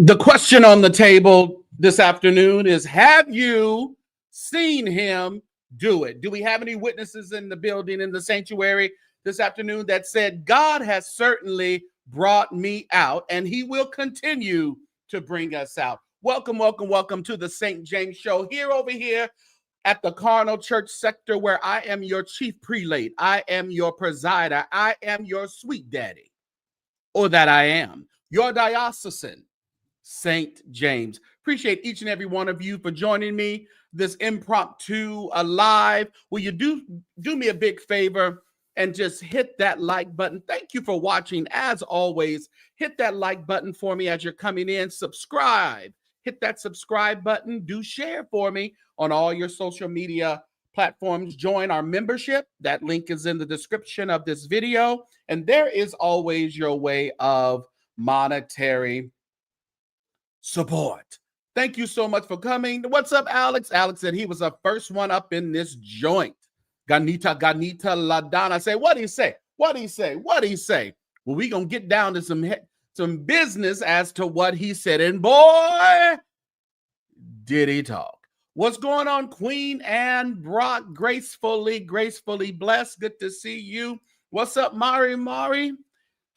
The question on the table this afternoon is, have you seen him do it? Do we have any witnesses in the building, in the sanctuary this afternoon that said, God has certainly brought me out and he will continue to bring us out? Welcome, welcome, welcome to the St. James Show here over here at the Carnal Church sector, where I am your chief prelate. I am your presider. I am your sweet daddy, or that I am your diocesan St. James. Appreciate each and every one of you for joining me this impromptu live. Will you do me a big favor and just hit that like button? Thank you for watching. As always, hit that like button for me as you're coming in. Subscribe. Hit that subscribe button. Do share for me on all your social media platforms. Join our membership. That link is in the description of this video. And there is always your way of monetary support. Thank you so much for coming. What's up, Alex? Alex said he was the first one up in this joint. Ganita Ladonna. Say, what'd he say? What'd he say? What'd he say? Well, we gonna get down to some business as to what he said. And boy, did he talk. What's going on, Queen Anne Brock? Gracefully blessed. Good to see you. What's up, Mari?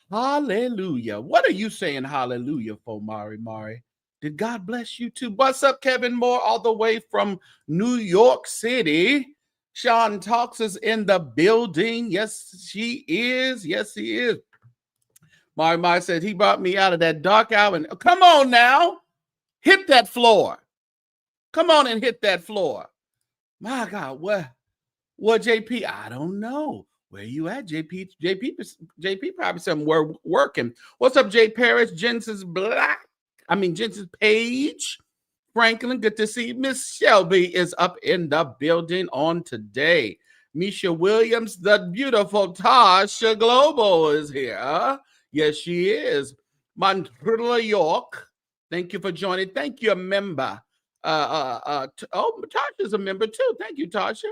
Hallelujah. What are you saying hallelujah for, Mari? Did God bless you too? What's up, Kevin Moore, all the way from New York City? Sean Talks is in the building. Yes, she is. Yes, he is. Mari said he brought me out of that dark hour. And come on now. Hit that floor. Come on and hit that floor. My God, what JP? I don't know. Where you at, JP? JP probably somewhere working. What's up, Jay Parrish? Jensen's Page. Franklin, good to see you. Miss Shelby is up in the building on today. Misha Williams, the beautiful Tasha Global is here. Yes, she is. Montreal, York. Thank you for joining. Thank you, a member. Tasha's a member too. Thank you, Tasha.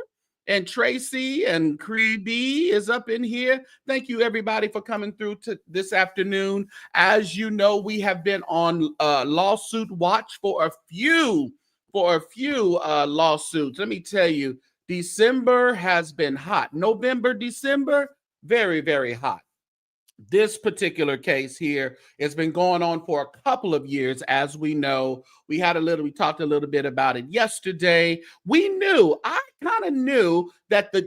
And Tracy and Creedy is up in here. Thank you, everybody, for coming through to this afternoon. As you know, we have been on lawsuit watch for a few lawsuits. Let me tell you, December has been hot. November, December, very, very hot. This particular case here has been going on for a couple of years, as we know. We talked a little bit about it yesterday. I kind of knew that they're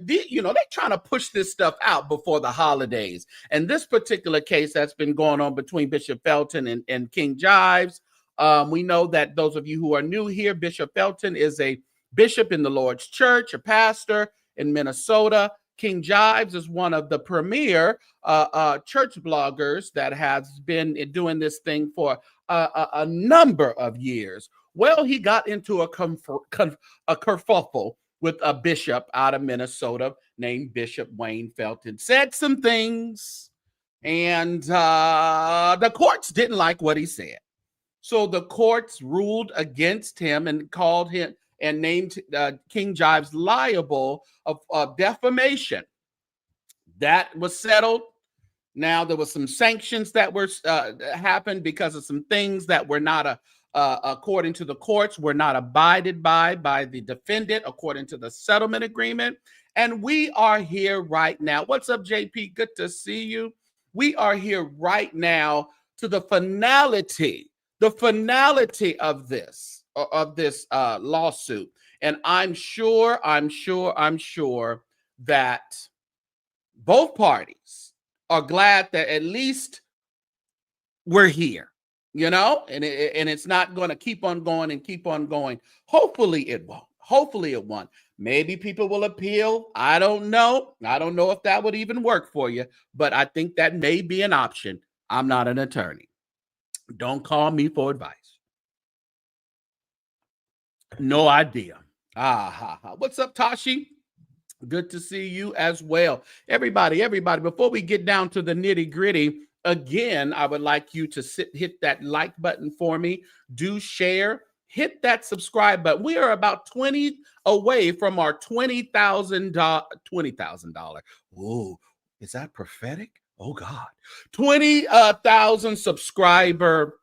trying to push this stuff out before the holidays. And this particular case that's been going on between Bishop Felton and King Jives. We know that those of you who are new here, Bishop Felton is a bishop in the Lord's Church, a pastor in Minnesota. King Jives is one of the premier church bloggers that has been doing this thing for a number of years. Well, he got into a kerfuffle with a bishop out of Minnesota named Bishop Wayne Felton. Said some things, and the courts didn't like what he said. So the courts ruled against him and called him and named King Jives liable of defamation. That was settled. Now there was some sanctions that were happened because of some things that were not according to the courts, were not abided by the defendant according to the settlement agreement. And we are here right now. What's up, JP? Good to see you. We are here right now to the finality of this lawsuit. And I'm sure that both parties are glad that at least we're here, and it's not going to keep on going. Hopefully it won't. Maybe people will appeal. I don't know if that would even work for you, but I think that may be an option. I'm not an attorney. Don't call me for advice. No idea. What's up, Tashi? Good to see you as well. Everybody, before we get down to the nitty-gritty, again, I would like you to hit that like button for me. Do share. Hit that subscribe button. We are about 20 away from our $20,000. Whoa, is that prophetic? Oh, God. 20,000 subscriber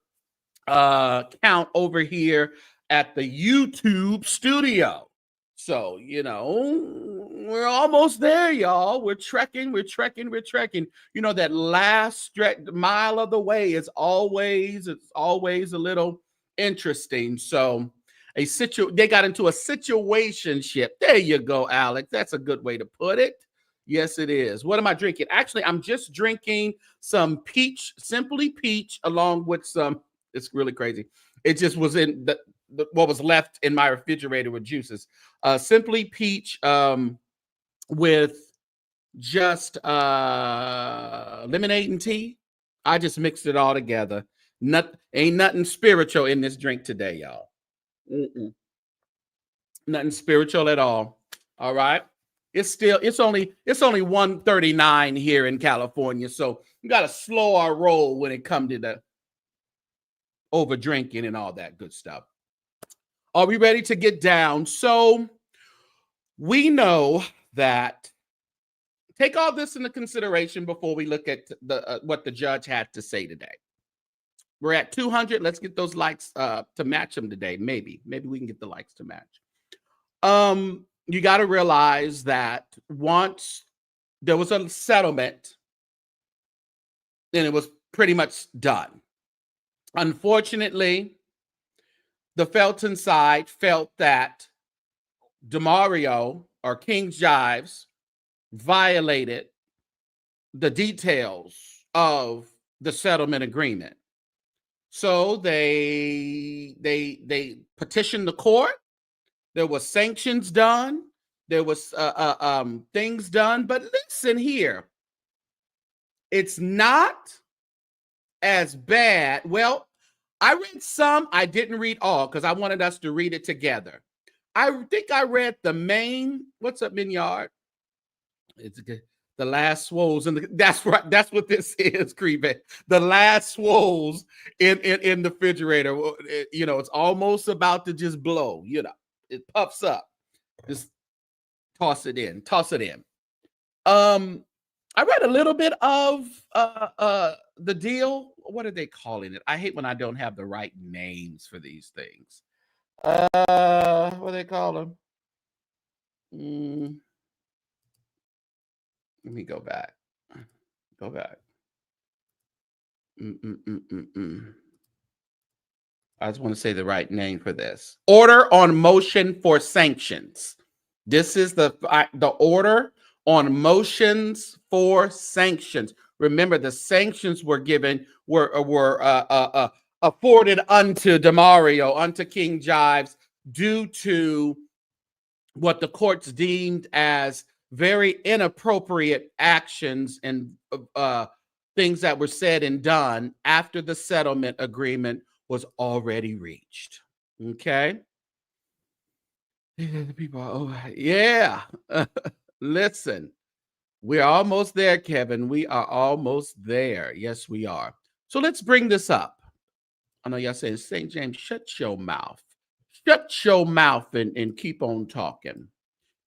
count over here at the YouTube studio. So, we're almost there, y'all. We're trekking. You know, that last mile of the way is always a little interesting. So, they got into a situationship. There you go, Alex. That's a good way to put it. Yes, it is. What am I drinking? Actually, I'm just drinking some peach, simply peach, along with some. It's really crazy. It just was in what was left in my refrigerator with juices. Simply peach with just lemonade and tea. I just mixed it all together. Ain't nothing spiritual in this drink today, y'all. Nothing spiritual at all. All right. It's only 1:39 here in California, so you got to slow our roll when it comes to the over drinking and all that good stuff. Are we ready to get down? So we know that. Take all this into consideration before we look at what the judge had to say today. We're at 200. Let's get those likes to match them today. Maybe we can get the likes to match. You got to realize that once there was a settlement, then it was pretty much done. Unfortunately, the Felton side felt that DeMario or King Jives violated the details of the settlement agreement. So they petitioned the court. There was sanctions done. There was things done. But listen here, it's not as bad. Well, I read some. I didn't read all because I wanted us to read it together. I think I read the main. What's up, Minyard? It's good. The last swolls, and that's right. That's what this is, Creepy. The last swolls in the refrigerator. It's almost about to just blow. It puffs up. Just toss it in. I read a little bit of the deal. What are they calling it? I hate when I don't have the right names for these things. What do they call them? Let me go back. I just want to say the right name for this. Order on motion for sanctions. This is the order on motions for sanctions. Remember, the sanctions were afforded unto DeMario, unto King Jives, due to what the courts deemed as very inappropriate actions and things that were said and done after the settlement agreement was already reached. Okay. People are, yeah. Listen, we're almost there, Kevin. We are almost there. Yes, we are. So let's bring this up. I know y'all saying, St. James, shut your mouth. Shut your mouth and keep on talking.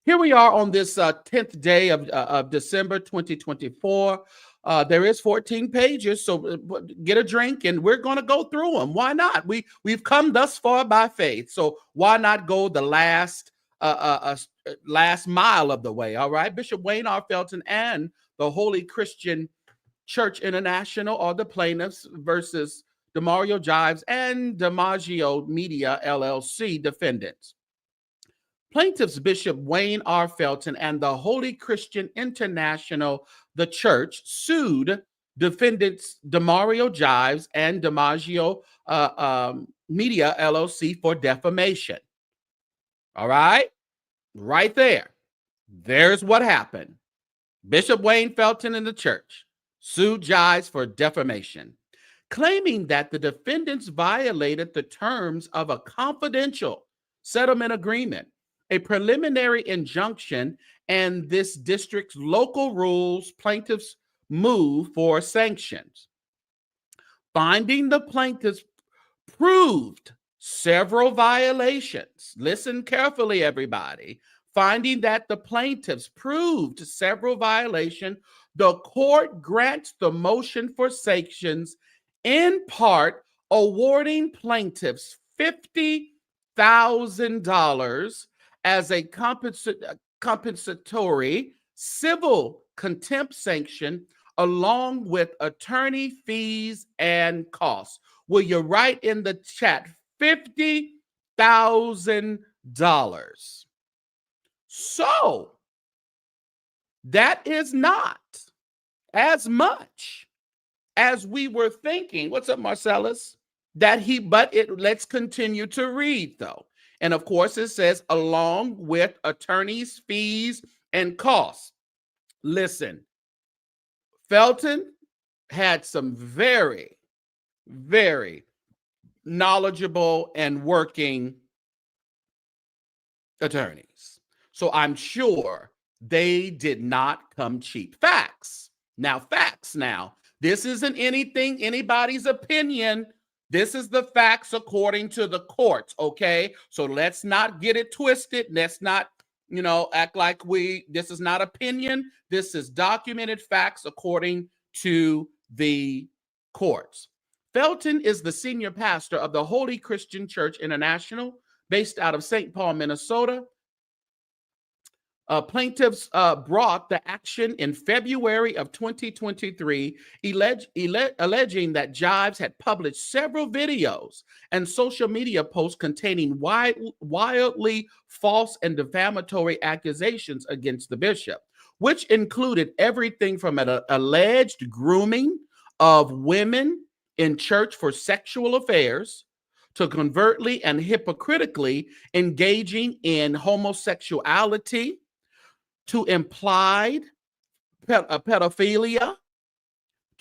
Here we are on this 10th day of December 2024. There is 14 pages, so get a drink, and we're going to go through them. Why not? We've come thus far by faith, so why not go the last mile of the way? All right, Bishop Wayne R. Felton and the Holy Christian Church International are the plaintiffs versus DeMario Jives and DiMaggio Media LLC defendants. Plaintiffs Bishop Wayne R. Felton and the Holy Christian International, the church, sued defendants DeMario Jives and DiMaggio Media LLC for defamation. All right? Right there. There's what happened. Bishop Wayne Felton and the church sued Jives for defamation, claiming that the defendants violated the terms of a confidential settlement agreement, a preliminary injunction, and this district's local rules. Plaintiffs move for sanctions. Finding the plaintiffs proved several violations. Listen carefully, everybody. Finding that the plaintiffs proved several violations, the court grants the motion for sanctions in part awarding plaintiffs $50,000 as a compensatory civil contempt sanction, along with attorney fees and costs. Will you write in the chat $50,000? So that is not as much as we were thinking. What's up, Marcellus? Let's continue to read though. And of course it says along with attorneys' fees and costs. Listen, Felton had some very, very knowledgeable and working attorneys. So I'm sure they did not come cheap. Facts. Now. This isn't anybody's opinion. This is the facts according to the courts, okay? So let's not get it twisted. Let's not, act like this is not opinion. This is documented facts according to the courts. Felton is the senior pastor of the Holy Christian Church International, based out of St. Paul, Minnesota. Plaintiffs brought the action in February of 2023, alleging that Jives had published several videos and social media posts containing wildly false and defamatory accusations against the bishop, which included everything from an alleged grooming of women in church for sexual affairs to covertly and hypocritically engaging in homosexuality, to implied pedophilia,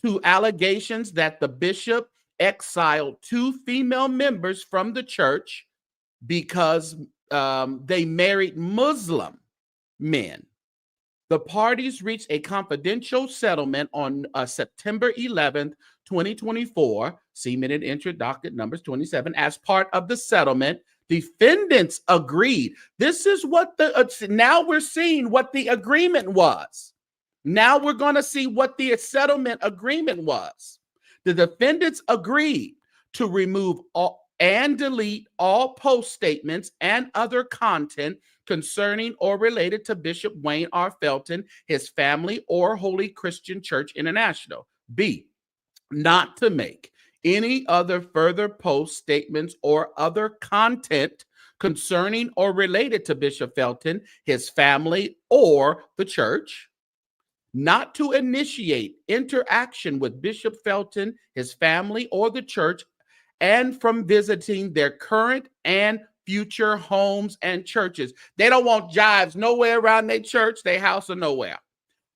to allegations that the bishop exiled 2 female members from the church because they married Muslim men. The parties reached a confidential settlement on September 11th, 2024, see minute entry docket numbers 27. As part of the settlement, defendants agreed. This is what now we're seeing what the agreement was. Now we're going to see what the settlement agreement was. The defendants agreed to remove and delete all post statements and other content concerning or related to Bishop Wayne R. Felton, his family, or Holy Christian Church International. B, not to make any other further post statements or other content concerning or related to Bishop Felton, his family, or the church. Not to initiate interaction with Bishop Felton, his family, or the church, and from visiting their current and future homes and churches. They don't want Jives nowhere around their church, their house, or nowhere.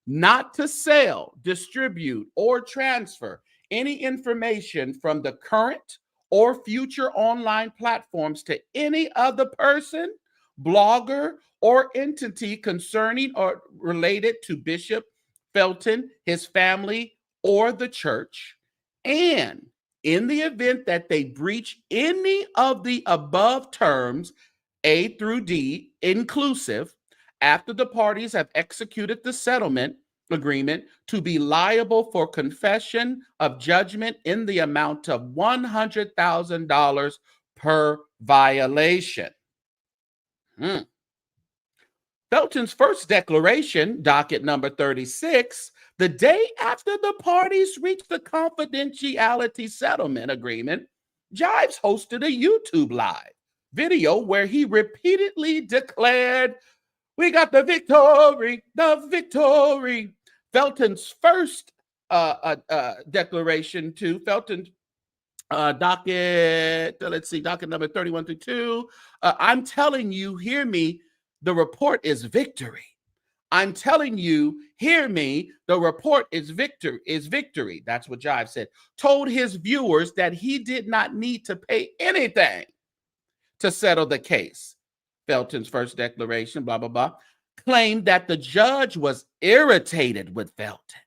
Not to sell, distribute, or transfer any information from the current or future online platforms to any other person, blogger, or entity concerning or related to Bishop Felton, his family, or the church. And in the event that they breach any of the above terms, A through D inclusive, after the parties have executed the settlement agreement, to be liable for confession of judgment in the amount of $100,000 per violation. Felton's first declaration, docket number 36, the day after the parties reached the confidentiality settlement agreement, Jives hosted a YouTube live video where he repeatedly declared, "We got the victory, the victory." Felton's first declaration to Felton's docket, docket number 31 through 2. I'm telling you, hear me, the report is victory. I'm telling you, hear me, the report is victory. That's what Jive said. Told his viewers that he did not need to pay anything to settle the case. Felton's first declaration, blah, blah, blah, claimed that the judge was irritated with Felton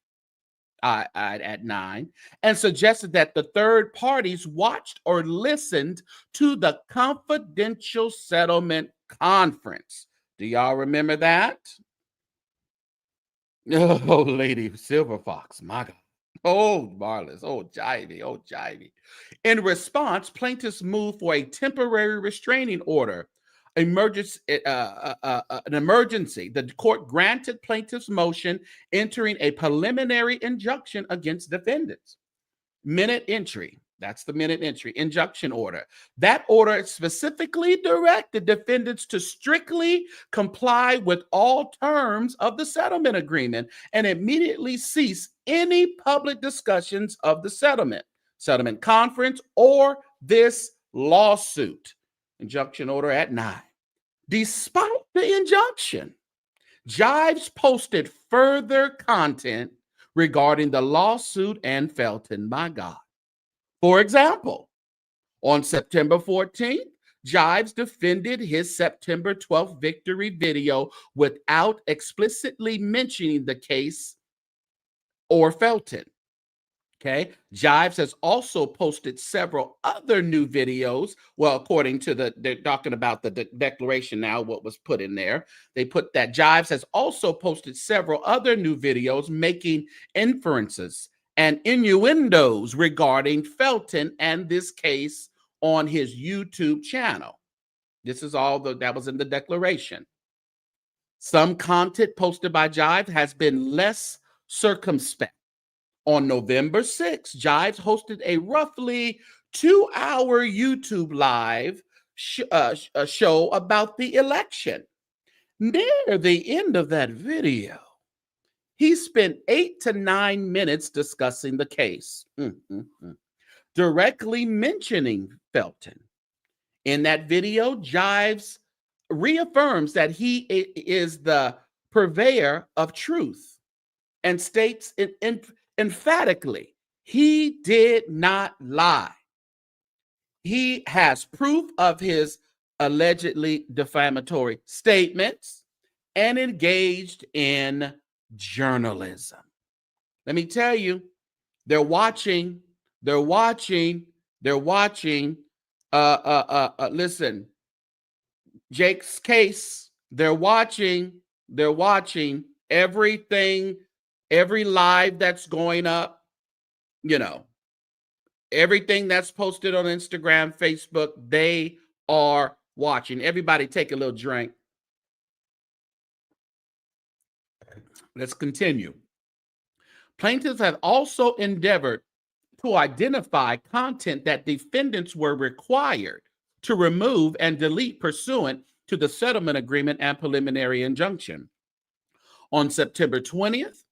at 9 and suggested that the third parties watched or listened to the confidential settlement conference. Do y'all remember that? Oh, Lady Silver Fox, my God. Oh, Marlis. Oh, Jivey. Oh, Jivey. In response, plaintiffs moved for a temporary restraining order. An emergency. The court granted plaintiffs' motion, entering a preliminary injunction against defendants. Minute entry. That's the minute entry injunction order. That order specifically directed defendants to strictly comply with all terms of the settlement agreement and immediately cease any public discussions of the settlement conference, or this lawsuit. Injunction order at 9. Despite the injunction, Jives posted further content regarding the lawsuit and Felton. My God. For example, on September 14th, Jives defended his September 12th victory video without explicitly mentioning the case or Felton. Okay. Jives has also posted several other new videos. Well, according to they're talking about the declaration now, what was put in there. They put that Jives has also posted several other new videos making inferences and innuendos regarding Felton and this case on his YouTube channel. This is all that was in the declaration. Some content posted by Jives has been less circumspect. On November 6th, Jives hosted a roughly 2-hour YouTube live show about the election. Near the end of that video, he spent 8 to 9 minutes discussing the case, directly mentioning Felton. In that video, Jives reaffirms that he is the purveyor of truth and states emphatically, he did not lie. He has proof of his allegedly defamatory statements and engaged in journalism. Let me tell you, they're watching. Listen, Jake's case, they're watching everything. Every live that's going up, everything that's posted on Instagram, Facebook, they are watching. Everybody take a little drink. Let's continue. Plaintiffs have also endeavored to identify content that defendants were required to remove and delete pursuant to the settlement agreement and preliminary injunction. On September 20th,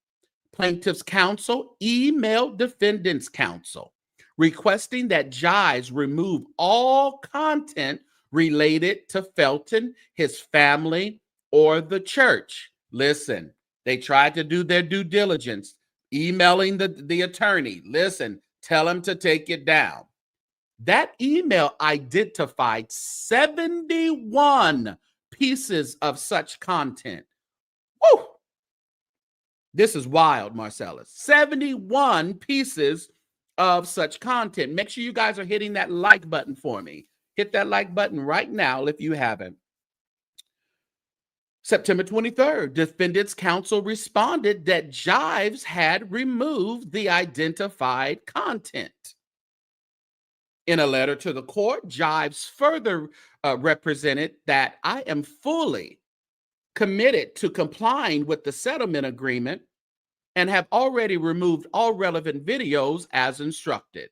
plaintiff's counsel emailed defendant's counsel requesting that Jives remove all content related to Felton, his family, or the church. Listen, they tried to do their due diligence, emailing the attorney. Listen, tell him to take it down. That email identified 71 pieces of such content. Woo! This is wild, Marcellus. 71 pieces of such content. Make sure you guys are hitting that like button for me. Hit that like button right now if you haven't. September 23rd, defendant's counsel responded that Jives had removed the identified content. In a letter to the court, Jives further represented that I am fully committed to complying with the settlement agreement and have already removed all relevant videos as instructed.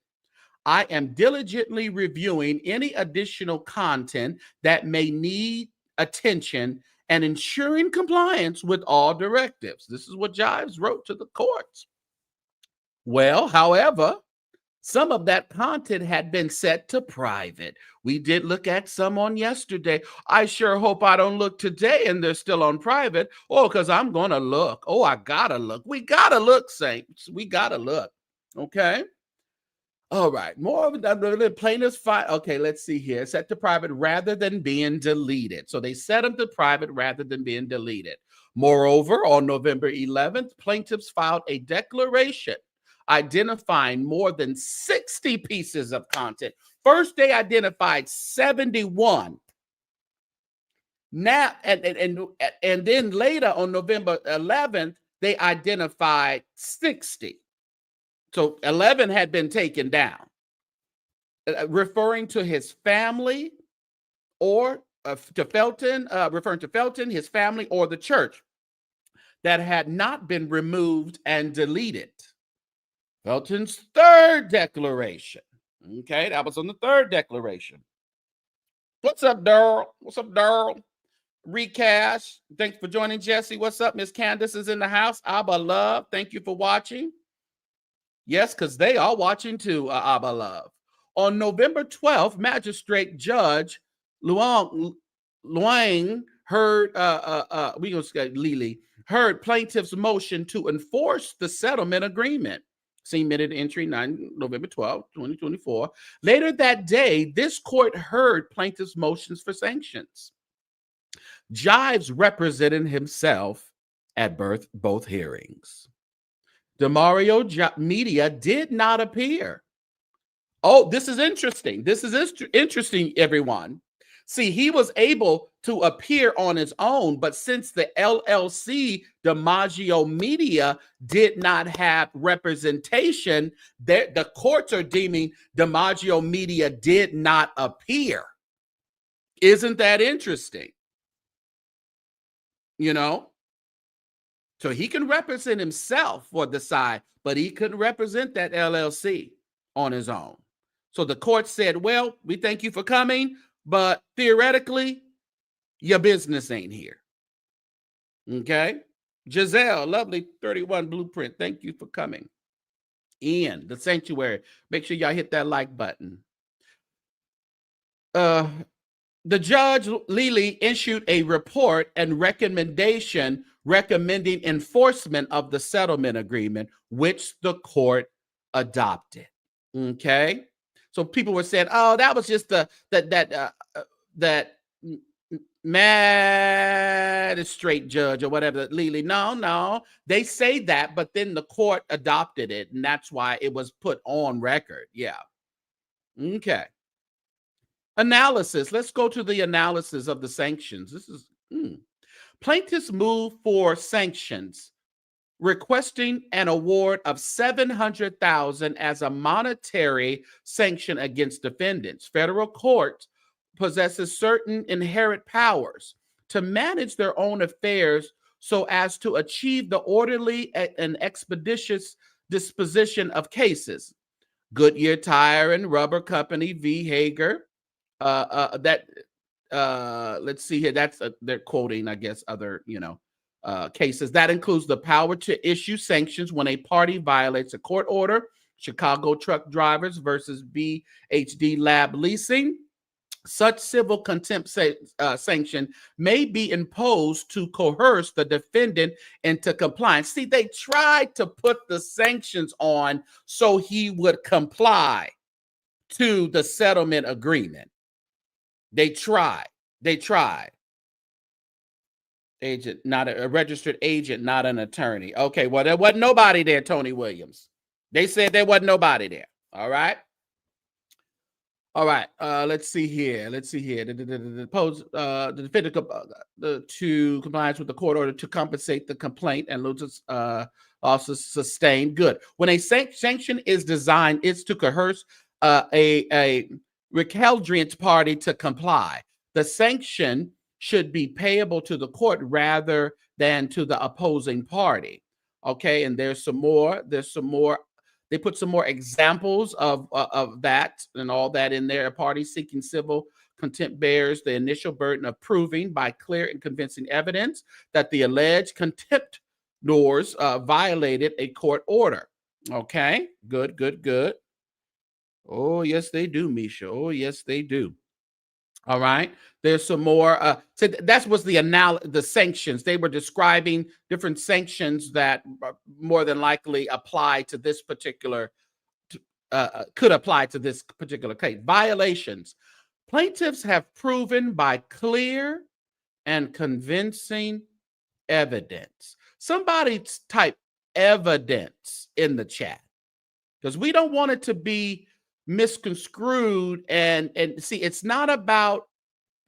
I am diligently reviewing any additional content that may need attention and ensuring compliance with all directives. This is what Jives wrote to the courts. Well, however, some of that content had been set to private. We did look at some on yesterday. I sure hope I don't look today and they're still on private. Oh, because I'm going to look. Oh, I got to look. We got to look, Saints. We got to look. Okay. All right. More of the plaintiff's file. Okay, let's see here. Set to private rather than being deleted. So they set them to private rather than being deleted. Moreover, on November 11th, plaintiffs filed a declaration identifying more than 60 pieces of content. First, they identified 71. Now, and then later on November 11th, they identified 60. So 11 had been taken down, referring to his family or to Felton, referring to Felton, his family, or the church that had not been removed and deleted. Felton's third declaration. Okay, that was on the third declaration. What's up, Daryl? What's up, Daryl? Recash. Thanks for joining, Jesse. What's up? Miss Candace is in the house. Abba Love. Thank you for watching. Yes, because they are watching too, Abba Love. On November 12th, Magistrate Judge Luang heard heard plaintiff's motion to enforce the settlement agreement. See minute entry 9 November 12, 2024. Later that day, this court heard plaintiff's motions for sanctions. Jives represented himself at both hearings. DeMario Media did not appear. Oh, this is interesting. This is interesting, everyone. See, he was able to appear on his own, but since the LLC, DiMaggio Media, did not have representation, the courts are deeming DiMaggio Media did not appear. Isn't that interesting? You know? So he can represent himself for the side, but he couldn't represent that LLC on his own. So the court said, well, we thank you for coming, but theoretically, your business ain't here. Okay? Giselle, lovely 31 Blueprint, thank you for coming. Ian, the Sanctuary, make sure y'all hit that like button. The judge, Lely, issued a report and recommendation recommending enforcement of the settlement agreement, which the court adopted. Okay? So people were saying, oh, that was just that magistrate judge or whatever, Lely. No, they say that, but then the court adopted it, and that's why it was put on record. Yeah. Okay. Analysis. Let's go to the analysis of the sanctions. This is plaintiffs move for sanctions, requesting an award of $700,000 as a monetary sanction against defendants. Federal court possesses certain inherent powers to manage their own affairs so as to achieve the orderly and expeditious disposition of cases. Goodyear Tire and Rubber Company v. Hager. Let's see here. That's they're quoting, I guess, other cases. That includes the power to issue sanctions when a party violates a court order. Chicago Truck Drivers versus BHD Lab Leasing. Such civil contempt sanction may be imposed to coerce the defendant into compliance. See, they tried to put the sanctions on so he would comply to the settlement agreement. They tried. Agent, not a registered agent, not an attorney. Okay, well, there wasn't nobody there, Tony Williams. They said there wasn't nobody there. All right. Let's see here. The defendant to compliance with the court order to compensate the complaint and loses also sustained. Good. When a sanction is designed, it's to coerce a recalcitrant party to comply. The sanction should be payable to the court rather than to the opposing party. Okay, and there's some more. They put some more examples of that and all that in there. A party seeking civil contempt bears the initial burden of proving by clear and convincing evidence that the alleged contemptors violated a court order. Okay, good. Oh, yes, they do, Misha. Oh, yes, they do. All right. There's some more. So that was the sanctions. They were describing different sanctions that more than likely apply to this particular, could apply to this particular case. Violations. Plaintiffs have proven by clear and convincing evidence. Somebody type evidence in the chat because we don't want it to be misconstrued and see, it's not about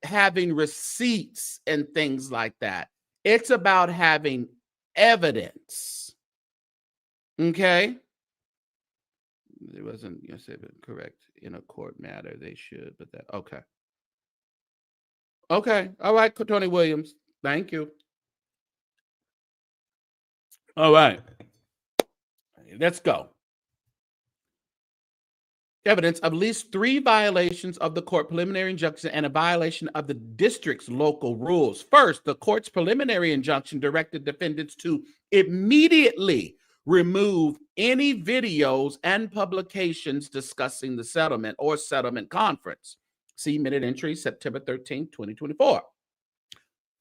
having receipts and things like that. It's about having evidence. Okay. It wasn't, say correct in a court matter. They should, but that okay. Okay. All right, Tony Williams. Thank you. All right. Let's go. Evidence of at least 3 violations of the court preliminary injunction and a violation of the district's local rules. First, the court's preliminary injunction directed defendants to immediately remove any videos and publications discussing the settlement or settlement conference. See minute entry, September 13, 2024.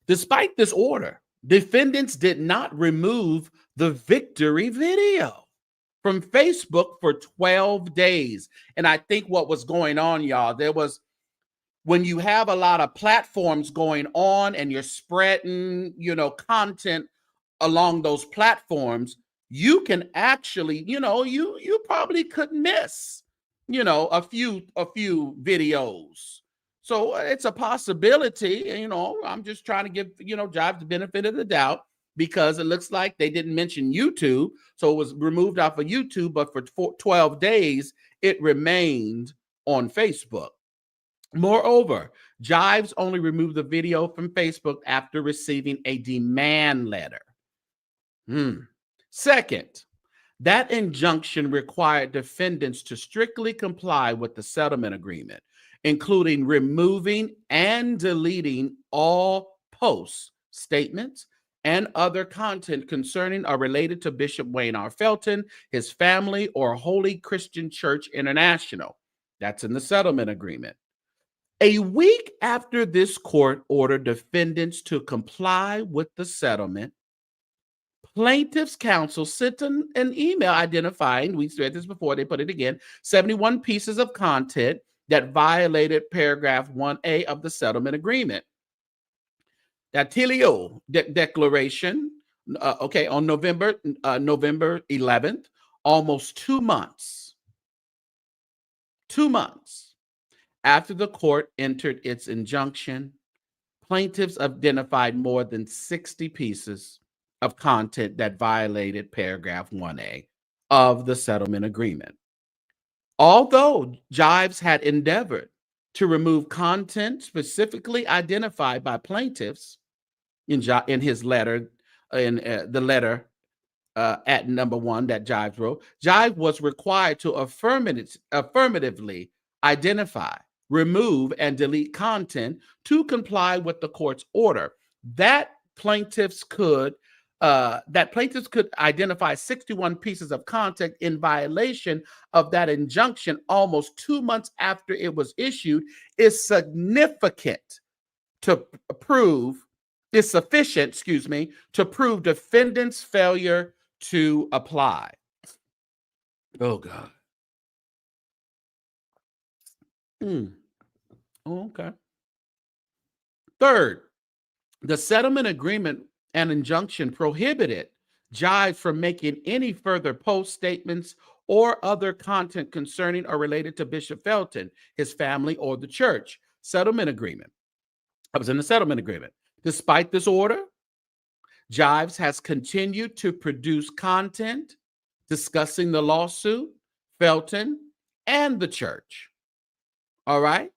Despite this order, defendants did not remove the victory video from Facebook for 12 days. And I think what was going on, y'all, there was, when you have a lot of platforms going on and you're spreading, content along those platforms, you can actually, you probably could miss, a few videos. So it's a possibility, I'm just trying to give, Jives the benefit of the doubt, because it looks like they didn't mention YouTube. So it was removed off of YouTube, but for 12 days, it remained on Facebook. Moreover, Jives only removed the video from Facebook after receiving a demand letter. Second, that injunction required defendants to strictly comply with the settlement agreement, including removing and deleting all posts, statements, and other content concerning or related to Bishop Wayne R. Felton, his family, or Holy Christian Church International. That's in the settlement agreement. A week after this court ordered defendants to comply with the settlement, plaintiff's counsel sent an email identifying, we read this before, they put it again, 71 pieces of content that violated paragraph 1A of the settlement agreement. That Tilio declaration, on November 11th, almost 2 months. 2 months after the court entered its injunction, plaintiffs identified more than 60 pieces of content that violated paragraph 1A of the settlement agreement. Although Jives had endeavored to remove content specifically identified by plaintiffs in his letter, the letter at number 1 that Jives wrote, Jives was required to affirmatively identify, remove, and delete content to comply with the court's order. That plaintiffs could identify 61 pieces of content in violation of that injunction almost 2 months after it was issued is significant to prove, is sufficient, to prove defendants' failure to apply. Oh, God. Okay. Third, the settlement agreement and injunction prohibited Jives from making any further post statements or other content concerning or related to Bishop Felton, his family, or the church. Settlement agreement. I was in the settlement agreement. Despite this order, Jives has continued to produce content discussing the lawsuit, Felton, and the church. All right?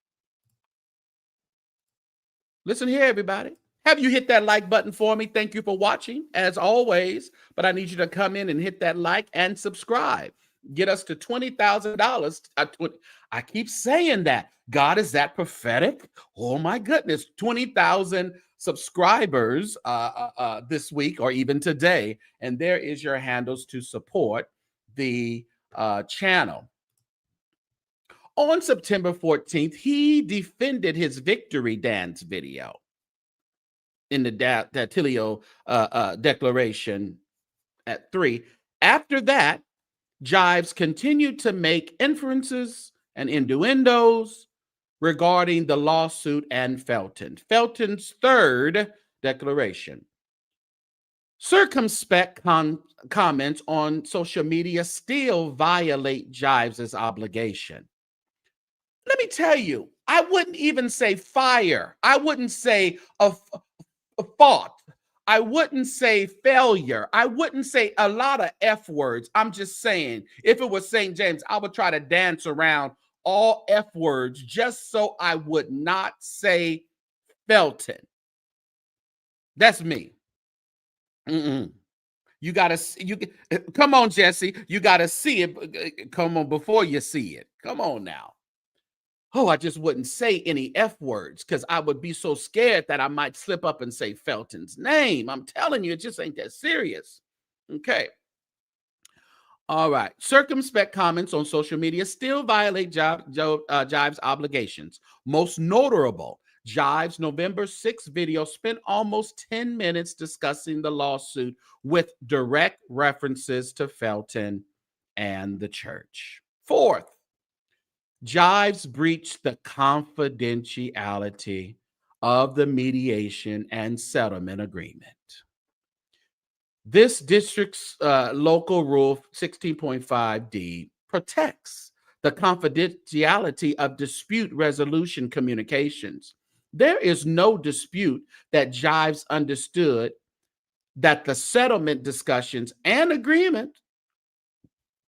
Listen here, everybody. Have you hit that like button for me? Thank you for watching, as always. But I need you to come in and hit that like and subscribe. Get us to $20,000. I keep saying that. God, is that prophetic? Oh, my goodness. 20,000 subscribers this week or even today. And there is your handles to support the channel. On September 14th, he defended his victory dance video in the Datilio declaration at 3. After that, Jives continued to make inferences and innuendos regarding the lawsuit and Felton. Felton's third declaration. Circumspect comments on social media still violate Jives' obligation. Let me tell you, I wouldn't even say fire. I wouldn't say a fault. I wouldn't say failure. I wouldn't say a lot of F words. I'm just saying, if it was St. James, I would try to dance around all F words just so I would not say Felton. That's me. You gotta come on, Jesse. You gotta see it. Come on before you see it. Come on now. Oh, I just wouldn't say any F words because I would be so scared that I might slip up and say Felton's name. I'm telling you, it just ain't that serious. Okay. All right. Circumspect comments on social media still violate Jives' obligations. Most notable, Jives' November 6th video spent almost 10 minutes discussing the lawsuit with direct references to Felton and the church. Fourth, Jives breached the confidentiality of the mediation and settlement agreement. This district's local rule 16.5D protects the confidentiality of dispute resolution communications. There is no dispute that Jives understood that the settlement discussions and agreement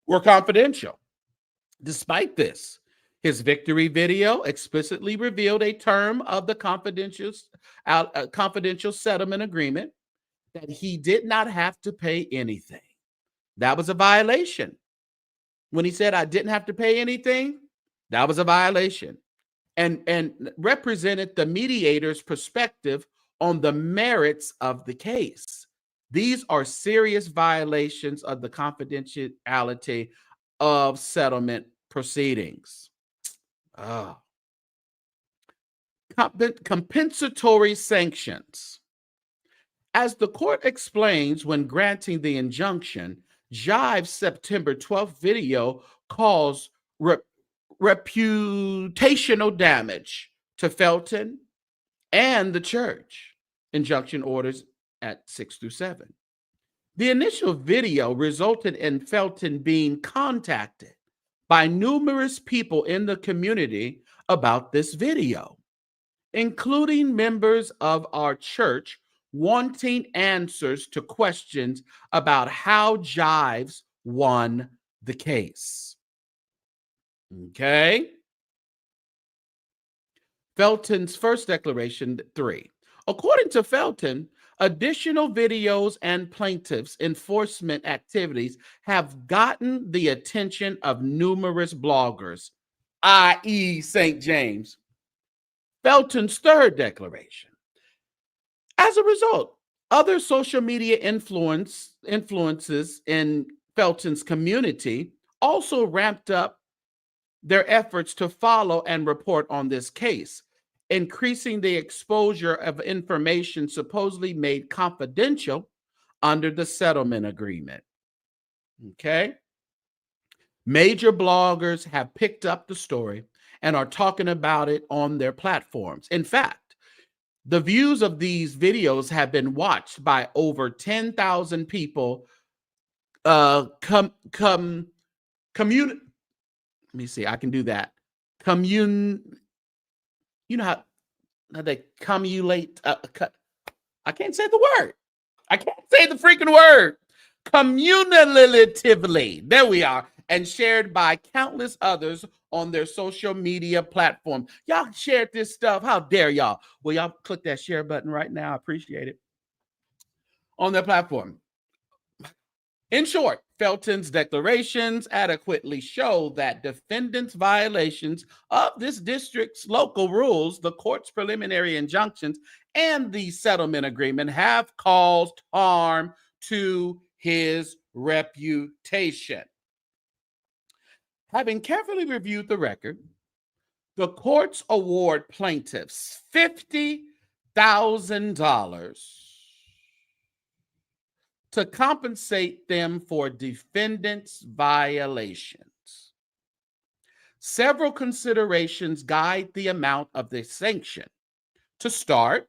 were confidential. Despite this, his victory video explicitly revealed a term of the confidential settlement agreement that he did not have to pay anything. That was a violation. When he said I didn't have to pay anything, that was a violation. And represented the mediator's perspective on the merits of the case. These are serious violations of the confidentiality of settlement proceedings. Compensatory sanctions. As the court explains when granting the injunction, Jives' September 12th video caused reputational damage to Felton and the church. Injunction orders at 6 through 7. The initial video resulted in Felton being contacted by numerous people in the community about this video, including members of our church wanting answers to questions about how Jives won the case. Okay. Felton's first declaration 3. According to Felton, additional videos and plaintiffs' enforcement activities have gotten the attention of numerous bloggers, i.e. St. James. Felton's third declaration. As a result, other social media influences in Felton's community also ramped up their efforts to follow and report on this case, increasing the exposure of information supposedly made confidential under the settlement agreement. Okay? Major bloggers have picked up the story and are talking about it on their platforms. In fact, the views of these videos have been watched by over 10,000 people. Let me see, I can do that. You know how they cumulate. I can't say the word. I can't say the freaking word. Cumulatively. There we are. And shared by countless others on their social media platform. Y'all shared this stuff. How dare y'all? Well, y'all click that share button right now. I appreciate it. On their platform. In short, Felton's declarations adequately show that defendants' violations of this district's local rules, the court's preliminary injunctions, and the settlement agreement have caused harm to his reputation. Having carefully reviewed the record, the courts award plaintiffs $50,000 to compensate them for defendants' violations. Several considerations guide the amount of the sanction. To start,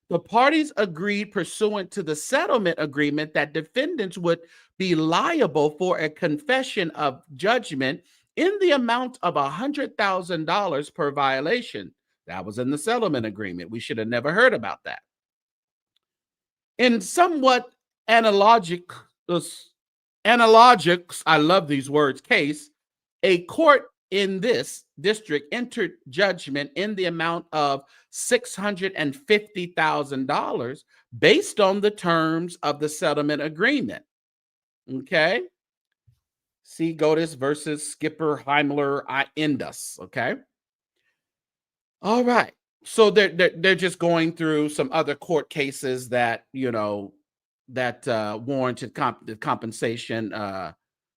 the parties agreed pursuant to the settlement agreement that defendants would be liable for a confession of judgment in the amount of $100,000 per violation. That was in the settlement agreement. We should have never heard about that. In somewhat analogic, I love these words, case, a court in this district entered judgment in the amount of $650,000 based on the terms of the settlement agreement. Okay. See Godis versus Skipper Heimler Indus. Okay. All right. So they're just going through some other court cases that, that warranted compensation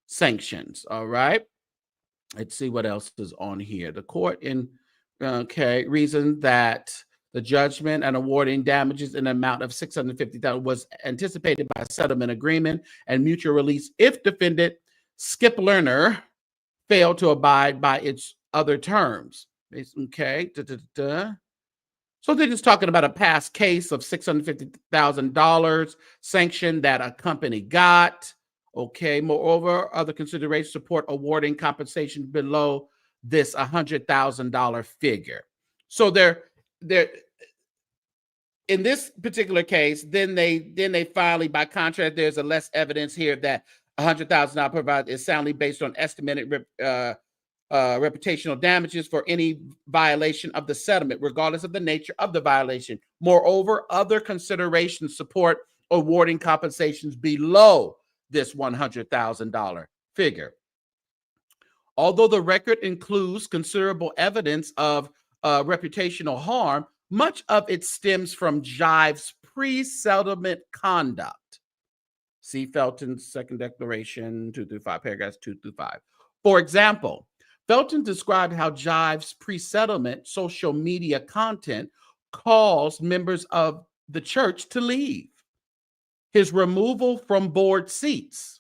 sanctions. All right. Let's see what else is on here. The court reasoned that the judgment and awarding damages in an amount of $650,000 was anticipated by a settlement agreement and mutual release if defendant Skip Lerner failed to abide by its other terms. Okay. So they're just talking about a past case of $650,000 sanction that a company got. Okay. Moreover, other considerations support awarding compensation below this $100,000 figure. So they're in this particular case. Then they finally, by contrast, there's a less evidence here that $100,000 provided is soundly based on estimated reputational damages for any violation of the settlement, regardless of the nature of the violation. Moreover, other considerations support awarding compensations below this $100,000 figure. Although the record includes considerable evidence of reputational harm, much of it stems from Jives' pre-settlement conduct. See Felton's second declaration, 2 through 5, paragraphs 2 through 5. For example, Felton described how Jives' pre-settlement social media content caused members of the church to leave, his removal from board seats,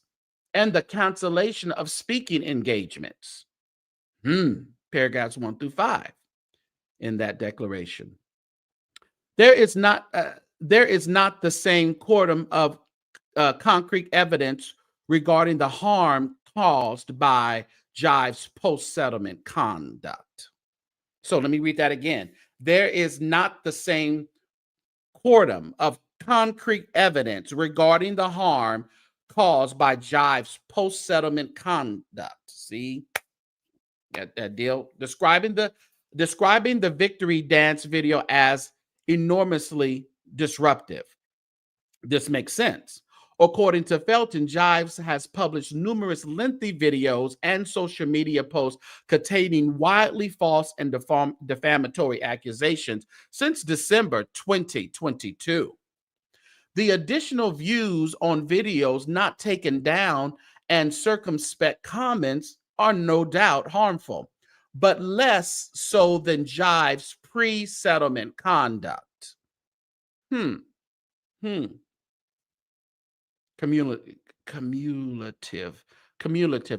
and the cancellation of speaking engagements. Paragraphs 1 through 5 in that declaration. There is not the same quantum of concrete evidence regarding the harm caused by Jives' post-settlement conduct. So let me read that again. There is not the same quantum of concrete evidence regarding the harm caused by Jives' post-settlement conduct. See that deal? Describing the victory dance video as enormously disruptive. This makes sense. According to Felton, Jives has published numerous lengthy videos and social media posts containing widely false and defamatory accusations since December 2022. The additional views on videos not taken down and circumspect comments are no doubt harmful, but less so than Jives' pre-settlement conduct. Cumulative.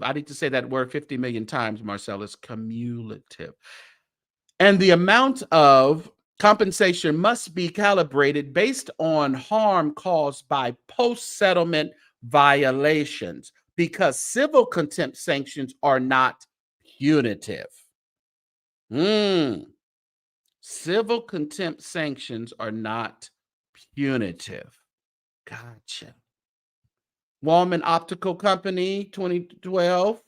I need to say that word 50 million times, Marcellus. Cumulative. And the amount of compensation must be calibrated based on harm caused by post-settlement violations, because civil contempt sanctions are not punitive. Civil contempt sanctions are not punitive. Gotcha. Wallman Optical Company, 2012.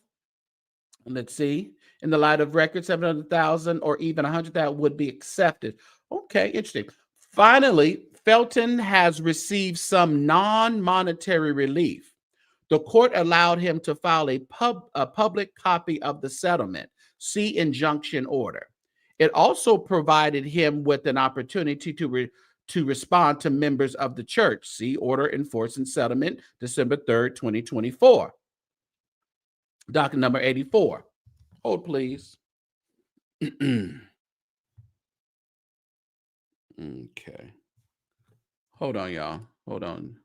Let's see. In the light of record, 700,000 or even 100,000 would be accepted. Okay, interesting. Finally, Felton has received some non-monetary relief. The court allowed him to file a public copy of the settlement. See injunction order. It also provided him with an opportunity to respond to members of the church. See order enforcing settlement, December 3rd, 2024. Docket number 84. Hold, please. Okay. Hold on, y'all. Hold on.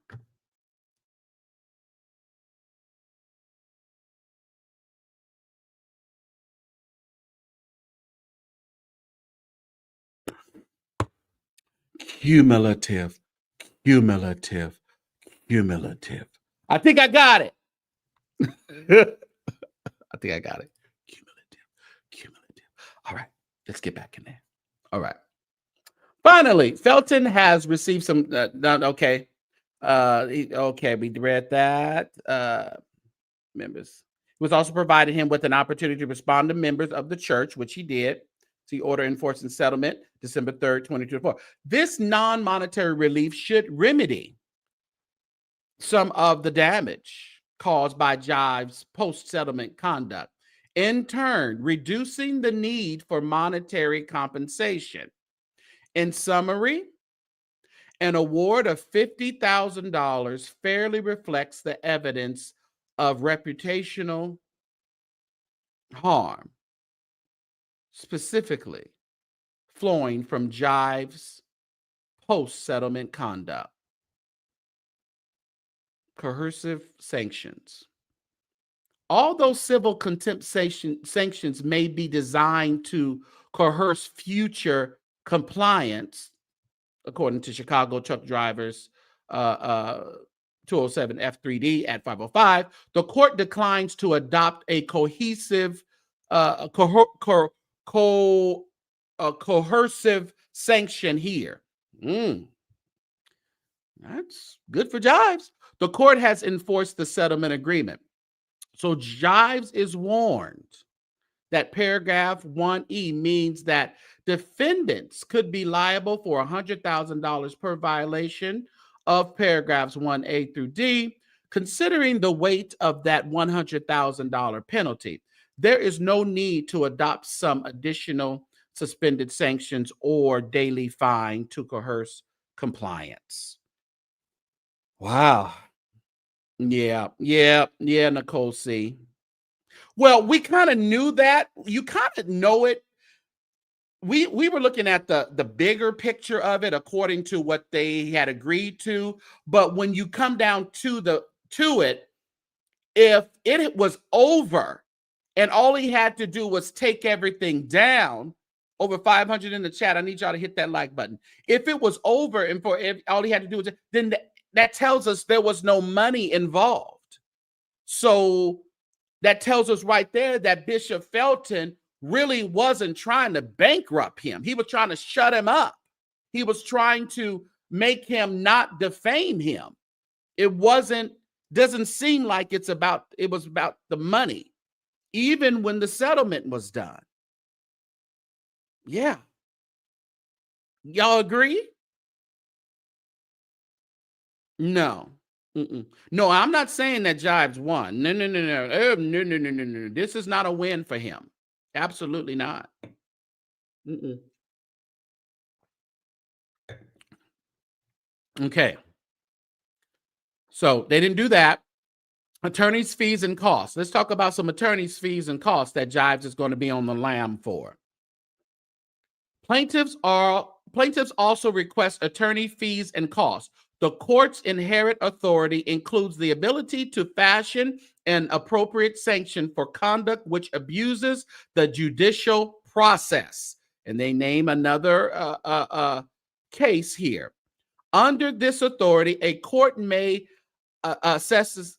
Cumulative. I think I got it. Cumulative. All right, let's get back in there. All right. Finally, Felton has received some, okay. Okay, we read that. Members. He was also provided him with an opportunity to respond to members of the church, which he did. See order enforcing settlement, December 3rd, 2024. This non-monetary relief should remedy some of the damage caused by Jives' post-settlement conduct, in turn, reducing the need for monetary compensation. In summary, an award of $50,000 fairly reflects the evidence of reputational harm, specifically flowing from Jives' post-settlement conduct. Coercive sanctions. Although civil contempt sanctions may be designed to coerce future compliance, according to Chicago truck drivers 207 F3D at 505, the court declines to adopt a cohesive, coercive sanction here. That's good for Jives. The court has enforced the settlement agreement. So Jives is warned that paragraph 1E means that defendants could be liable for $100,000 per violation of paragraphs 1A through D, considering the weight of that $100,000 penalty. There is no need to adopt some additional suspended sanctions or daily fine to coerce compliance. Wow. Yeah, Nicole C. Well, we kind of knew that. You kind of know it. We were looking at the bigger picture of it according to what they had agreed to. But when you come down to it, if it was over and all he had to do was take everything down, over 500 in the chat, I need y'all to hit that like button. If it was over and all he had to do was, then that tells us there was no money involved. So that tells us right there that Bishop Felton really wasn't trying to bankrupt him. He was trying to shut him up. He was trying to make him not defame him. It doesn't seem like it was about the money, even when the settlement was done. Yeah. Y'all agree? No. No, I'm not saying that Jives won. No. No. This is not a win for him. Absolutely not. Okay. So they didn't do that. Attorney's fees and costs. Let's talk about some attorney's fees and costs that Jives is going to be on the lam for. Plaintiffs also request attorney fees and costs. The court's inherent authority includes the ability to fashion an appropriate sanction for conduct which abuses the judicial process. And they name another case here. Under this authority, a court may assess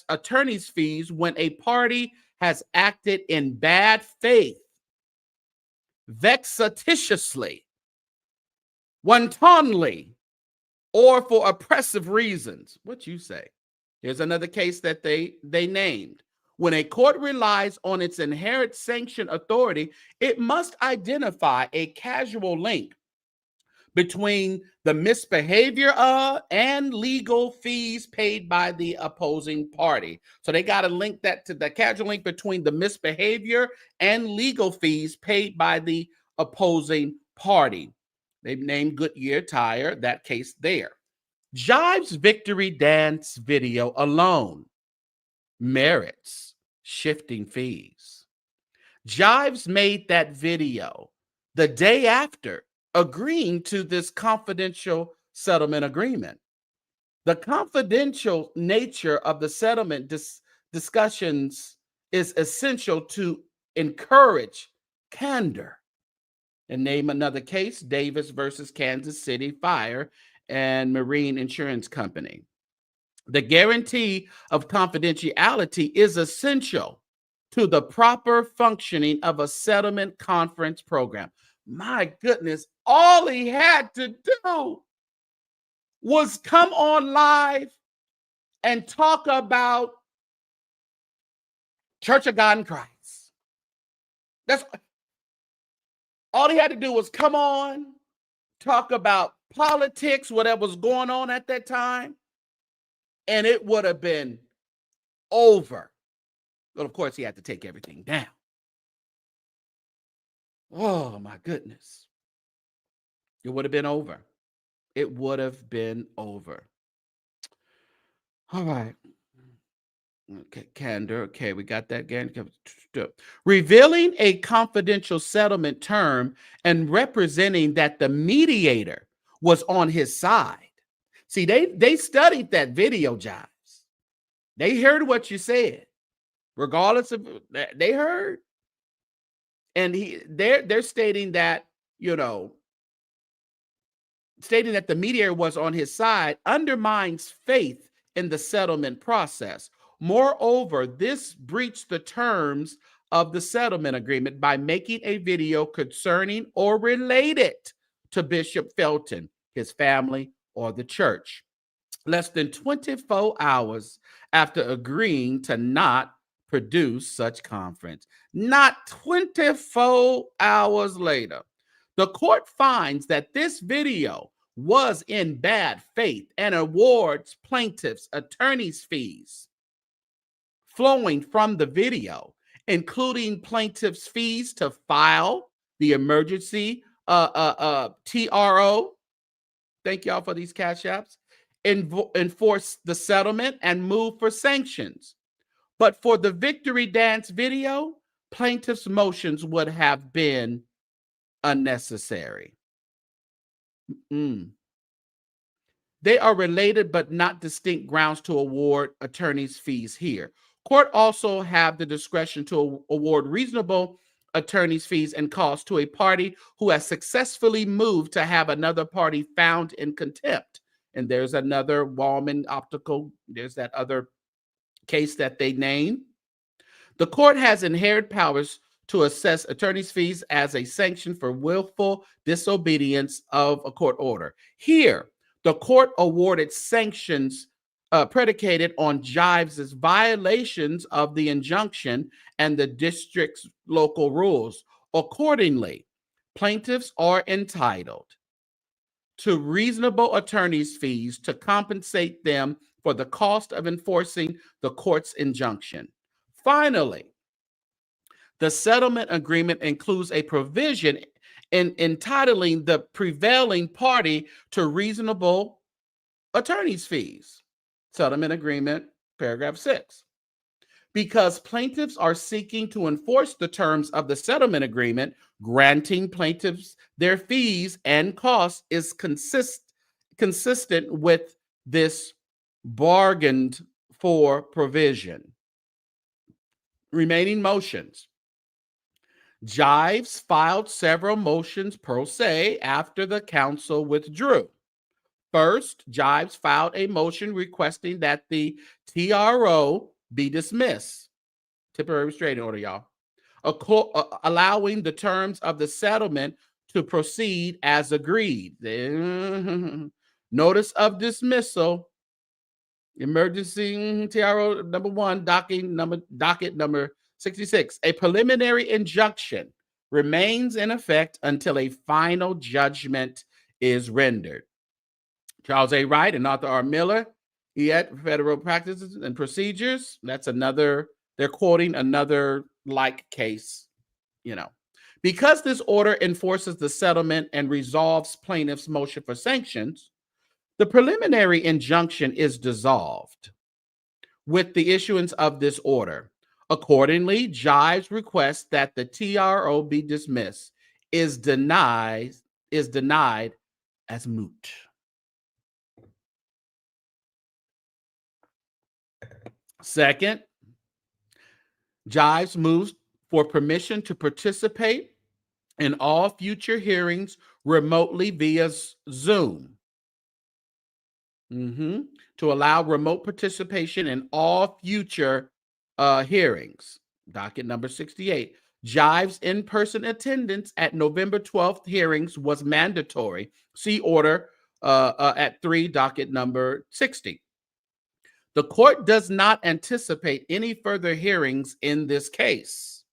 attorney's fees when a party has acted in bad faith, vexatiously, wantonly, or for oppressive reasons. What you say? Here's another case that they named. When a court relies on its inherent sanction authority, it must identify a causal link between the misbehavior and legal fees paid by the opposing party. So they got to link that to the causal link between the misbehavior and legal fees paid by the opposing party. They've named Goodyear Tire, that case there. Jives' victory dance video alone merits shifting fees. Jives made that video the day after agreeing to this confidential settlement agreement. The confidential nature of the settlement discussions is essential to encourage candor. And name another case, Davis versus Kansas City Fire and Marine Insurance Company. The guarantee of confidentiality is essential to the proper functioning of a settlement conference program. My goodness, all he had to do was come on live and talk about Church of God in Christ. That's all he had to do was come on, talk about politics, whatever was going on at that time, and it would have been over. But of course, he had to take everything down. Oh, my goodness. It would have been over. It would have been over. All right. Okay, candor. Okay, we got that again. Revealing a confidential settlement term and representing that the mediator was on his side. See, they studied that video, Jives. They heard what you said, regardless of they heard, and they're stating that, you know, stating that the mediator was on his side undermines faith in the settlement process. Moreover, this breached the terms of the settlement agreement by making a video concerning or related to Bishop Felton, his family, or the church, less than 24 hours after agreeing to not produce such conference. Not 24 hours later. The court finds that this video was in bad faith and awards plaintiffs attorney's fees flowing from the video, including plaintiffs' fees to file the emergency TRO. Thank y'all for these cash apps. Enforce the settlement and move for sanctions. But for the victory dance video, plaintiffs' motions would have been unnecessary. They are related but not distinct grounds to award attorney's fees here. Court also have the discretion to award reasonable attorney's fees and costs to a party who has successfully moved to have another party found in contempt. And there's another Wallman Optical, there's that other case that they name. The court has inherent powers to assess attorney's fees as a sanction for willful disobedience of a court order. Here, the court awarded sanctions predicated on Jives' violations of the injunction and the district's local rules. Accordingly, plaintiffs are entitled to reasonable attorney's fees to compensate them for the cost of enforcing the court's injunction. Finally, the settlement agreement includes a provision in entitling the prevailing party to reasonable attorney's fees. Settlement agreement, paragraph 6. Because plaintiffs are seeking to enforce the terms of the settlement agreement, granting plaintiffs their fees and costs is consistent with this bargained for provision. Remaining motions. Jives filed several motions pro se after the counsel withdrew. First, Jives filed a motion requesting that the TRO be dismissed. Temporary restraining order, y'all. Allowing the terms of the settlement to proceed as agreed. Notice of dismissal. Emergency TRO number 1, docket number 66. A preliminary injunction remains in effect until a final judgment is rendered. Charles A. Wright and Arthur R. Miller, Federal Practices and Procedures. That's another, they're quoting another like case, you know. Because this order enforces the settlement and resolves plaintiff's motion for sanctions, the preliminary injunction is dissolved with the issuance of this order. Accordingly, Jives' request that the TRO be dismissed is denied as moot. Second, Jives moves for permission to participate in all future hearings remotely via Zoom. To allow remote participation in all future hearings. Docket number 68. Jives' in-person attendance at November 12th hearings was mandatory. See order at 3, docket number 60. The court does not anticipate any further hearings in this case,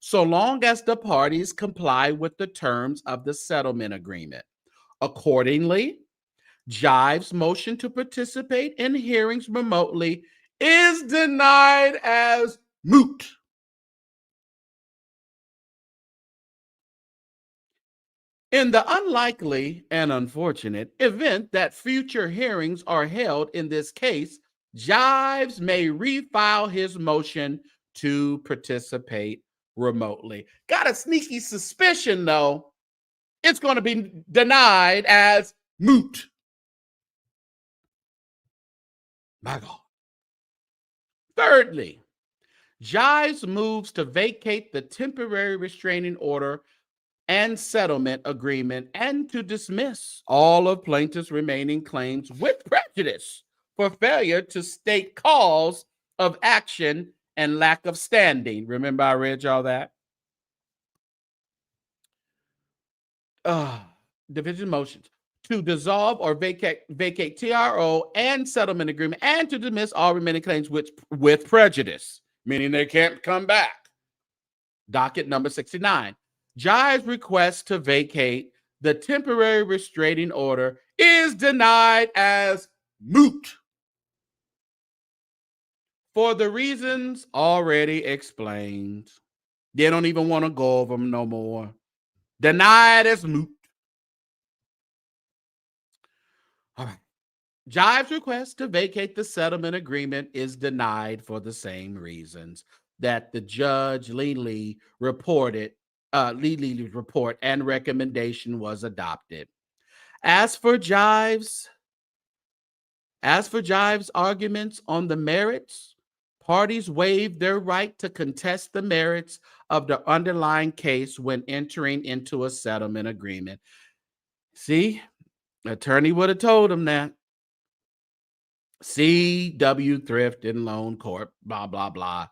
so long as the parties comply with the terms of the settlement agreement. Accordingly, Jives' motion to participate in hearings remotely is denied as moot. In the unlikely and unfortunate event that future hearings are held in this case, Jives may refile his motion to participate remotely. Got a sneaky suspicion, though, it's going to be denied as moot. My God. Thirdly, Jives moves to vacate the temporary restraining order and settlement agreement and to dismiss all of plaintiff's remaining claims with prejudice for failure to state cause of action and lack of standing. Remember, I read y'all that? Division motions to dissolve or vacate TRO and settlement agreement and to dismiss all remaining claims with prejudice, meaning they can't come back. Docket number 69. Jives' request to vacate the temporary restraining order is denied as moot for the reasons already explained. They don't even want to go over them no more. Denied as moot. All right. Jives' request to vacate the settlement agreement is denied for the same reasons that the Judge Lee's report and recommendation was adopted. As for Jives' arguments on the merits, parties waived their right to contest the merits of the underlying case when entering into a settlement agreement. See, attorney would have told him that. CW Thrift and Loan Corp, blah, blah, blah.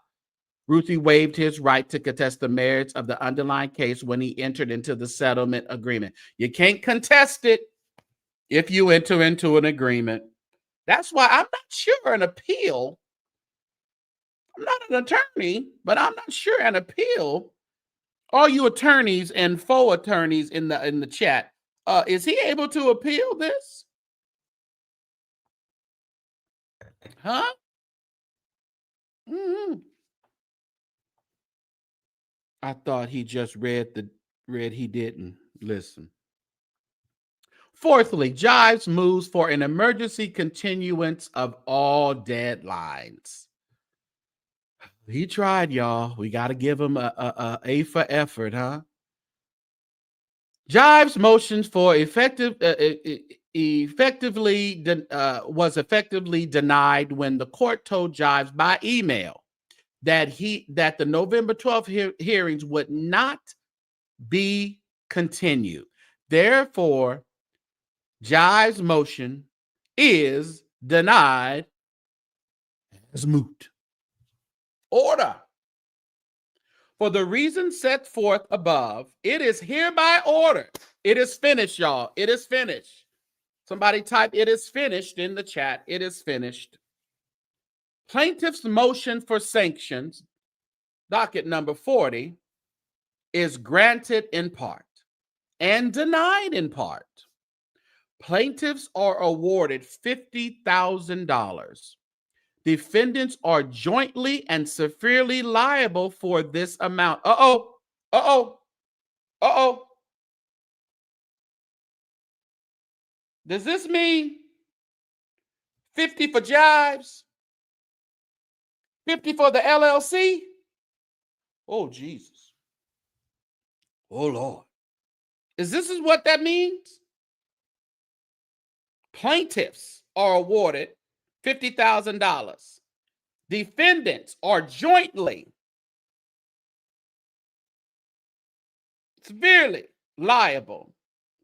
Ruthie waived his right to contest the merits of the underlying case when he entered into the settlement agreement. You can't contest it if you enter into an agreement. That's why I'm not sure an appeal. I'm not an attorney, but I'm not sure an appeal. All you attorneys and faux attorneys in the chat, is he able to appeal this? Huh? Mm-hmm. I thought he just read he didn't. Listen. Fourthly, Jives moves for an emergency continuance of all deadlines. He tried, y'all. We got to give him a for effort, huh? Jives motions for was effectively denied when the court told Jives by email that the November 12th hearings would not be continued. Therefore, Jives' motion is denied as moot. Order. For the reasons set forth above, it is hereby ordered. It is finished, y'all. It is finished. Somebody type "it is finished" in the chat. It is finished. Plaintiff's motion for sanctions, docket number 40, is granted in part and denied in part. Plaintiffs are awarded $50,000. Defendants are jointly and severely liable for this amount. Does this mean 50 for Jives? 50 for the LLC? Oh, Jesus. Oh, Lord. Is this what that means? Plaintiffs are awarded $50,000. Defendants are jointly severely liable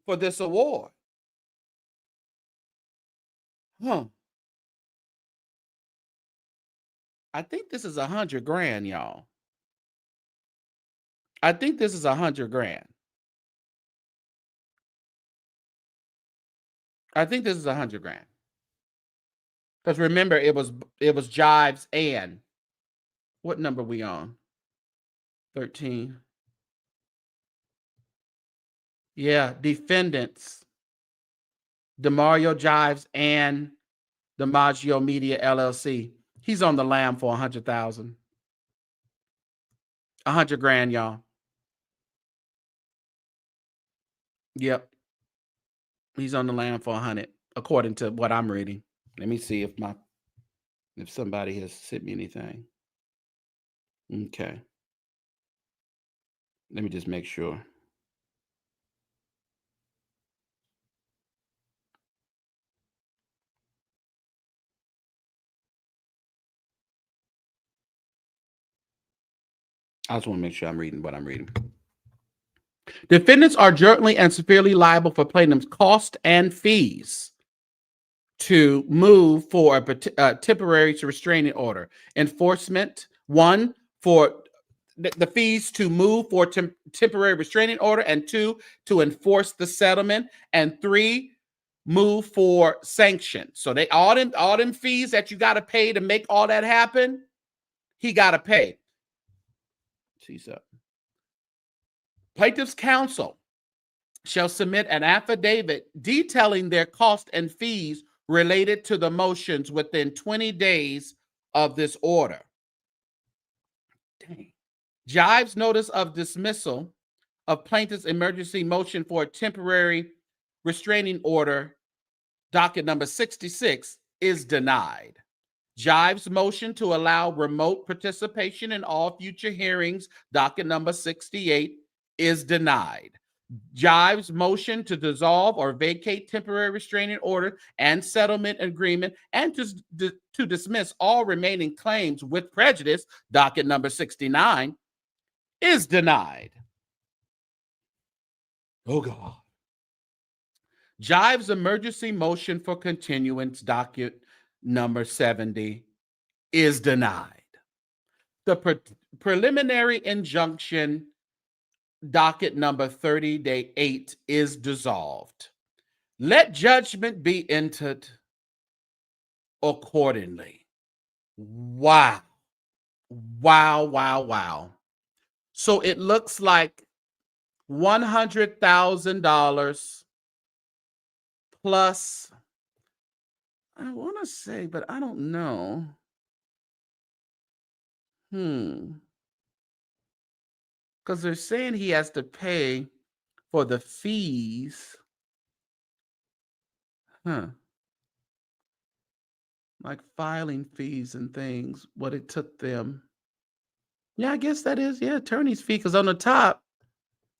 for this award. I think this is $100,000, y'all. I think this is $100,000. I think this is 100 grand. Because remember, it was Jives and what number we on? 13. Yeah, defendants, DeMario Jives and DiMaggio Media LLC. He's on the lam for 100,000. 100 grand, y'all. Yep. He's on the lam for 100, according to what I'm reading. Let me see if somebody has sent me anything. Okay. Let me just make sure. I just want to make sure I'm reading what I'm reading. Defendants are jointly and severely liable for plaintiff's cost and fees to move for a temporary restraining order. Enforcement, 1, for the fees to move for temporary restraining order, and 2, to enforce the settlement, and 3, move for sanctions. So they all them fees that you got to pay to make all that happen, he got to pay. She's up. Plaintiff's counsel shall submit an affidavit detailing their cost and fees related to the motions within 20 days of this order. Dang. Jives' notice of dismissal of plaintiff's emergency motion for a temporary restraining order, docket number 66, is denied. Jives' motion to allow remote participation in all future hearings, docket number 68, is denied. Jives' motion to dissolve or vacate temporary restraining order and settlement agreement and to dismiss all remaining claims with prejudice, docket number 69, is denied. Oh, God. Jives' emergency motion for continuance, docket number 70, is denied. The preliminary injunction, docket number 38, is dissolved. Let judgment be entered accordingly. Wow. Wow, wow, wow. So it looks like $100,000 plus, I want to say, but I don't know. Because they're saying he has to pay for the fees. Like filing fees and things, what it took them. Yeah, I guess that is, attorney's fee, because on the top,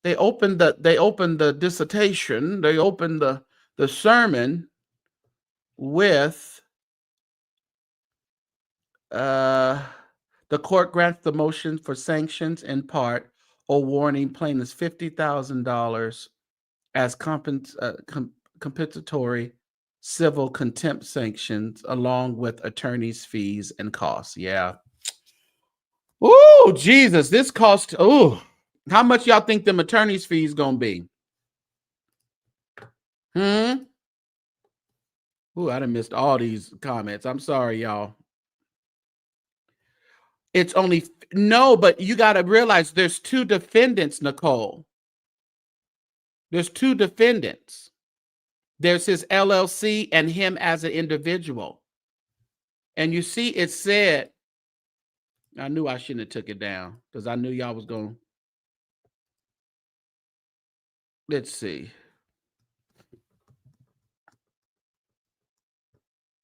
they opened the dissertation, they opened the sermon with the court grants the motion for sanctions in part awarding plaintiffs $50,000 as compensatory civil contempt sanctions along with attorney's fees and costs. Yeah. Oh, Jesus, this cost. Oh, how much y'all think them attorney's fees gonna be? Oh, I done missed all these comments. I'm sorry, y'all. It's only no, but you got to realize there's 2 defendants, Nicole. There's 2 defendants. There's his LLC and him as an individual. And you see, it said, I knew I shouldn't have took it down because I knew y'all was going. Let's see.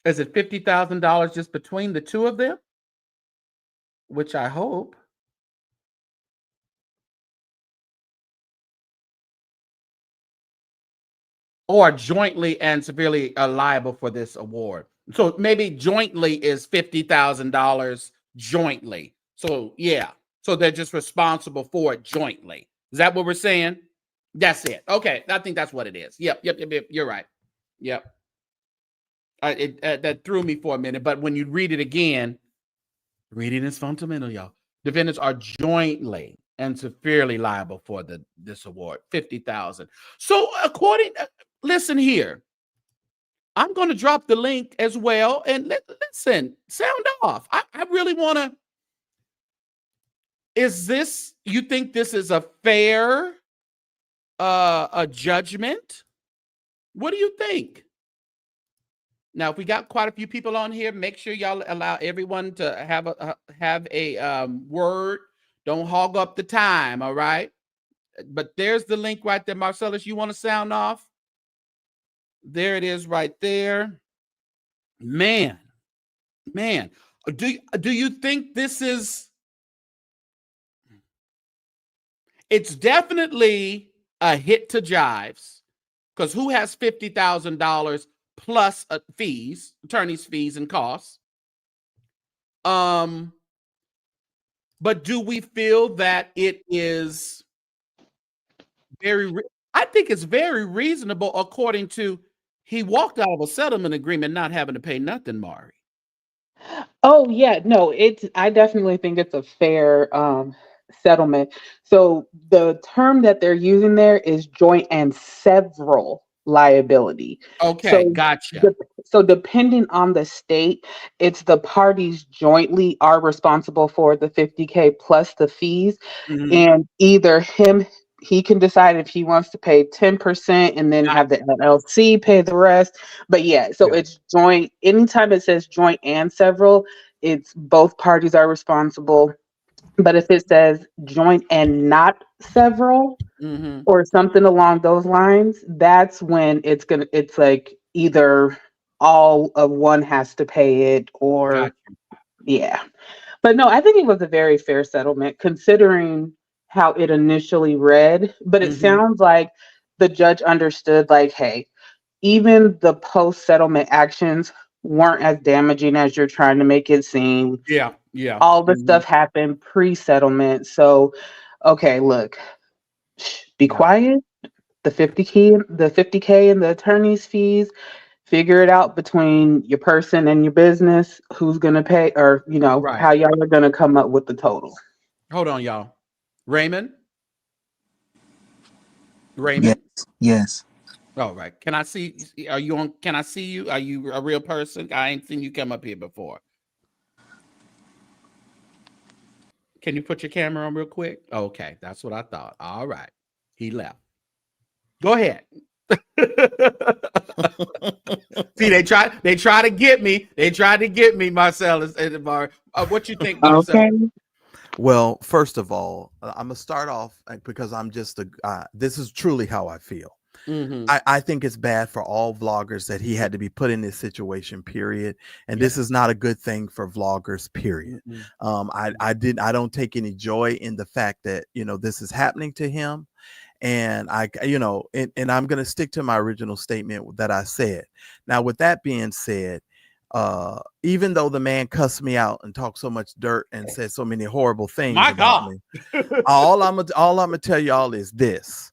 Is it $50,000 just between the 2 of them? Which I hope. Or jointly and severely liable for this award. So maybe jointly is $50,000 jointly. So yeah. So they're just responsible for it jointly. Is that what we're saying? That's it. Okay. I think that's what it is. Yep. You're right. Yep. That threw me for a minute, but when you read it again, reading is fundamental, y'all. Defendants are jointly and severely liable for this award, $50,000. So according, listen here. I'm going to drop the link as well. And listen, sound off. I really want to. You think this is a fair a judgment? What do you think? Now, if we got quite a few people on here, make sure y'all allow everyone to have a word. Don't hog up the time, all right? But there's the link right there. Marcellus, you want to sound off? There it is right there. Man. Do you think this is... It's definitely a hit to Jives, because who has $50,000 plus fees, attorney's fees and costs? But do we feel that it is I think it's very reasonable, according to he walked out of a settlement agreement not having to pay nothing, Mari. Oh yeah, no, I definitely think it's a fair settlement. So the term that they're using there is joint and several liability. Okay, So gotcha. so depending on the state, it's the parties jointly are responsible for the 50K plus the fees, Mhm. and either he can decide if he wants to pay 10% and then have the LLC pay the rest. But yeah, so Yeah. it's joint. Anytime it says joint and several, it's both parties are responsible. But if it says joint and not several Mhm. or something along those lines, that's when it's like either all of one has to pay it or Gotcha. yeah. But no, I think it was a very fair settlement considering how it initially read. But it Mhm. sounds like the judge understood, like, hey, even the post settlement actions weren't as damaging as you're trying to make it seem. Yeah. Yeah. All the Mhm. stuff happened pre settlement. So, okay, look, be Yeah. quiet. The 50K and the attorney's fees, figure it out between your person and your business, who's going to pay, or, Right. how y'all are going to come up with the total. Hold on, y'all. Raymond? Yes, Raymond? yes. All right. Can I see? Are you on? Can I see you? Are you a real person? I ain't seen you come up here before. Can you put your camera on real quick? Okay, that's what I thought. All right. He left. Go ahead. See, they try to get me. They tried to get me, Marcellus and Mar. What you think, Marcellus? Okay. Well, first of all, I'm gonna start off because I'm just this is truly how I feel. Mm-hmm. I think it's bad for all vloggers that he had to be put in this situation, period. And Yeah. this is not a good thing for vloggers, period. Mm-hmm. I don't take any joy in the fact that, this is happening to him. And and I'm going to stick to my original statement that I said. Now, with that being said, even though the man cussed me out and talked so much dirt and said so many horrible things My about God. me, all I'm gonna tell y'all is this: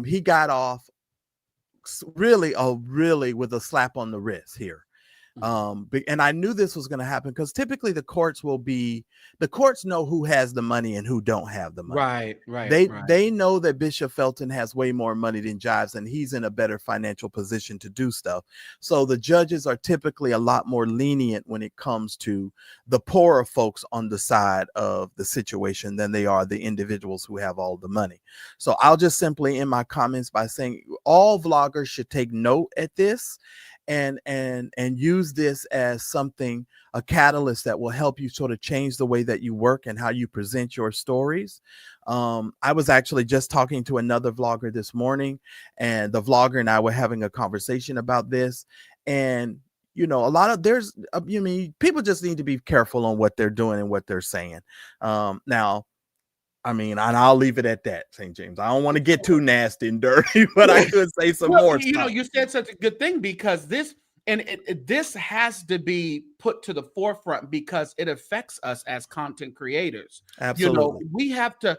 he got off really with a slap on the wrist here. And I knew this was going to happen because typically the courts know who has the money and who don't have the money. Right. They know that Bishop Felton has way more money than Jives, and he's in a better financial position to do stuff. So the judges are typically a lot more lenient when it comes to the poorer folks on the side of the situation than they are the individuals who have all the money. So I'll just simply end my comments by saying all vloggers should take note at this and use this as something, a catalyst that will help you sort of change the way that you work and how you present your stories. I was actually just talking to another vlogger this morning, and the vlogger and I were having a conversation about this. And people just need to be careful on what they're doing and what they're saying. Now, and I'll leave it at that, St. James. I don't want to get too nasty and dirty, but I could say some more stuff. You said such a good thing, because this this has to be put to the forefront because it affects us as content creators. Absolutely. We have to.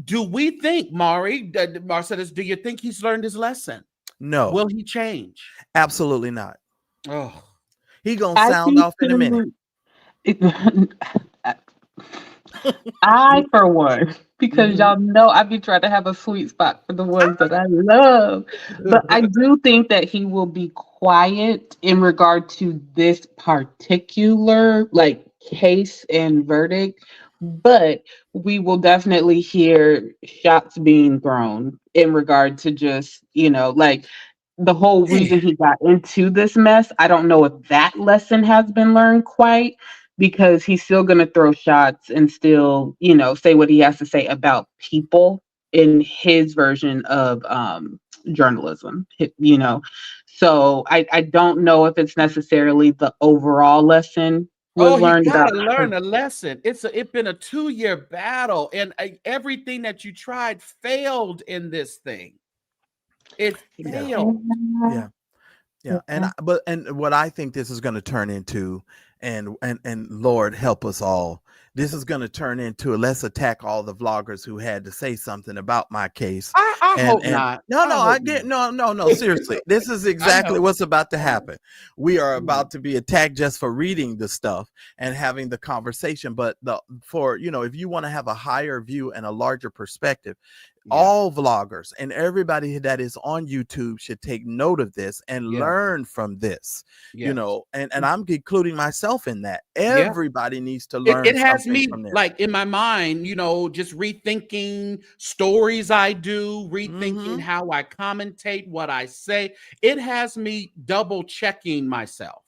Do we think, Marcellus, do you think he's learned his lesson? No. Will he change? Absolutely not. Oh, He gonna I sound think off in a minute. I, for one, because Mhm. y'all know I be trying to have a sweet spot for the ones that I love. But I do think that he will be quiet in regard to this particular like case and verdict. But we will definitely hear shots being thrown in regard to just, like the whole Man, reason he got into this mess. I don't know if that lesson has been learned quite because he's still going to throw shots and still, say what he has to say about people in his version of journalism, So I don't know if it's necessarily the overall lesson Oh, was you learned about. gotta learn a lesson. It's been a 2-year battle, and everything that you tried failed in this thing. It yeah, failed. yeah. Yeah, and what I think this is going to turn into, and Lord help us all, this is going to turn into let's attack all the vloggers who had to say something about my case, I hope and not. no, I no, hope I get not. no, seriously, this is I exactly know. what's about to I know. happen. We are Mm. about to be attacked just for reading the stuff and having the conversation, but if you want to have a higher view and a larger perspective, Yeah. all vloggers and everybody that is on YouTube should take note of this and Yeah. learn from this, Yes. and I'm including myself in that. Yeah. Everybody needs to It learn it has something me from this. like in my mind, just rethinking stories I do, rethinking Hmm. how I commentate what I say. It has me double checking myself.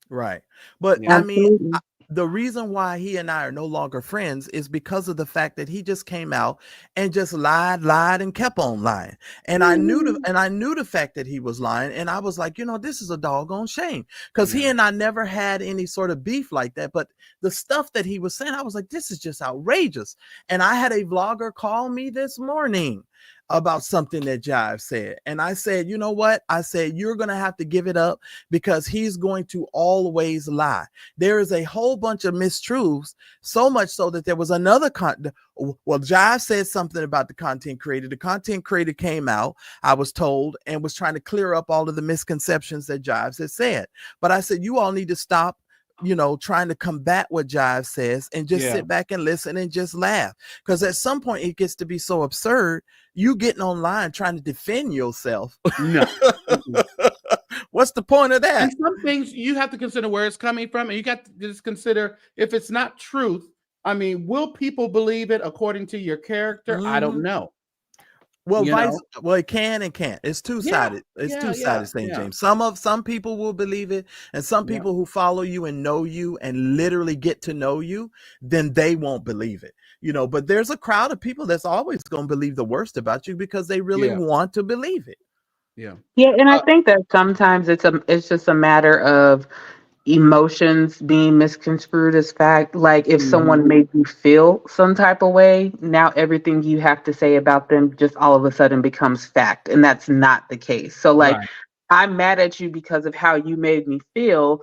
Right. But Yeah. I mean, Absolutely. the reason why he and I are no longer friends is because of the fact that he just came out and just lied, and kept on lying. And I knew the fact that he was lying. And I was like, this is a doggone shame. Because he Yeah. and I never had any sort of beef like that. But the stuff that he was saying, I was like, this is just outrageous. And I had a vlogger call me this morning about something that Jive said. And I said, you know what? I said, you're going to have to give it up because he's going to always lie. There is a whole bunch of mistruths, so much so that there was another Jive said something about the content creator. The content creator came out, I was told, and was trying to clear up all of the misconceptions that Jives had said. But I said, you all need to stop trying to combat what Jive says and just Yeah. sit back and listen and just laugh. Because at some point it gets to be so absurd, you getting online trying to defend yourself. No. Mm-mm. What's the point of And that? some things you have to consider where it's coming from, and you got to just consider if it's not truth. I mean, will people believe it according to your character? I don't Mhm. know. Well, You know? it can and can't. It's Yeah. two-sided. It's Yeah. Yeah. two-sided, St. Yeah. James. Some people will believe it, and some Yeah. people who follow you and know you and literally get to know you, then they won't believe it. But there's a crowd of people that's always going to believe the worst about you because they really Yeah. want to believe it. Yeah. Yeah, and I Uh, think that sometimes it's just a matter of emotions being misconstrued as fact. Like if someone mhm. made you feel some type of way, now everything you have to say about them just all of a sudden becomes fact. And that's not the case. So like Right. I'm mad at you because of how you made me feel,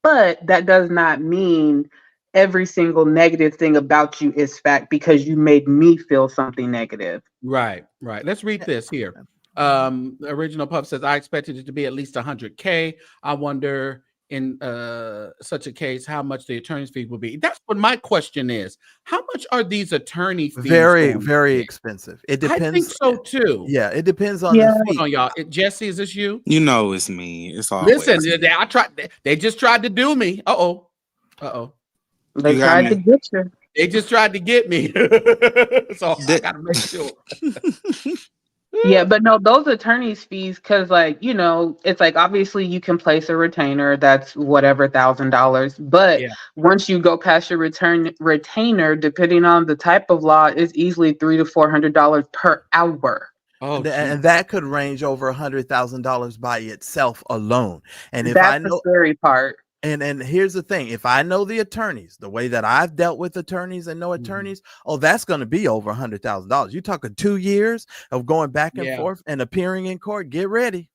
but that does not mean every single negative thing about you is fact because you made me feel something negative. Right. Right. Let's read Yeah. this here. Mhm. Original Pup says, I expected it to be at least 100K. I wonder in such a case how much the attorney's fee will be. That's what my question is. How much are these attorney fees Very, going to very be? expensive. It I think depends. so too. Yeah, it depends on the Yeah. Hold fee. on, y'all. Jesse, is this you? You know it's me. It's Listen, always me. I tried. They just tried to do me. Uh-oh. Uh-oh. They You got tried to me. get you. They just tried to get me. So I Th- gotta make sure. Yeah, but no, those attorney's fees, because like, it's like obviously you can place a retainer that's whatever $1,000. But Yeah. once you go past your retainer, depending on the type of law, is easily $300 to $400 per hour. Oh, And gee. that could range over $100,000 by itself alone. And if I That's the know, scary part. and here's the thing, if I know the attorneys, the way that I've dealt with attorneys and no Mhm. attorneys, oh, that's going to be over $100,000. You're talking 2 years of going back and Yeah. forth and appearing in court. Get ready.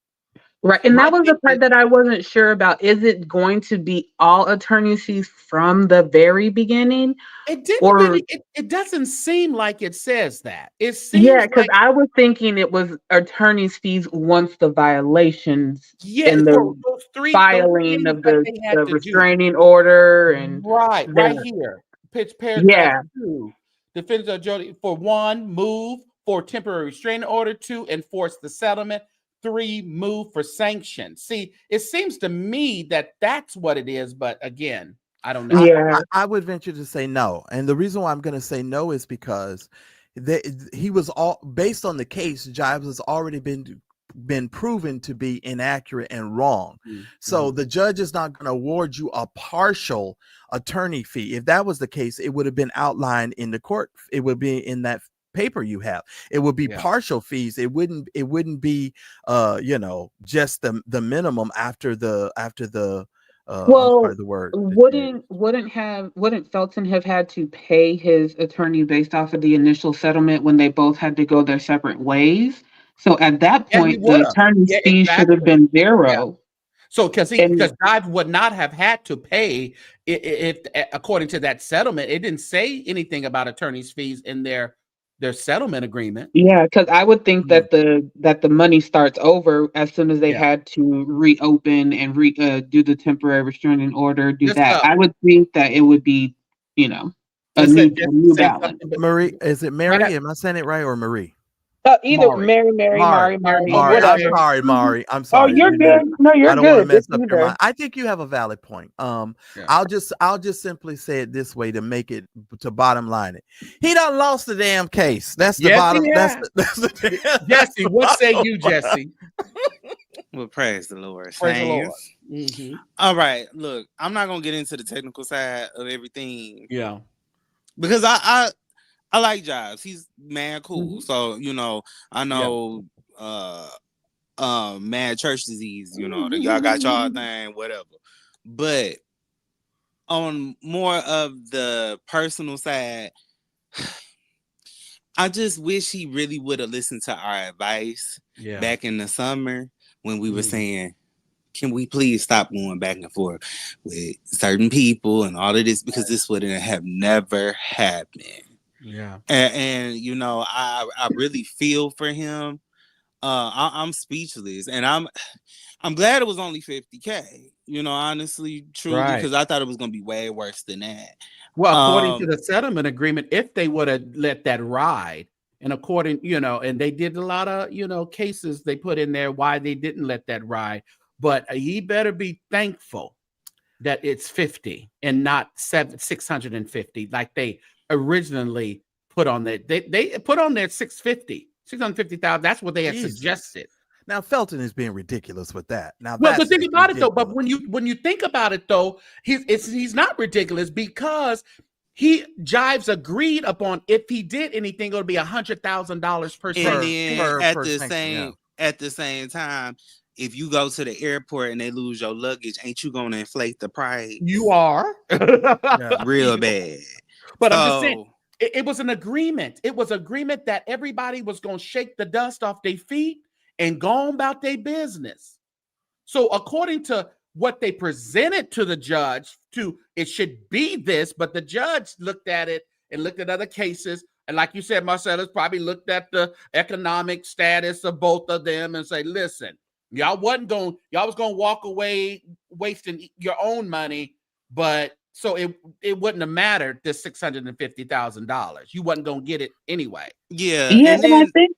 Right. And My that was the thing part is, that I wasn't sure about. Is it going to be all attorney's fees from the very beginning? it didn't Or really. It doesn't seem like it says that. It yeah, seems because like I was thinking it was attorney's fees once the violations yeah, and for the those three filing things of that the, they had the to do. restraining order and Right that. here. Yeah. paragraph 2. Defendants are jointly for 1, move for temporary restraining order; 2, enforce the settlement; 3, move for sanctions. See, it seems to me that that's what it is, but again, I don't know. Yeah. I would venture to say no, and the reason why I'm going to say no is because he was all based on the case. Jives has already been proven to be inaccurate and wrong. So the judge is not going to award you a partial attorney fee. If that was the case, it would have been outlined in the court. It would be in that paper you have. It would be partial fees. It wouldn't be just the minimum after the I'm sorry, Well, the word that you used. wouldn't Felton have had to pay his attorney based off of the initial settlement when they both had to go their separate ways? So at that Yeah, he point, would the have. attorney's Yeah, fee should have exactly. been Yeah. 0. So because And Jive would not have had to pay if according to that settlement, it didn't say anything about attorney's fees in their settlement agreement. yeah, because I would think Mm. that the money starts over as soon as they Yeah. had to reopen and do the temporary restraining order, do Just that. I would think that it would be, a just new said Jesse new say balance. something, but Marie, is it right Mary? Am I saying it right, or Marie? Either Mari. Mari. Mari. I'm whatever. sorry, Mhm. Mari. I'm Oh, sorry. you're good. No, I you're don't want to good. mess It's up your either. mind. I think you have a valid point. Yeah. I'll just simply say it this way to make it to bottom line it. He done lost the damn case. That's the Yes, bottom. he That's has. that's that's Jesse, the what say bottom you, line. Jesse? Well, praise the Lord. Praise the Lord. Saints. Mm-hmm. All right, look, I'm not gonna get into the technical side of everything Yeah. because I like Jives. He's man cool. Mhm. So I Yeah. know mad church disease. That y'all got y'all thing, whatever. But on more of the personal side, I just wish he really would have listened to our advice Yeah. back in the summer when we were Mhm. saying, can we please stop going back and forth with certain people and all of this, because this would have never happened. Yeah. And I really feel for him. I'm speechless, and I'm glad it was only $50K. Honestly, truly, Right. because I thought it was gonna be way worse than that. Well, according to the settlement agreement, if they would have let that ride, and according, and they did a lot of, cases they put in there why they didn't let that ride. But he better be thankful that it's 50 and not 650 like they originally put on that. They put on there 650,000. That's what they had Jesus. suggested. Now Felton is being ridiculous with that. Now Well, that's but think just about it though. ridiculous. But when you think about it though, he's not ridiculous because Jives agreed upon if he did anything, it would be $100,000 per And sanction. then at per the sanction, same time, if you go to the airport and they lose your luggage, ain't you gonna inflate the price? You are. Yeah. Real bad. But I'm just saying, So it was an agreement. It was agreement that everybody was going to shake the dust off their feet and go on about their business. So according to what they presented to the judge, it should be this, but the judge looked at it and looked at other cases. And like you said, Marcellus probably looked at the economic status of both of them and say, listen, y'all was going to walk away wasting your own money, but so it wouldn't have mattered this $650,000. You wasn't going to get it anyway. yeah, Yeah, and and I then think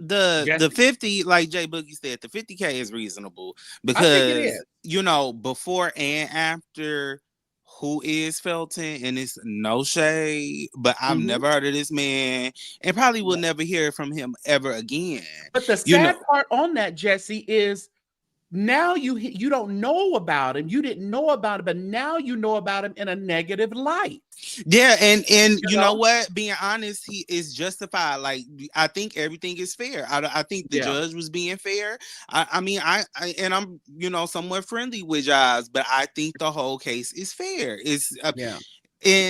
the 50, like Jay Boogie said, the $50K is reasonable I think it because is. before and after who is Felton, and it's no shade, but I've Mhm. never heard of this man and probably will never hear from him ever again. But the sad part on that, Jesse, is now you don't know about him. You didn't know about him, but now you know about him in a negative light. Yeah, and you know know? what? Being honest, he is justified. Like, I think everything is fair. I think the judge was being fair. I mean, and I'm somewhat friendly with Jives, but I think the whole case is fair. It's Yeah.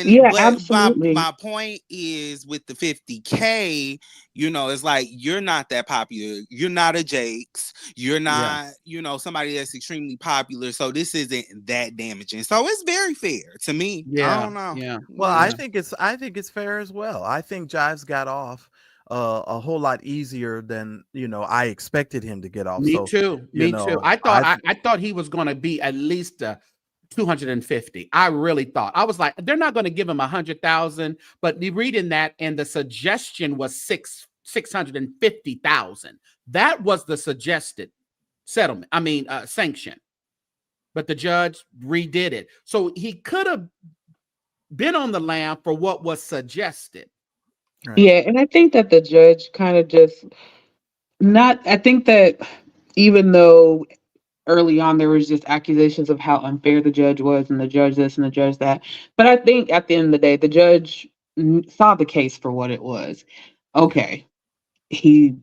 yeah, but absolutely. my point is with the $50K, it's like you're not that popular. You're not a Jakes. You're not, somebody that's extremely popular. So this isn't that damaging. So it's very fair to me. Yeah. I don't know. Yeah. Well, Yeah. I think it's fair as well. I think Jives got off a whole lot easier than I expected him to get off. Me So too. Me too. I thought he was going to be at least 250. I really thought. I was like, they're not going to give him 100,000, but reading that, and the suggestion was 650,000. That was the suggested settlement. I mean, sanction. But the judge redid it. So he could have been on the lam for what was suggested. Right. Yeah, and I think that the judge kind of just I think that even though early on there was just accusations of how unfair the judge was and the judge this and the judge that, but I think at the end of the day, the judge saw the case for what it was. Okay. He,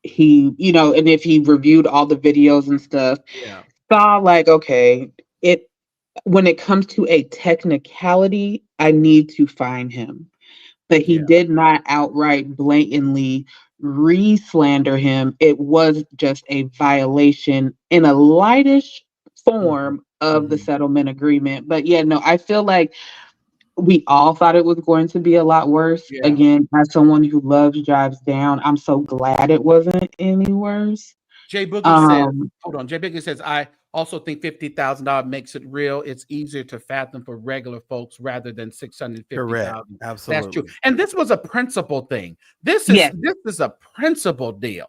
and if he reviewed all the videos and stuff, Yeah. saw like, okay, when it comes to a technicality, I need to fine him. But he did not outright blatantly re-slander him. It was just a violation in a lightish form of the settlement agreement. But yeah, no, I feel like we all thought it was going to be a lot worse. Yeah. Again, as someone who loves Jives down, I'm so glad it wasn't any worse. Jay Boogie says, hold on. Jay Boogie says, I also think $50,000 makes it real. It's easier to fathom for regular folks rather than 650,000. Absolutely. That's true. And this was a principal thing. This is a principal deal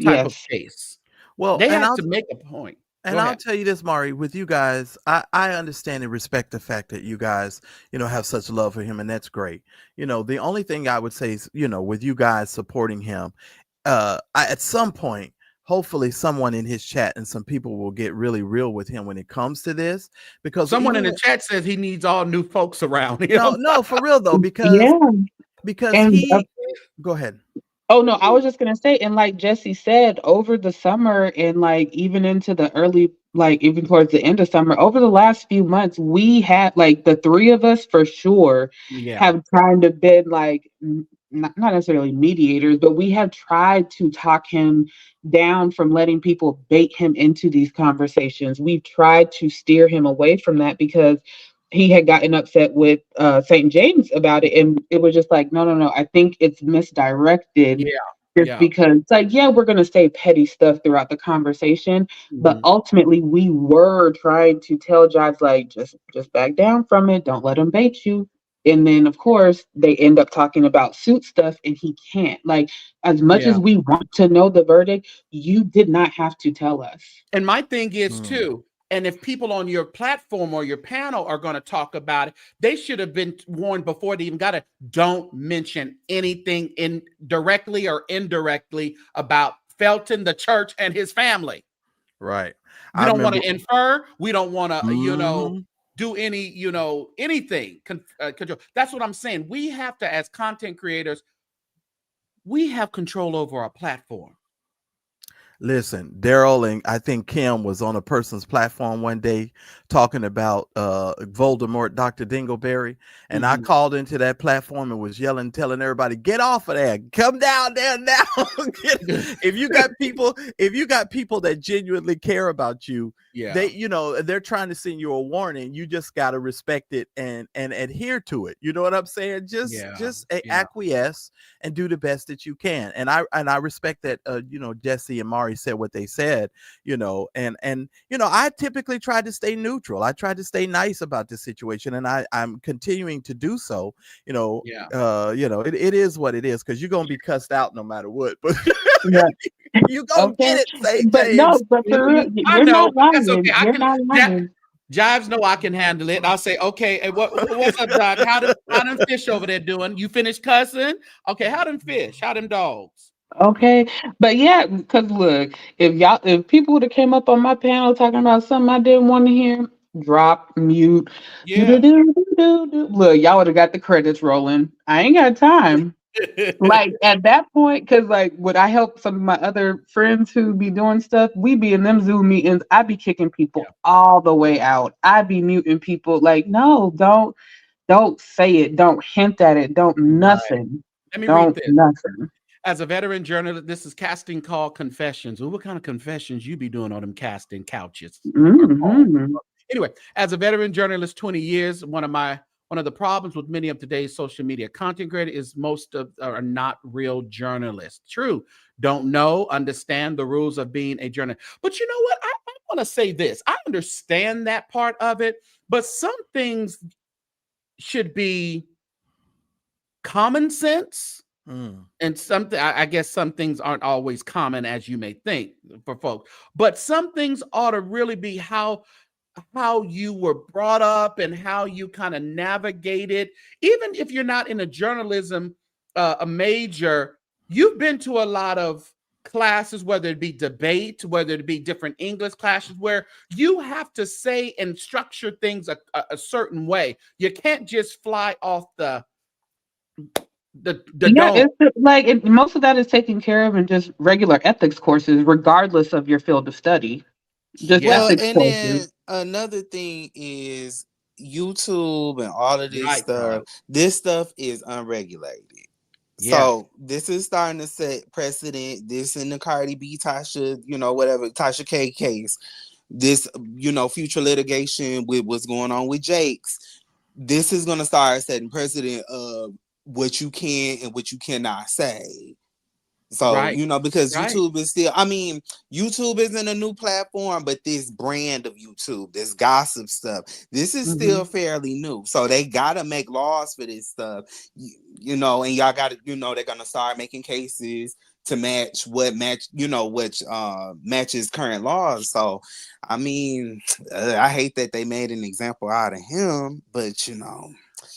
type of case. Well, they have to make a point. And I'll tell you this, Mari, with you guys, I understand and respect the fact that you guys, have such love for him, and that's great. The only thing I would say is, with you guys supporting him, at some point, hopefully someone in his chat and some people will get really real with him when it comes to this, because someone in the chat says he needs all new folks around him. No, for real though, because go ahead. Oh no, I was just gonna say, and like Jesse said, over the summer and like even into the early, like even towards the end of summer, over the last few months, we had like the three of us for sure have kind of been like not necessarily mediators, but we have tried to talk him down from letting people bait him into these conversations. We've tried to steer him away from that because he had gotten upset with St. James about it. And it was just like, no. I think it's misdirected. Because it's like, we're going to say petty stuff throughout the conversation. But ultimately, we were trying to tell Jives, like, just back down from it. Don't let him bait you. And then, of course, they end up talking about suit stuff and he can't. Like, as much as we want to know the verdict, you did not have to tell us. And my thing is, too, and if people on your platform or your panel are going to talk about it, they should have been warned before they even got it. Don't mention anything directly or indirectly about Felton, the church, and his family. Right. We don't want to infer. We don't want to, do any, anything. Control. That's what I'm saying. We have to, as content creators, we have control over our platform. Listen, Daryl and I think Kim was on a person's platform one day talking about Voldemort, Dr. Dingleberry, and I called into that platform and was yelling, telling everybody, get off of there, come down there now. If you got people that genuinely care about you, they're trying to send you a warning. You just got to respect it and adhere to it. You know what I'm saying? Just acquiesce and do the best that you can. And I respect that. Jesse and Mari said what they said. I typically try to stay neutral. I try to stay nice about this situation, and I'm continuing to do so. It is what it is because you're gonna be cussed out no matter what. But you gonna get it, St. James. But for real, you're not lying. You're not lying. Jives know I can handle it. I'll say, okay, what's up, Doc? How them fish over there doing? You finished cussing? Okay, how them fish? How them dogs? Okay, but because look, if people would have came up on my panel talking about something I didn't want to hear, drop, mute, look, y'all would have got the credits rolling. I ain't got time. Like at that point, because like would I help some of my other friends who be doing stuff? We be in them Zoom meetings. I be kicking people all the way out. I be muting people. Like, no, don't say it. Don't hint at it. Don't nothing. Let me don't read this. Nothing. As a veteran journalist, this is casting call confessions. Well, what kind of confessions you be doing on them casting couches? Anyway, as a veteran journalist, 20 years, one of the problems with many of today's social media content creators is most of are not real journalists. True, don't understand the rules of being a journalist. But you know what? My want to say this. I understand that part of it, but some things should be common sense. And something, I guess some things aren't always common as you may think for folks, but some things ought to really be how you were brought up and how you kind of navigated. Even if you're not in a journalism a major, you've been to a lot of classes, whether it be debate, whether it be different English classes, where you have to say and structure things a certain way. You can't just fly off the Yeah, dome. it's like most of that is taken care of in just regular ethics courses, regardless of your field of study. Just Yeah, Well, ethics and courses. then another thing is YouTube and all of this right, stuff. right. This stuff is unregulated. Yeah, So this is starting to set precedent. This in the Cardi B, Tasha, whatever, Tasha K case. This, future litigation with what's going on with Jake's. This is going to start setting precedent of what you can and what you cannot say. So, right, because right. YouTube is still, YouTube isn't a new platform, but this brand of YouTube, this gossip stuff, this is still fairly new. So they got to make laws for this stuff, and y'all got to, they're going to start making cases to match what matches current laws. So, I hate that they made an example out of him, but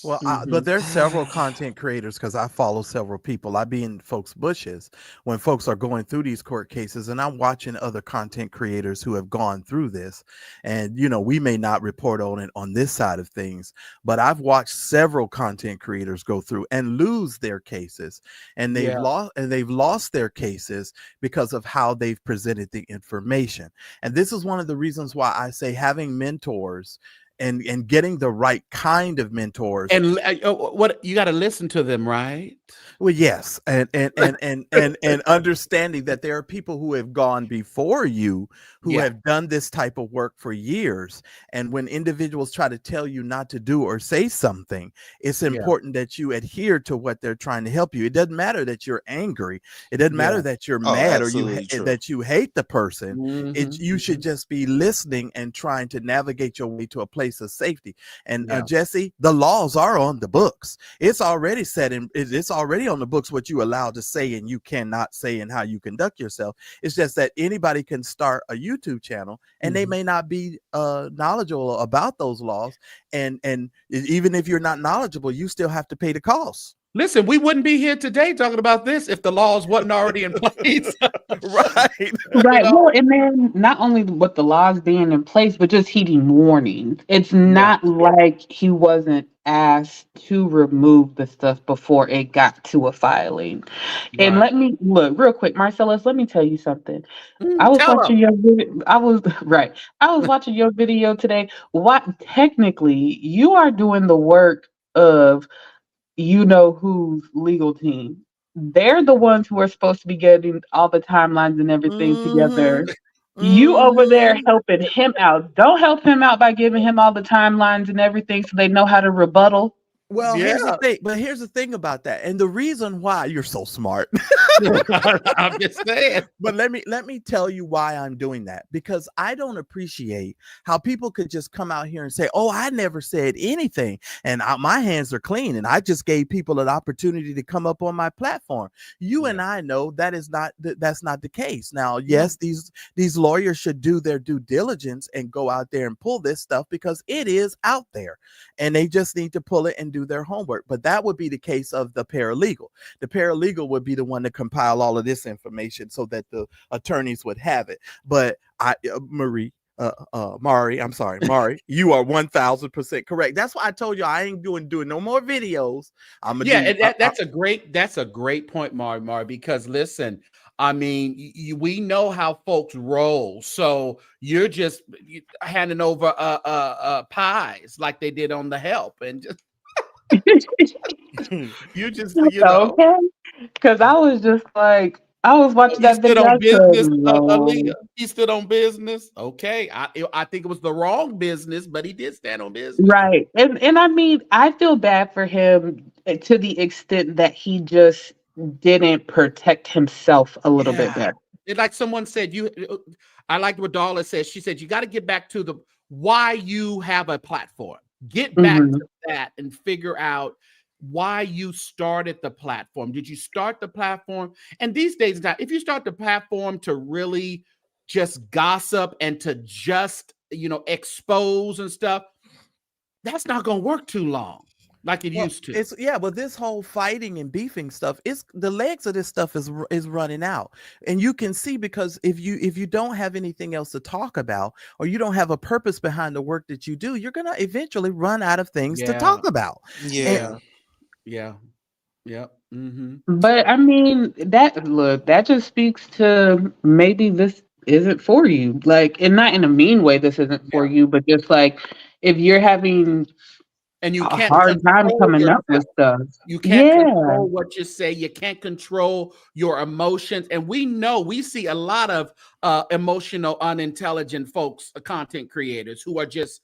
Well, but there's several content creators because I follow several people. I be in folks' bushes when folks are going through these court cases, and I'm watching other content creators who have gone through this. And we may not report on it on this side of things, but I've watched several content creators go through and lose their cases, and they've lost their cases because of how they've presented the information. And this is one of the reasons why I say having mentors and getting the right kind of mentors. And what you got to listen to them, right? Well, yes, and understanding that there are people who have gone before you who have done this type of work for years, and when individuals try to tell you not to do or say something, it's important that you adhere to what they're trying to help you. It doesn't matter that you're angry. It doesn't matter that you're mad or that you hate the person. You should just be listening and trying to navigate your way to a place of safety. And Jesse, the laws are on the books. It's already set in. It's already on the books what you allowed to say and you cannot say and how you conduct yourself. It's just that anybody can start a YouTube channel and they may not be knowledgeable about those laws. And even if you're not knowledgeable, you still have to pay the costs. Listen, we wouldn't be here today talking about this if the laws wasn't already in place. Right. Right. Well, and then not only with the laws being in place, but just heeding warnings. It's not like he wasn't asked to remove the stuff before it got to a filing. And let me look real quick, Marcellus, let me tell you something. I was Tell watching your video. I was right. I was watching your video today. What technically you are doing the work of whose legal team. They're the ones who are supposed to be getting all the timelines and everything together. You over there helping him out. Don't help him out by giving him all the timelines and everything so they know how to rebuttal. Well, here's the thing about that, and the reason why you're so smart. I'm just saying. But let me tell you why I'm doing that, because I don't appreciate how people could just come out here and say, "Oh, I never said anything, and my hands are clean, and I just gave people an opportunity to come up on my platform." You and I know that's not the case. Now, yes, these lawyers should do their due diligence and go out there and pull this stuff because it is out there, and they just need to pull it and do their homework. But that would be the case of the paralegal. The paralegal would be the one to compile all of this information so that the attorneys would have it. But Mari, I'm sorry, Mari, you are 1000% correct. That's why I told you I ain't doing no more videos. That's a great point, Mari, because listen, I mean, we know how folks roll. So you're just handing over pies like they did on The Help, and just you just Okay. Because I was just like, I was watching he that stood video. on I business, said, Aaliyah. no. He stood on business. Okay, I think it was the wrong business, but he did stand on business. Right. And I mean, I feel bad for him to the extent that he just didn't protect himself a little bit better. It's like someone said, I like what Darla says. She said, you got to get back to the why you have a platform. Get back Mhm. to that and figure out why you started the platform. Did you start the platform? And these days, if you start the platform to really just gossip and to just, expose and stuff, that's not going to work too long like it used to. It's but this whole fighting and beefing stuff, it's the legs of this stuff is running out. And you can see, because if you don't have anything else to talk about, or you don't have a purpose behind the work that you do, you're gonna eventually run out of things to talk about. Yeah. Yeah. Mm-hmm. But I mean, that just speaks to maybe this isn't for you. Like, and not in a mean way, this isn't for Yeah. you, but just like if you're having And you a can't hard time control coming up with yourself. stuff. You can't Yeah. control what you say. You can't control your emotions. And we see a lot of emotional, unintelligent folks, content creators who are just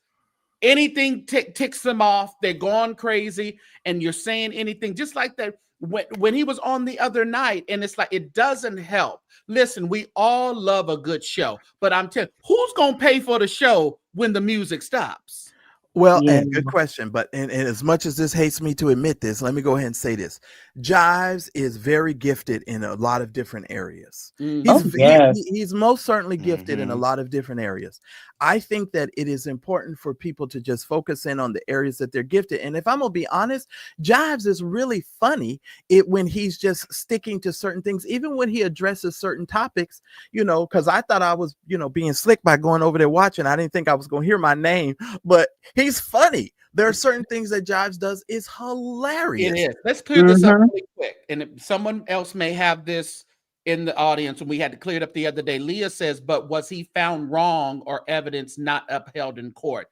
anything ticks them off. They're going crazy, and you're saying anything just like that. When he was on the other night, and it's like, it doesn't help. Listen, we all love a good show, but I'm telling you, who's going to pay for the show when the music stops? Well, Yeah. and good question. But and as much as this hates me to admit this, let me go ahead and say this. Jives is very gifted in a lot of different areas. Mhm. Oh, yes. He's most certainly gifted in a Mhm. lot of different areas. I think that it is important for people to just focus in on the areas that they're gifted. And if I'm gonna be honest, Jives is really funny when he's just sticking to certain things, even when he addresses certain topics, because I thought I was, being slick by going over there watching. I didn't think I was gonna hear my name, but he's funny. There are certain things that Jives does is hilarious. It is. Let's clear this up Mhm. really quick. And if someone else may have this in the audience, and we had to clear it up the other day. Leah says, but was he found wrong or evidence not upheld in court?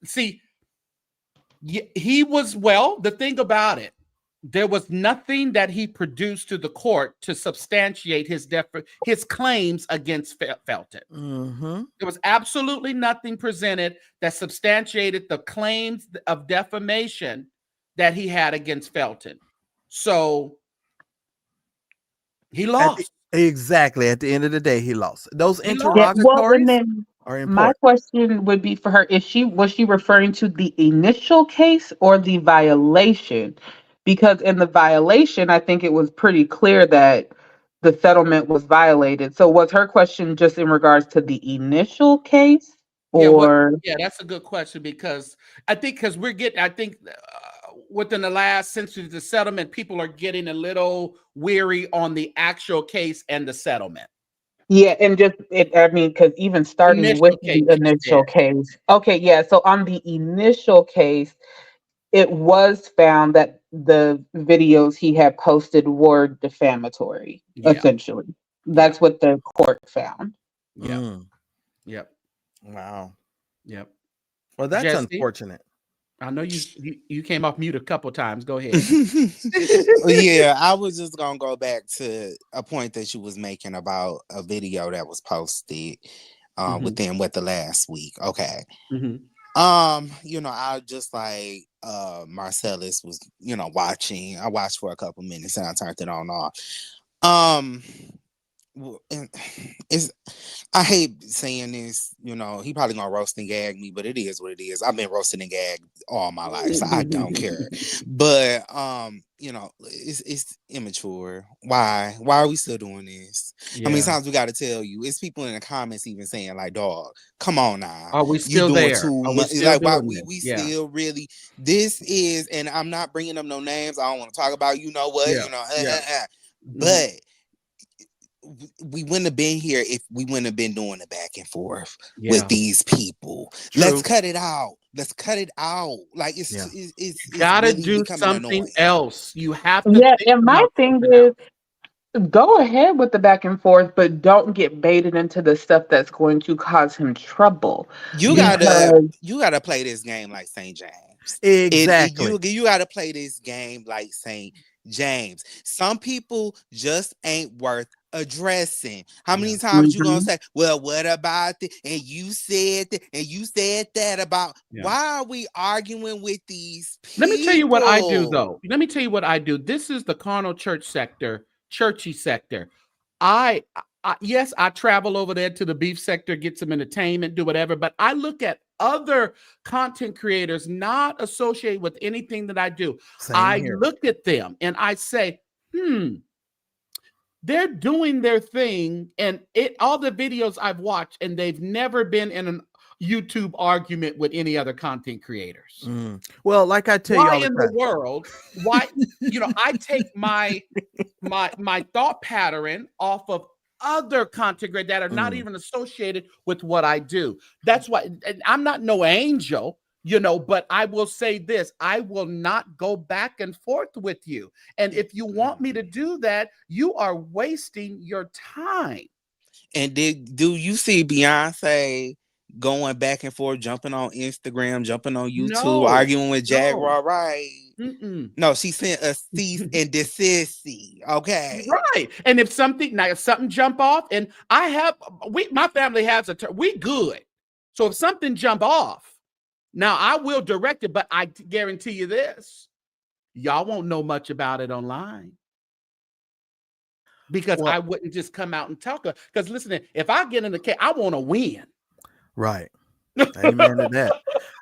See, he was, the thing about it, there was nothing that he produced to the court to substantiate his claims against Felton. Mm-hmm. There was absolutely nothing presented that substantiated the claims of defamation that he had against Felton. So he lost. Exactly. At the end of the day, he lost. Those He lost. Yeah. Well, and interrogatories then are my important. question would be for her: was she referring to the initial case or the violation? Because in the violation, I think it was pretty clear that the settlement was violated. So was her question just in regards to the initial case, Yeah, or? that's a good question, because I think within the last century, the settlement, people are getting a little weary on the actual case and the settlement. Yeah, and because even starting with Initial case, the she said. initial case. Okay, yeah. So on the initial case, it was found that the videos he had posted were defamatory, Yeah, essentially. yeah, That's what the court found. yeah, Mm, yep, wow. yep. Well, that's Jesse, unfortunate. I know you came off mute a couple times. Go ahead. Yeah, I was just gonna go back to a point that you was making about a video that was posted within the last week. Okay. Mm-hmm. I just like Marcellus was, watching. I watched for a couple minutes and I turned it on off. It's I hate saying this, he probably gonna roast and gag me, but it is what it is. I've been roasting and gagged all my life, so I don't care. But it's immature. Why are we still doing this? Yeah. How many times we gotta tell you? It's people in the comments even saying like, dog, come on now. Are we You still doing there? too Are we much. still Like, why doing this? we Yeah. still really, this is, and I'm not bringing up no names. I don't want to talk about, Yeah. But we wouldn't have been here if we wouldn't have been doing the back and forth with these people. True. Let's cut it out. Like it's gotta really do becoming something annoying. else. You have to. Yeah, think and my about thing something is, else. go ahead with the back and forth, but don't get baited into the stuff that's going to cause him trouble. You gotta play this game like St. James. Exactly. You gotta play this game like St. James. Some people just ain't worth addressing. How many times you gonna say, well, what about it? And you said that, and you said that about. Why are we arguing with these people? Let me tell you what I do, though. Let me tell you what I do. This is the carnal church sector, churchy sector. Yes, I travel over there to the beef sector, get some entertainment, do whatever, but I look at other content creators not associated with anything that I do. I here. look at them and I say, they're doing their thing, and all the videos I've watched, and they've never been in a YouTube argument with any other content creators. Well, like I tell you Why all the in time. the world? Why, I take my thought pattern off of other content creators that are not even associated with what I do. That's why, and I'm not no angel, but I will say this: I will not go back and forth with you. And if you want me to do that, you are wasting your time. And do you see Beyonce going back and forth, jumping on Instagram, jumping on YouTube, arguing with Jaguar, right? No, she sent a cease and desist. Okay, right. And if something jump off, and my family has we good. So if something jump off, now I will direct it, but I guarantee you this: y'all won't know much about it online. Because I wouldn't just come out and talk. Because listen, if I get in the case, I want to win. Right. Amen to that.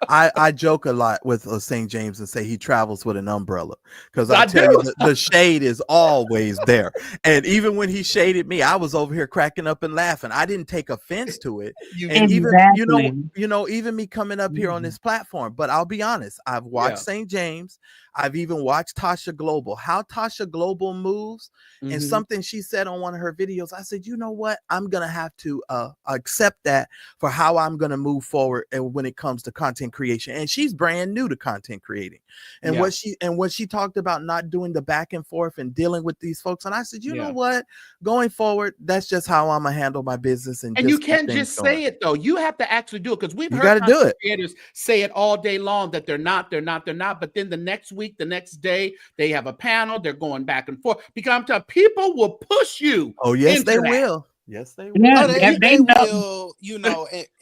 I joke a lot with St. James and say he travels with an umbrella, because I tell you the shade is always there. And even when he shaded me, I was over here cracking up and laughing. I didn't take offense to it. And even me coming up here on this platform. But I'll be honest, I've watched St. James. I've even watched Tasha Global, how Tasha Global moves, and something she said on one of her videos. I said, you know what? I'm going to have to accept that for how I'm going to move forward when it comes to content creation. And she's brand new to content creating. And what she talked about, not doing the back and forth and dealing with these folks. And I said, you know what? Going forward, that's just how I'm going to handle my business. And you can't just say it, though. You have to actually do it, because we've heard content creators say it all day long that they're not. But then the next week, the next day, they have a panel. They're going back and forth, because I'm telling people will push you. Oh, yes, they will. Yes, they will. Yeah, they will.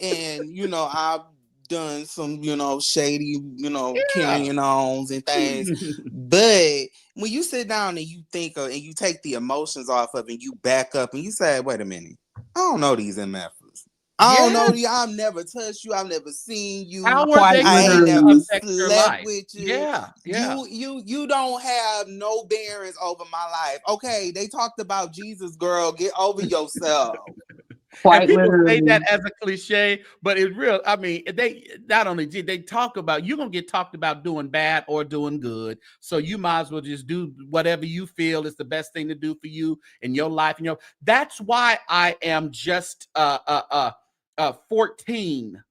And I've done some, shady, carrying ons and things. But when you sit down and you think and you take the emotions off of it, and you back up and you say, wait a minute, I don't know these MFers. I don't know you. I've never touched you. I've never seen you. I ain't never slept with you. You don't have no bearings over my life. Okay, they talked about Jesus, girl. Get over yourself. And people say that as a cliche, but it's real. I mean, they not only did they talk about, you're gonna get talked about doing bad or doing good. So you might as well just do whatever you feel is the best thing to do for you in your life. That's why I am just 14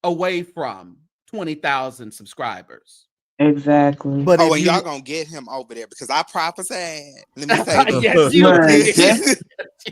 away from 20,000 subscribers. Exactly. But and y'all gonna get him over there, because I prophesied. Let me say this. Yes,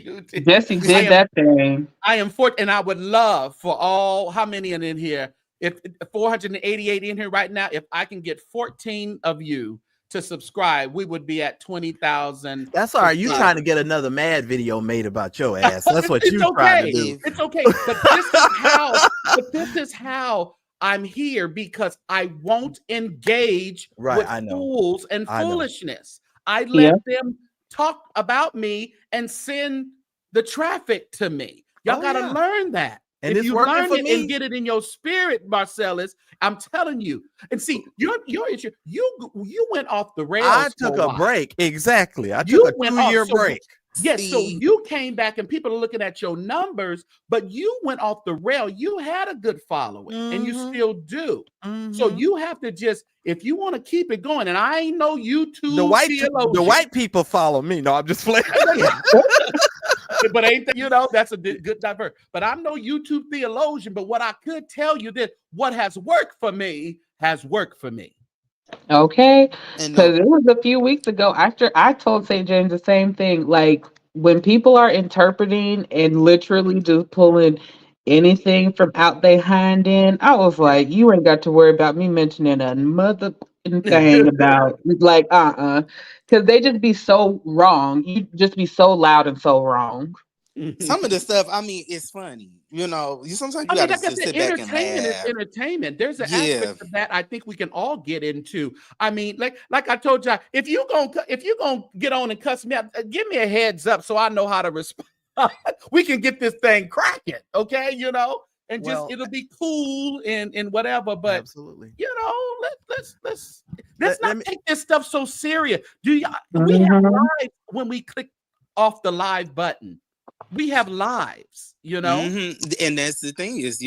you did. Jesse did that thing. I am 14, and I would love for how many are in here? If 488 in here right now, if I can get 14 of you to subscribe, we would be at 20,000. That's all right. You trying to get another mad video made about your ass. That's what you trying to do. It's okay. But this is how I'm here, because I won't engage with fools and foolishness. I let them talk about me and send the traffic to me. Y'all got to learn that. And if you learn it and get it in your spirit, Marcellus, I'm telling you. And see, your issue, you went off the rails. I took a break. Exactly. I took a 2-year break. Yes, so you came back and people are looking at your numbers, but you went off the rail. You had a good following, and you still do. So you have to just, if you want to keep it going, and I ain't no YouTube the white people follow me. No, I'm just playing. But ain't that, that's a good divert. But I'm no YouTube theologian, but what I could tell you that what has worked for me has worked for me. Okay, because it was a few weeks ago after I told St. James the same thing. Like, when people are interpreting and literally just pulling anything from out they hind end, I was like, you ain't got to worry about me mentioning a mother thing about because they just be so wrong. You just be so loud and so wrong. some of the stuff, I mean, it's funny. You know, sometimes you I mean, gotta like I just said, sit back and entertainment is laugh. entertainment. There's an Yeah. aspect of that I think we can all get into. I mean, like I told you, if you gonna get on and cuss me out, give me a heads up so I know how to respond. We can get this thing cracking, okay? You know, and just it'll be cool and whatever. But absolutely, you know, let's let not me, take this stuff so serious. We have Mhm. lives when we click off the live button. We have lives, you know. And that's the thing is,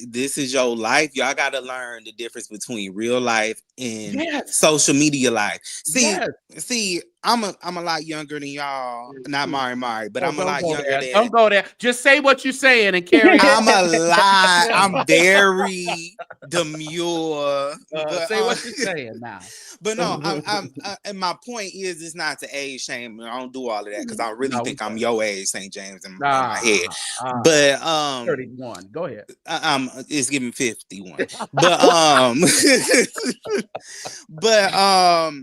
this is your life. Y'all got to learn the difference between real life and social media life. See, I'm a lot younger than y'all. Not Mari, but I'm a lot younger than. Don't go there. Just say what you're saying and carry on. I'm very demure. Say what you're saying now. But no, and my point is, it's not to age shame. I don't do all of that because I really think I'm your age, St. James, in my head. But 31. Go ahead. It's giving 51. But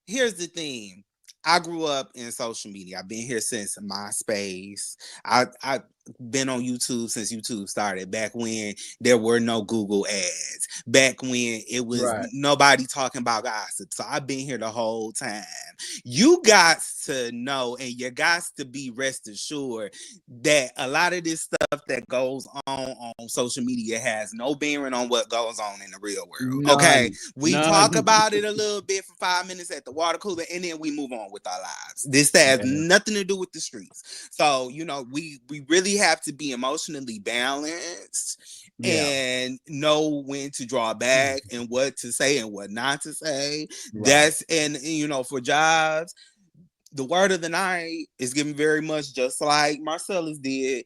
here's the thing. I grew up in social media. I've been here since MySpace. I've been on YouTube since YouTube started, back when there were no Google ads, back when it was nobody talking about gossip. So I've been here the whole time. You got to know, and you got to be rest assured that a lot of this stuff that goes on social media has no bearing on what goes on in the real world. Okay, we talk about it a little bit for 5 minutes at the water cooler, and then we move on with our lives. This has nothing to do with the streets. So, you know, we really have to be emotionally balanced and know when to draw back and what to say and what not to say. That's, and you know, for Jives, the word of the night is given very much just like Marcellus did.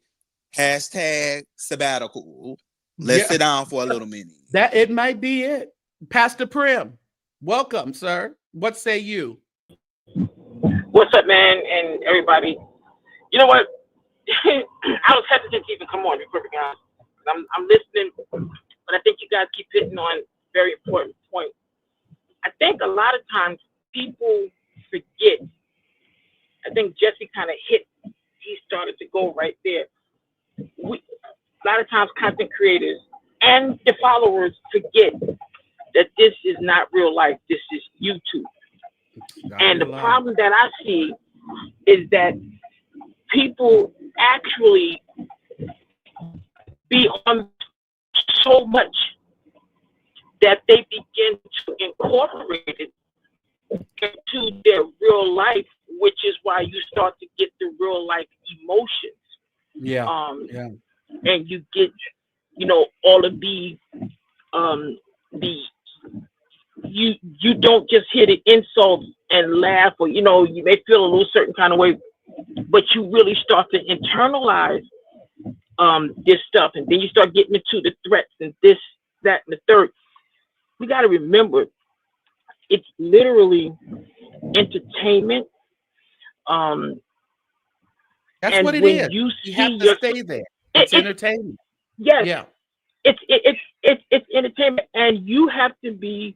Hashtag sabbatical. Let's sit down for a little minute. That it might be it. Pastor Prim, welcome, sir. What say you? What's up, man, and everybody? You know what? I was hesitant to even come on, to be perfectly honest. I'm listening, but I think you guys keep hitting on very important points. I think a lot of times people forget. I think Jesse kind of he started to go right there. A lot of times content creators and the followers forget that this is not real life. This is YouTube. And the problem that I see is that people actually be on so much that they begin to incorporate it into their real life, which is why you start to get the real life emotions. And you get, you know, all of the you don't just hear the insults and laugh, or, you know, you may feel a little certain kind of way, but you really start to internalize this stuff, and then you start getting into the threats and this, that, and the third. We got to remember, it's literally entertainment. That's and what it when is. you have to stay there. It's entertainment. Yes. Yeah. It's entertainment, and you have to be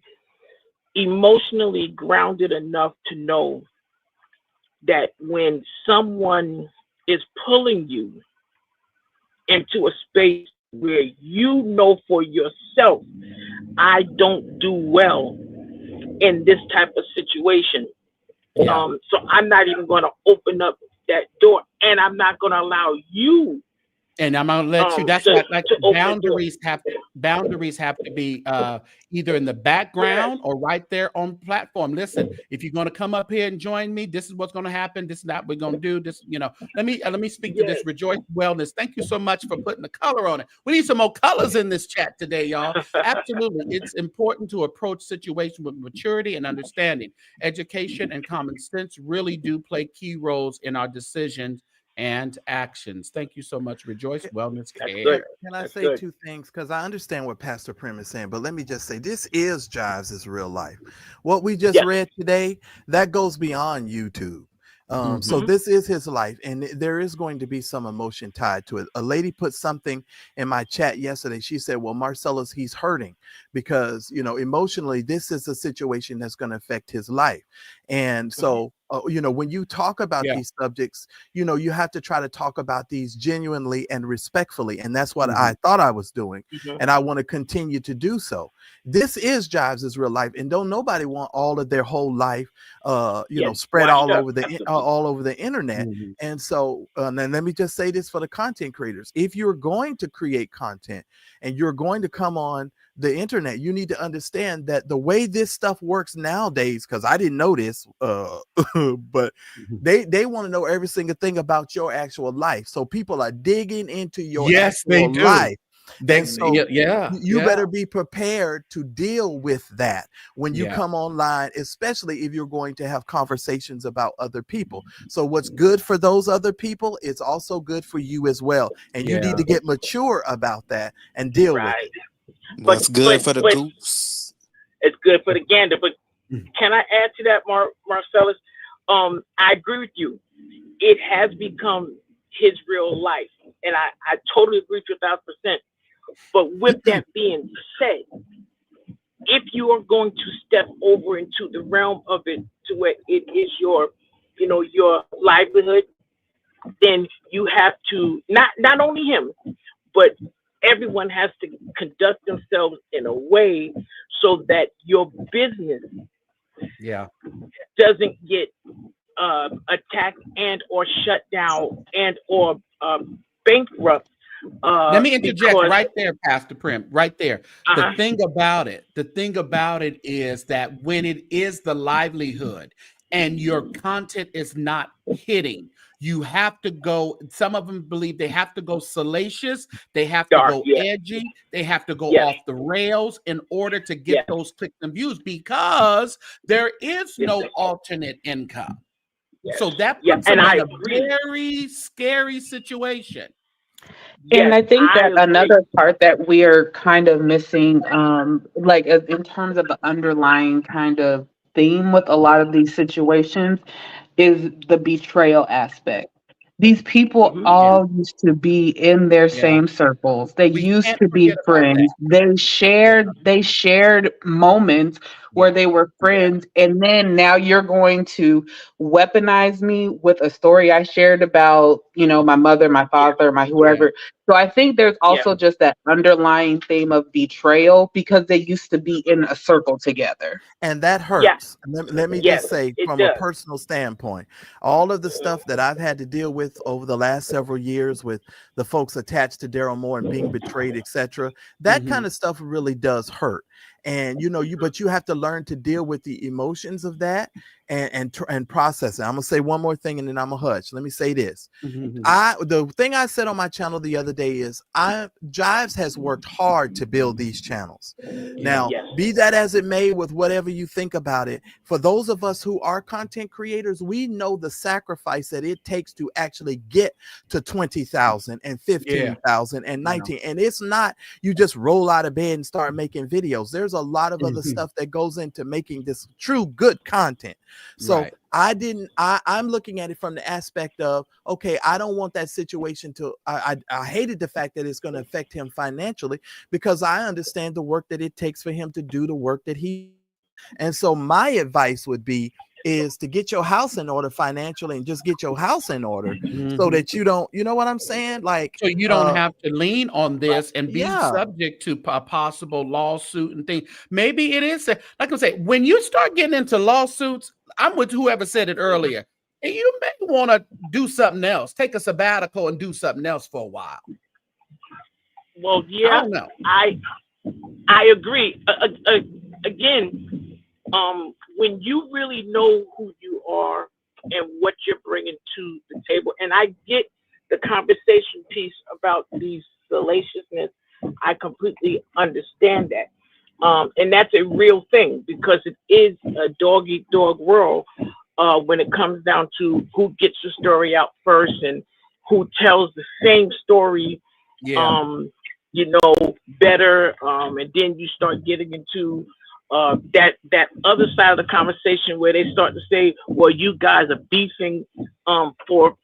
emotionally grounded enough to know that when someone is pulling you into a space where you know for yourself, I don't do well in this type of situation. So I'm not even going to open up that door, and I'm not going to allow you. And I'm gonna let you. That's why, like, boundaries have to be either in the background or right there on platform. Listen, if you're gonna come up here and join me, this is what's gonna happen. This is not what we're gonna do. This, you know. Let me speak to this. Rejoice Wellness. Thank you so much for putting the color on it. We need some more colors in this chat today, y'all. Absolutely, it's important to approach situations with maturity and understanding. Education and common sense really do play key roles in our decisions and actions. Thank you so much, Rejoice Wellness Care. Can I say two things? Because I understand what Pastor Prim is saying, but let me just say, this is Jives' real life. What we just read today, that goes beyond YouTube. So this is his life, and there is going to be some emotion tied to it. A lady put something in my chat yesterday. She said, well, Marcellus, he's hurting because, you know, emotionally, this is a situation that's going to affect his life. And so when you talk about Yeah. these subjects, you have to try to talk about these genuinely and respectfully. And that's what Mhm. I thought I was doing. Mhm. And I want to continue to do so. This is Jives' real life. And don't nobody want all of their whole life, spread Washed all up. over the internet. Mhm. And so then let me just say this for the content creators. If you're going to create content and you're going to come on the internet, you need to understand that the way this stuff works nowadays, because I didn't know this, but Mhm. they want to know every single thing about your actual life. So people are digging into your Yes, they actual do. life. They, And so yeah, you better be prepared to deal with that when you Yeah. come online, especially if you're going to have conversations about other people. So what's good for those other people is also good for you as well. And you need to get mature about that and deal with Right. it. What's good for the but goose? it's good for the gander. But Mhm. can I add to that, Marcellus? I agree with you. It has become his real life, and I totally agree with you 1,000%. But with that being said, if you are going to step over into the realm of it to where it is your, your livelihood, then you have to not only him, but everyone has to conduct themselves in a way so that your business Yeah. doesn't get attacked and or shut down and or bankrupt. Let me interject Because right there, Pastor Prim, right there. The uh-huh, thing about it is that when it is the livelihood and your content is not hitting, you have to go. Some of them believe they have to go salacious, they have to dark, go yes, edgy, they have to go yes, off the rails in order to yes, get those clicks and views because there is yes, no alternate income. yes, So that yeah, puts and them I in a agree. very scary situation. And Yes, I think I that agree. another part that we are kind of missing, in terms of the underlying kind of theme with a lot of these situations, is the betrayal aspect. These people Hmm. Yeah. all used to be in their Yeah. same circles. They We used can't to be forget about that. friends. They Yeah. shared moments where Yeah. they were friends. And then now you're going to weaponize me with a story I shared about, my mother, my Yeah, father, my Yeah. whoever. So I think there's yeah, also just that underlying theme of betrayal because they used to be in a circle together. And that yeah, hurts. Let me yes, just say, it from a does. personal standpoint, all of the stuff that I've had to deal with over the last several years with the folks attached to Daryl Moore and being betrayed, etc., that Mhm. kind of stuff really does hurt. And but you have to learn to deal with the emotions of that and process it. I'm gonna say one more thing and then I'm gonna hush. Let me say this. Mhm. The thing I said on my channel the other day is Jives has worked hard to build these channels. Yeah. Now, Yes, be that as it may, with whatever you think about it, for those of us who are content creators, we know the sacrifice that it takes to actually get to 20,000 and Yeah. 15,000 and 19. And it's not you just roll out of bed and start making videos. There's a lot of other Mhm. stuff that goes into making this true good content. So Right. I'm looking at it from the aspect of, okay, I don't want that situation to, I hated the fact that it's going to affect him financially because I understand the work that it takes for him to do the work that he, and so my advice would be is to get your house in order financially and just get your house in order so Mhm. that you don't, you know what I'm saying? Like, So you don't have to lean on right. this and be yeah. subject to a possible lawsuit and things. Maybe it is like I say, when you start getting into lawsuits, I'm with whoever said it earlier. And you may want to do something else, take a sabbatical and do something else for a while. Well, I yeah, don't know. I agree. Again, when you really know who you are and what you're bringing to the table, and I get the conversation piece about the salaciousness, I completely understand that. And that's a real thing because it is a dog eat dog world when it comes down to who gets the story out first and who tells the same story Yeah. um, better, and then you start getting into that other side of the conversation where they start to say, "Well, you guys are beefing for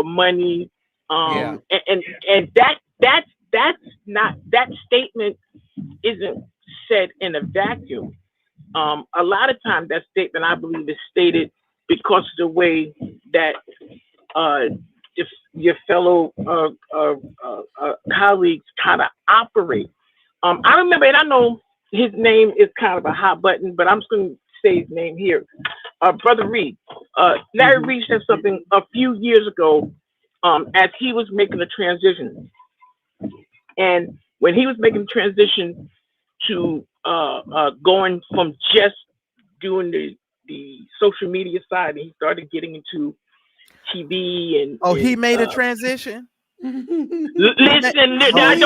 money," Yeah. and that's not that statement isn't said in a vacuum. A lot of times that statement, I believe, is stated because of the way that if your fellow colleagues kind of operate. I remember, and I know his name is kind of a hot button, but I'm just going to say his name here. Brother Reed. Larry Reed said something a few years ago as he was making a transition. And when he was making the transition to going from just doing the social media side, and he started getting into TV and he made a transition. Listen, let me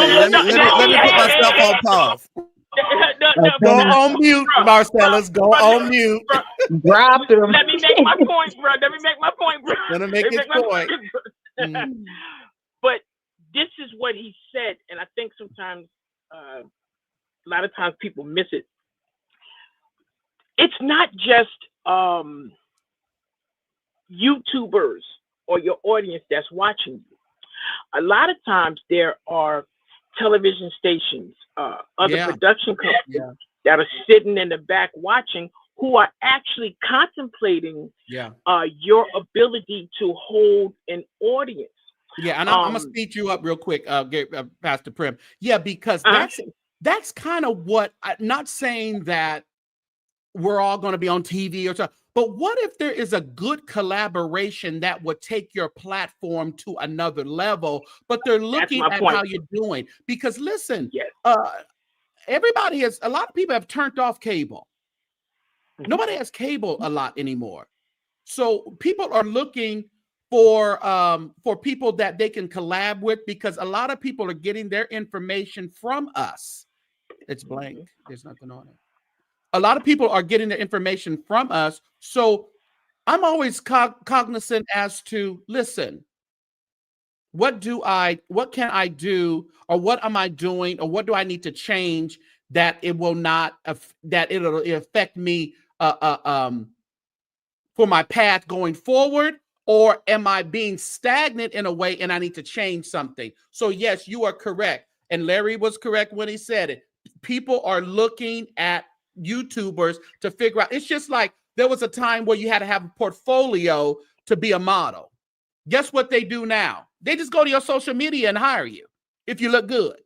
put myself on pause. Go on mute, Marcellus. Go on mute. Drop them. Let me make my point, bro. Gonna make his point. But this is what he said, and I think sometimes, a lot of times people miss it. It's not just YouTubers or your audience that's watching you. A lot of times there are television stations, other production companies that are sitting in the back watching, who are actually contemplating your ability to hold an audience. Yeah, and I'm gonna speed you up real quick, Pastor Prim. Yeah, because that's kind of what. Not saying that we're all going to be on TV or something, but what if there is a good collaboration that would take your platform to another level? But they're looking at how you're doing. Because listen, a lot of people have turned off cable. Nobody has cable a lot anymore. So people are looking for people that they can collab with, because a lot of people are getting their information from us. It's blank. There's nothing on it. A lot of people are getting their information from us. So I'm always cognizant as to, listen, what can I do, or what am I doing, or what do I need to change that it will not, that it'll affect me for my path going forward? Or am I being stagnant in a way and I need to change something? So yes, you are correct. And Larry was correct when he said it. People are looking at YouTubers to figure out. It's just like there was a time where you had to have a portfolio to be a model. Guess what they do now? They just go to your social media and hire you if you look good.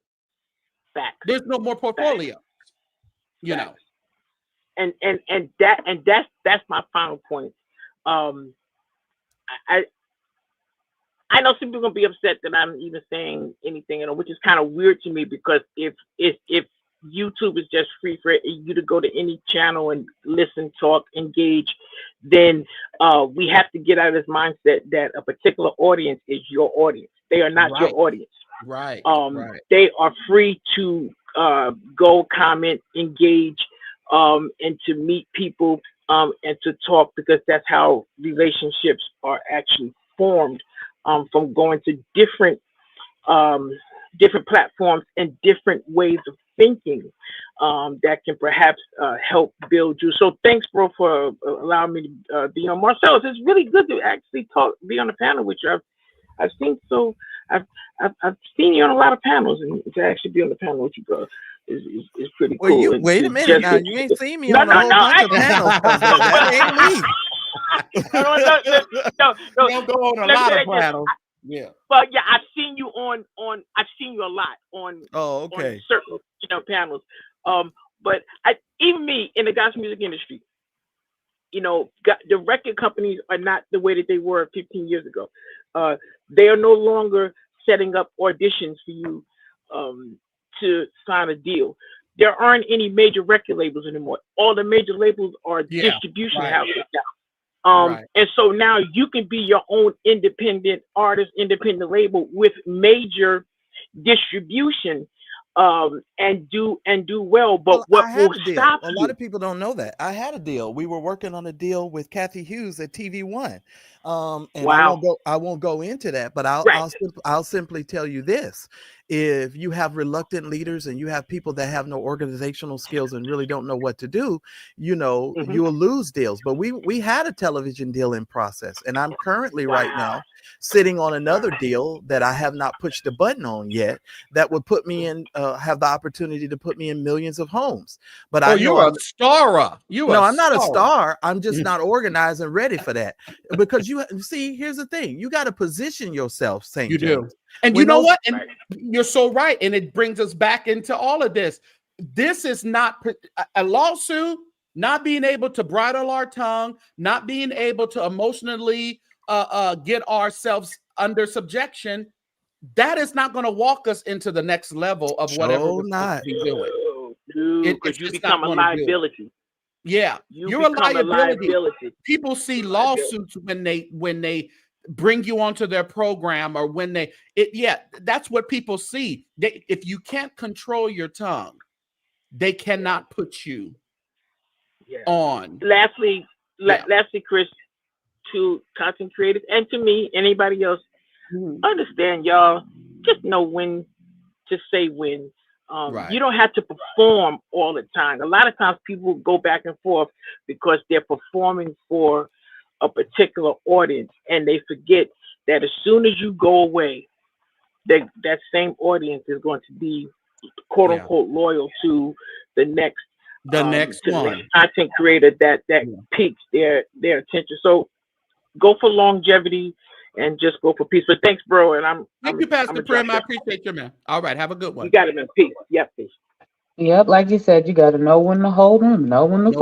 Facts. There's no more portfolio. You know. And that's my final point. I know some people are gonna be upset that I'm even saying anything, which is kind of weird to me, because if YouTube is just free for you to go to any channel and listen, talk, engage, then we have to get out of this mindset that a particular audience is your audience. They are not your audience. Right. They are free to go, comment, engage, and to meet people and to talk, because that's how relationships are actually formed, from going to different platforms and different ways of thinking that can perhaps help build you. So thanks, bro, for allowing me to be on. Marcellus, it's really good to actually be on the panel with you. I've seen you on a lot of panels, and to actually be on the panel with you, bro, is pretty cool. Well, wait a minute now. You ain't seen me on a whole bunch of panels. That ain't me. No, don't go on a lot of panels. Yeah. But yeah, I've seen you I've seen you a lot on on certain panels. But even me in the gospel music industry, the record companies are not the way that they were 15 years ago. They are no longer setting up auditions for you to sign a deal. There aren't any major record labels anymore. All the major labels are distribution houses now. And so now you can be your own independent artist, independent label with major distribution, and do well. But what will stop you? A lot of people don't know that I had a deal. We were working on a deal with Kathy Hughes at TV One. And I won't go into that, but I'll simply tell you this. if you have reluctant leaders and you have people that have no organizational skills and really don't know what to do, you know, Mhm. you'll lose deals. But we had a television deal in process, and I'm currently right now sitting on another deal that I have not pushed the button on yet, that would put me in, have the opportunity to put me in millions of homes. But Oh, I know you're a star. no, I'm not a star. I'm just not organized and ready for that. Because you see, here's the thing: you got to position yourself, St. You do. James. And When you know those- what? And you're so right. And it brings us back into all of this. This is not a lawsuit, not being able to bridle our tongue, not being able to emotionally get ourselves under subjection. That is not going to walk us into the next level of whatever we're supposed to be doing. Because you It's not become a going to do it. liability. Yeah, You you're a become a liability. liability. People see lawsuits when they bring you onto their program, or when that's what people see. If you can't control your tongue, they cannot put you on. Lastly, Chris, to content creators and to me, anybody else, understand, y'all. Just know when to say when. Right. You don't have to perform all the time. A lot of times people go back and forth because they're performing for a particular audience, and they forget that as soon as you go away, that same audience is going to be quote unquote loyal to the next next content creator that piques their attention. So go for longevity and just go for peace. But thanks, bro. And thank you, Pastor Prim. I appreciate you, man. All right, have a good one. You got it, man. Peace. Yeah, peace. Yep, like you said, you got to know when to hold them, know when to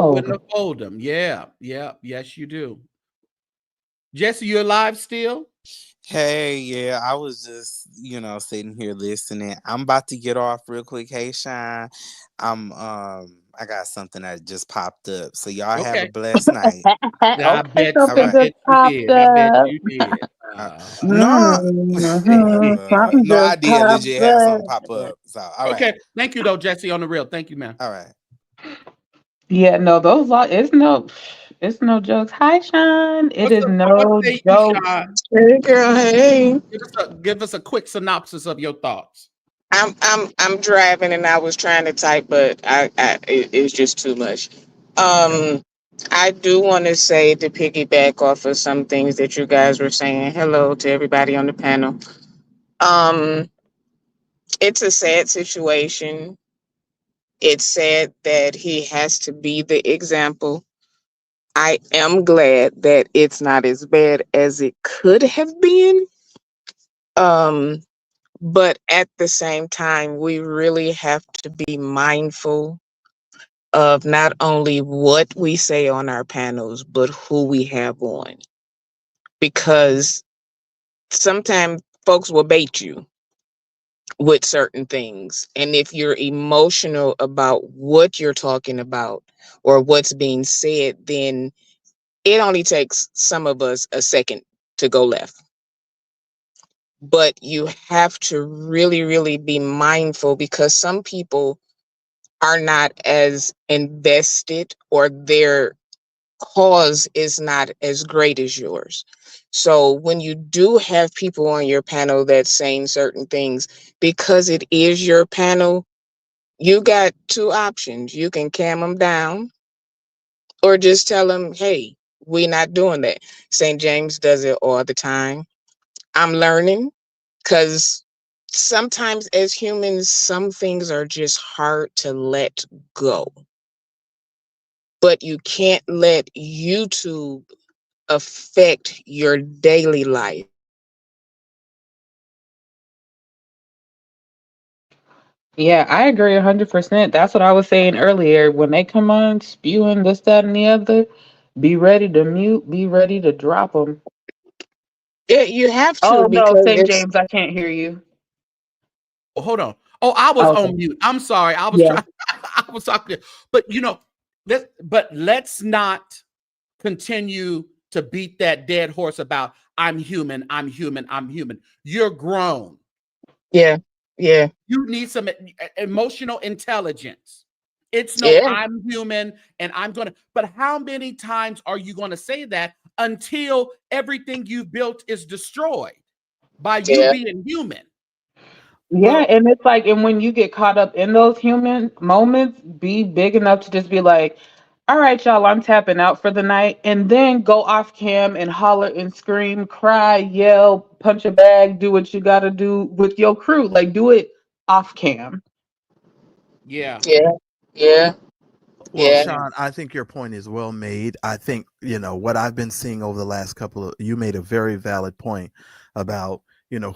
fold them. Yeah, yes, you do. Jesse, you alive still? Hey, yeah, I was just, sitting here listening. I'm about to get off real quick. Hey, Shine. I got something that just popped up. So y'all have a blessed night. I bet you did. No, no idea. Legit have something pop up. So, all right. Okay, thank you though, Jesse. On the real, thank you, man. All right. Yeah, no, those are it's no jokes. Hi, Sean. It is no joke. Hey, girl. Hey. Give us a quick synopsis of your thoughts. I'm driving and I was trying to type, but it's just too much. I do want to say, to piggyback off of some things that you guys were saying. Hello to everybody on the panel. It's a sad situation. It's sad that he has to be the example. I am glad that it's not as bad as it could have been. But at the same time, we really have to be mindful of not only what we say on our panels, but who we have on. Because sometimes folks will bait you with certain things. And if you're emotional about what you're talking about or what's being said, then it only takes some of us a second to go left. But you have to really, really be mindful, because some people are not as invested, or their cause is not as great as yours. So when you do have people on your panel that's saying certain things, because it is your panel, you got two options. You can calm them down, or just tell them, hey, we're not doing that. St. James does it all the time. I'm learning, because sometimes as humans, some things are just hard to let go. But you can't let YouTube affect your daily life. Yeah, I agree 100%. That's what I was saying earlier. When they come on spewing this, that, and the other, be ready to mute, be ready to drop them. Yeah, you have to, Oh, no, because St. it's James, I can't hear you. Oh, hold on. Oh, I was on mute. I'm sorry. I was trying. I was talking. But let's not continue to beat that dead horse about I'm human. You're grown. yeah. You need some emotional intelligence. It's I'm human and I'm going to, but how many times are you going to say that until everything you've built is destroyed by you being human? Yeah, Well, and it's like, and when you get caught up in those human moments, be big enough to just be like, all right, y'all, I'm tapping out for the night, and then go off cam and holler and scream, cry, yell, punch a bag, do what you gotta do with your crew. Like, do it off cam. yeah, Yeah, yeah, Well, yeah. yeah, Sean, I think your point is well made. I think, what I've been seeing over the last you made a very valid point about,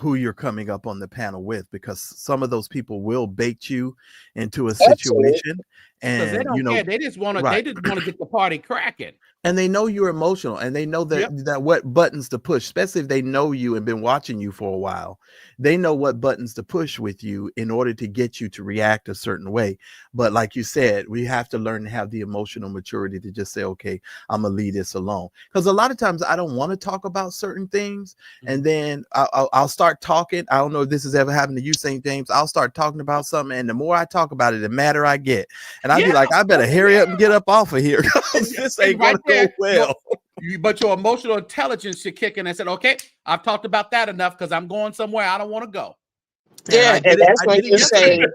who you're coming up on the panel with, because some of those people will bait you into a Absolutely. situation because they and, don't care. They just want to. right. They just want to get the party cracking. And they know you're emotional and they know that Yep. what buttons to push, especially if they know you and been watching you for a while. They know what buttons to push with you in order to get you to react a certain way. But like you said, we have to learn to have the emotional maturity to just say, okay, I'm gonna leave this alone, because a lot of times I don't want to talk about certain things, and then I'll start talking. I don't know if this has ever happened to you, St. James. I'll start talking about something, and the more I talk about it, the madder I get, and I'd be Yeah. like, I better hurry up and get up off of here. This ain't And right gonna go there, well. but your emotional intelligence should kick in and said, "Okay, I've talked about that enough because I'm going somewhere I don't want to go." And Yeah, I and did it. that's I when did it you say yesterday.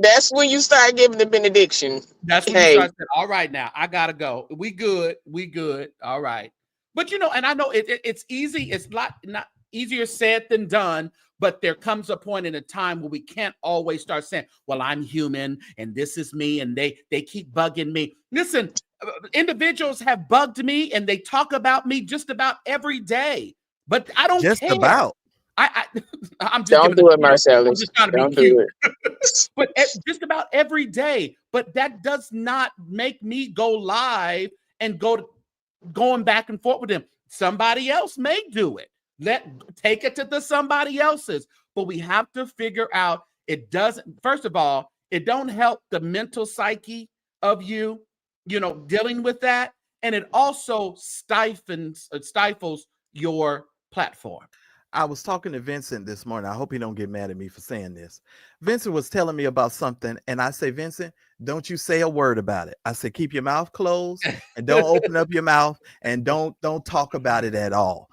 that's when you start giving the benediction. That's when you Hey, start saying, "All right, now I gotta go. We good. We good. All right." But and I know it's easy. It's not easier said than done. But there comes a point in a time where we can't always start saying, "Well, I'm human, and this is me," and they keep bugging me. Listen, individuals have bugged me, and they talk about me just about every day. But I don't Just care. about. I I'm just don't giving do it, I'm Marcellus. just trying to be Don't cute. do it. But just about every day. But that does not make me go live and going back and forth with them. Somebody else may do it. Take it to the somebody else's. But we have to figure out it doesn't. First of all, it don't help the mental psyche of you, dealing with that, and it also stifles your platform. I was talking to Vincent this morning. I hope he don't get mad at me for saying this. Vincent was telling me about something, and I say, Vincent, don't you say a word about it. I said, keep your mouth closed and don't open up your mouth, and don't talk about it at all.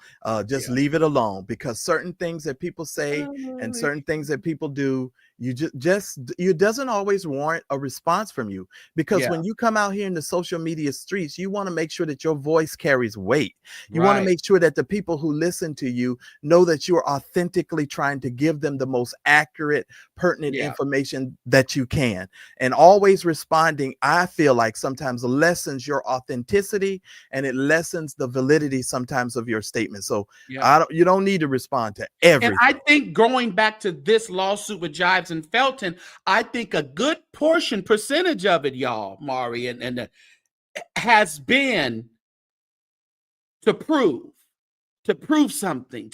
Just Yeah. leave it alone, because certain things that people say and certain things that people do, you it doesn't always warrant a response from you, because Yeah. when you come out here in the social media streets, you want to make sure that your voice carries weight. You want to Right. make sure that the people who listen to you know that you are authentically trying to give them the most accurate, pertinent Yeah. information that you can. And always responding, I feel like, sometimes lessens your authenticity, and it lessens the validity sometimes of your statement. So Yeah. you don't need to respond to And everything. I think going back to this lawsuit with Jives and Felton, I think a good percentage of it, y'all, Mari, and has been to prove something,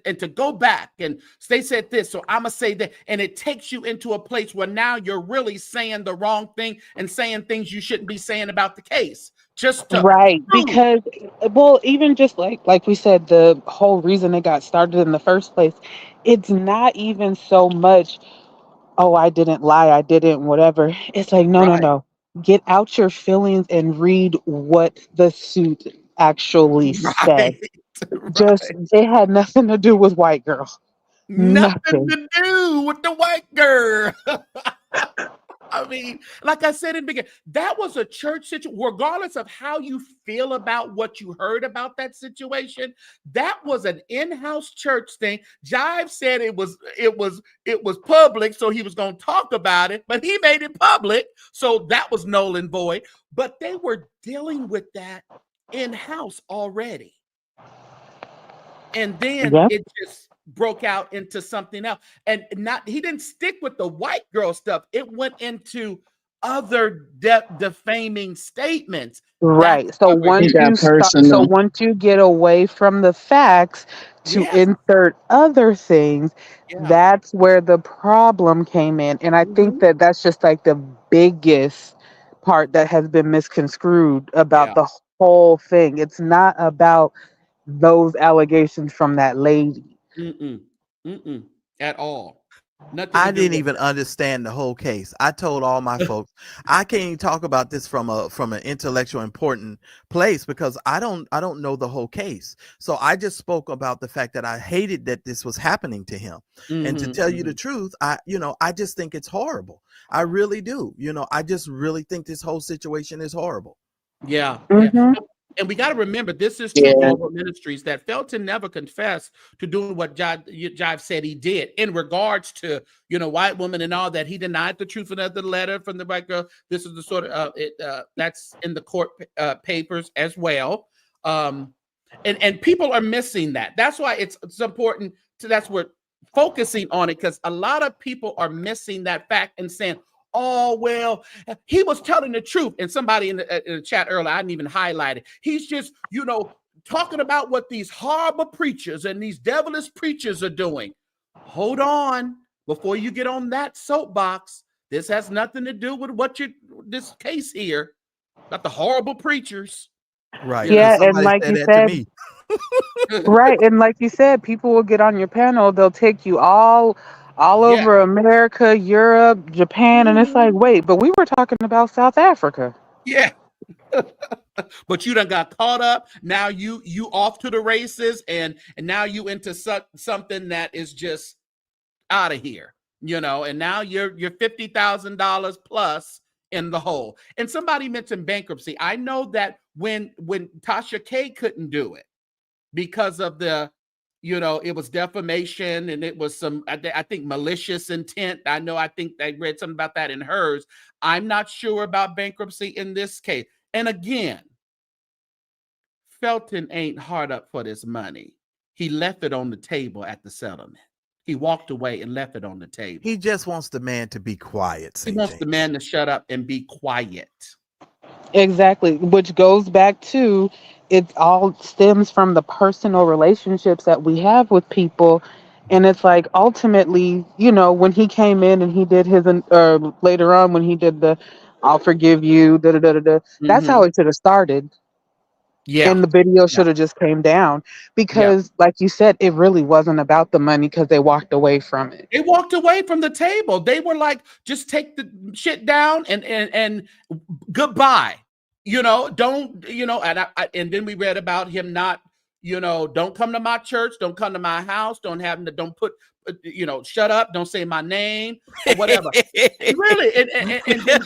and to go back and they said this, so I'm gonna say that, and it takes you into a place where now you're really saying the wrong thing and saying things you shouldn't be saying about the case, just to Right, prove. because well, even just like we said, the whole reason it got started in the first place, it's not even so much, oh, I didn't lie, I didn't whatever. It's like, no, no, Right, no. Get out your feelings and read what the suit actually said. right, Just right. it had nothing to do with white girl. Nothing Nothing. to do with the white girl. I mean, like I said in the beginning, that was a church situation. Regardless of how you feel about what you heard about that situation, that was an in-house church thing. Jive said it was public, so he was going to talk about it, but he made it public, so that was null and void. But they were dealing with that in-house already. And then Yep. it just broke out into something else. And he didn't stick with the white girl stuff. It went into other defaming statements that Right. So covered It once him. got you start, so personal. once you get away from the facts to Yes. insert other things, Yeah. that's where the problem came in. And I think Mhm. that that's just like the biggest part that has been misconstrued about Yeah. the whole thing. It's not about those allegations from that lady. Mm-mm. Mm-mm. At all. Nothing to I do didn't with even it. understand the whole case. I told all my folks I can't even talk about this from an intellectual important place because I don't know the whole case. So I just spoke about the fact that I hated that this was happening to him. And to tell you the truth, I just think it's horrible. I really do. I just really think this whole situation is horrible. Yeah, yeah. Mm-hmm. And we got to remember, this is True Yeah. Global Ministries, that Felton never confessed to doing what Jive said he did in regards to, white woman and all that. He denied the truth of the letter from the white girl. This is the sort of, that's in the court papers as well. And people are missing that. That's why it's important that's we're focusing on it, because a lot of people are missing that fact and saying, oh, well, he was telling the truth. And somebody in the chat earlier, I didn't even highlight it. He's just, talking about what these horrible preachers and these devilish preachers are doing. Hold on. Before you get on that soapbox, this has nothing to do with this case here about the horrible preachers. Right. Yeah, Because and somebody like said you that to said, me. right, and like you said, people will get on your panel. They'll take you all Yeah. over America, Europe, Japan, and it's like, wait, but we were talking about South Africa. Yeah. But you done got caught up. Now you off to the races, and now you into something that is just out of here, and now you're $50,000 plus in the hole. And somebody mentioned bankruptcy. I know that when Tasha K couldn't do it because of the, it was defamation and it was some, I think, malicious intent. I think I read something about that in hers. I'm not sure about bankruptcy in this case. And again, Felton ain't hard up for this money. He left it on the table at the settlement. He walked away and left it on the table. He just wants the man to be quiet. He wants the man to shut up and be quiet. Exactly, which goes back to, it all stems from the personal relationships that we have with people. And it's like, ultimately, when he came in and he did his, later on when he did the, I'll forgive you, da da da da da. That's how it should have started. Yeah. And the video should have just came down, because like you said, it really wasn't about the money, because they walked away from it. They walked away from the table. They were like, just take the shit down and goodbye. Don't, and then we read about him not, don't come to my church, don't come to my house, don't put, shut up, don't say my name or whatever. Really, and then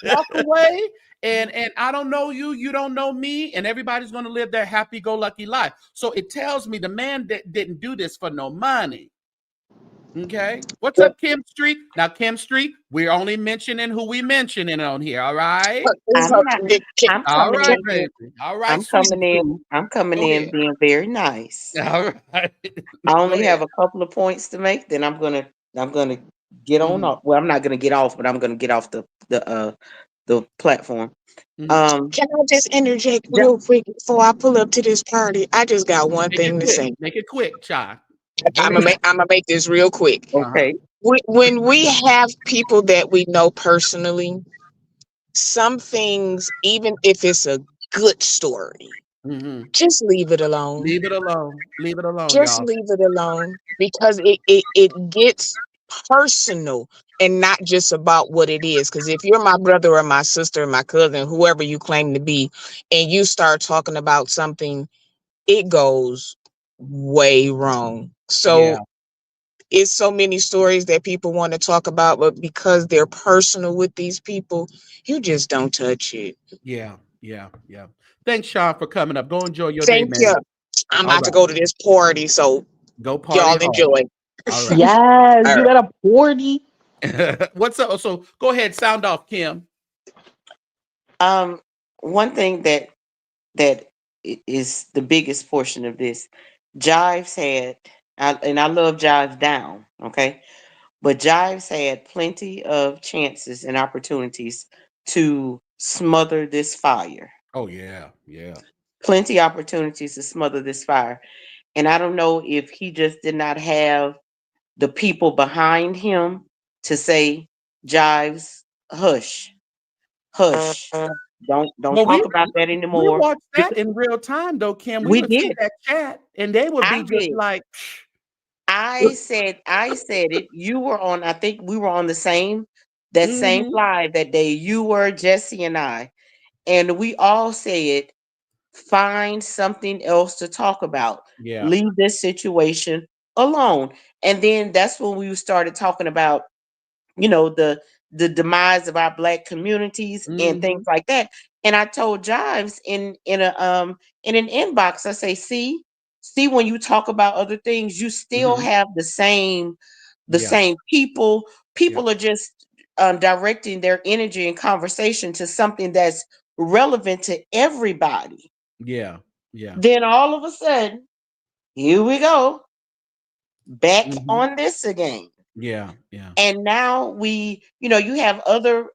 walk away. And I don't know you, you don't know me, and everybody's going to live their happy-go-lucky life. So it tells me the man didn't do this for no money. Okay. What's up, Kim Street? Now, Kim Street, we're only mentioning who we mentioning on here. All right. I'm All coming right, in. baby. All right. I'm coming in. I'm coming Go in ahead. being very nice. All right. I only have a couple of points to make. Then I'm gonna get on off. Well, I'm not gonna get off, but I'm gonna get off the platform. Can I just interject real quick before I pull up to this party? I just got one thing to say. Make it quick, child. I'm gonna make this real quick. Okay. When we have people that we know personally, some things, even if it's a good story, just leave it alone. Leave it alone. Leave it alone, Just y'all. leave it alone, because it gets personal and not just about what it is. Because if you're my brother or my sister or my cousin, whoever you claim to be, and you start talking about something, it goes way wrong. So it's so many stories that people want to talk about, but because they're personal with these people, you just don't touch it. Yeah. Thanks, Sean, for coming up. Go enjoy your day, Thank man. you. I'm about to go to this party, so go party y'all hard. enjoy. All right. Yes, you got a party. What's up? So go ahead, sound off, Kim. One thing that is the biggest portion of this, Jives had, and I love Jives down, okay, but Jives had plenty of chances and opportunities to smother this fire. Oh yeah. Plenty opportunities to smother this fire, and I don't know if he just did not have the people behind him to say, Jives, hush. Don't talk about that anymore. We watched that in real time, though, Kim. We would see did. that chat, and they would be just like, I said it. You were on, I think we were on that same Mm-hmm. live that day. You were, Jesse and I, and we all said, find something else to talk about. Yeah. Leave this situation alone. And then that's when we started talking about, the demise of our black communities and Mm-hmm. things like that. And I told Jives in an inbox, I say, see when you talk about other things, you still Mm-hmm. have the Yeah. same people. Yeah. People are just directing their energy and conversation to something that's relevant to everybody. Yeah. Yeah. Then all of a sudden, here we go, back Mm-hmm. on this again. Yeah. Yeah. And now you have other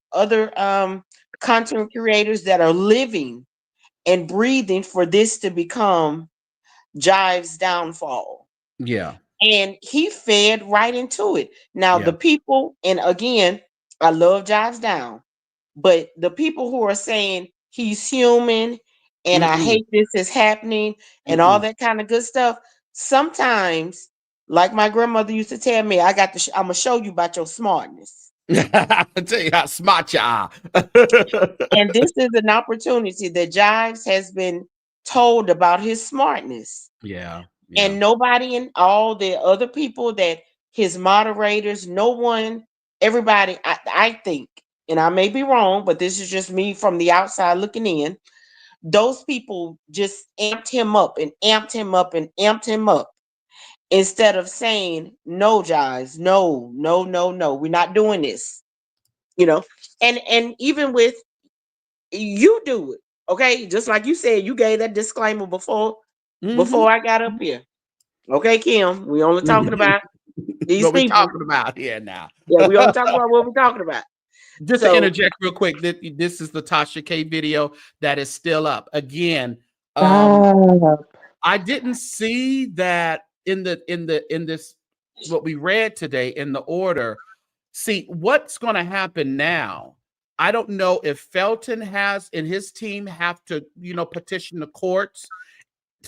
content creators that are living and breathing for this to become Jive's downfall. Yeah. And he fed right into it. Now Yeah. the people, and again, I love Jive's down, but the people who are saying he's human and I Mm-mm. hate this is happening and all Mm-mm. that kind of good stuff, sometimes, like my grandmother used to tell me, I'm gonna show you about your smartness. I tell you how smart you are. And this is an opportunity that Jives has been told about his smartness. Yeah. Yeah. And nobody, and all the other people that his moderators, no one, everybody, I think, and I may be wrong, but this is just me from the outside looking in. Those people just amped him up and amped him up and amped him up instead of saying, no, Jives, no, no, no, no, we're not doing this. You know, and even with, you do it, okay? Just like you said, you gave that disclaimer Mm-hmm. before I got up here. Okay, Kim, we only talking about these What we people. talking about here now? Yeah, we only talking about what we're talking about. Just to So, interject real quick, this is the Tasha K video that is still up. Again, Stop. I didn't see that in this what we read today in the order. See, what's going to happen now? I don't know if Felton has and his team have to, petition the courts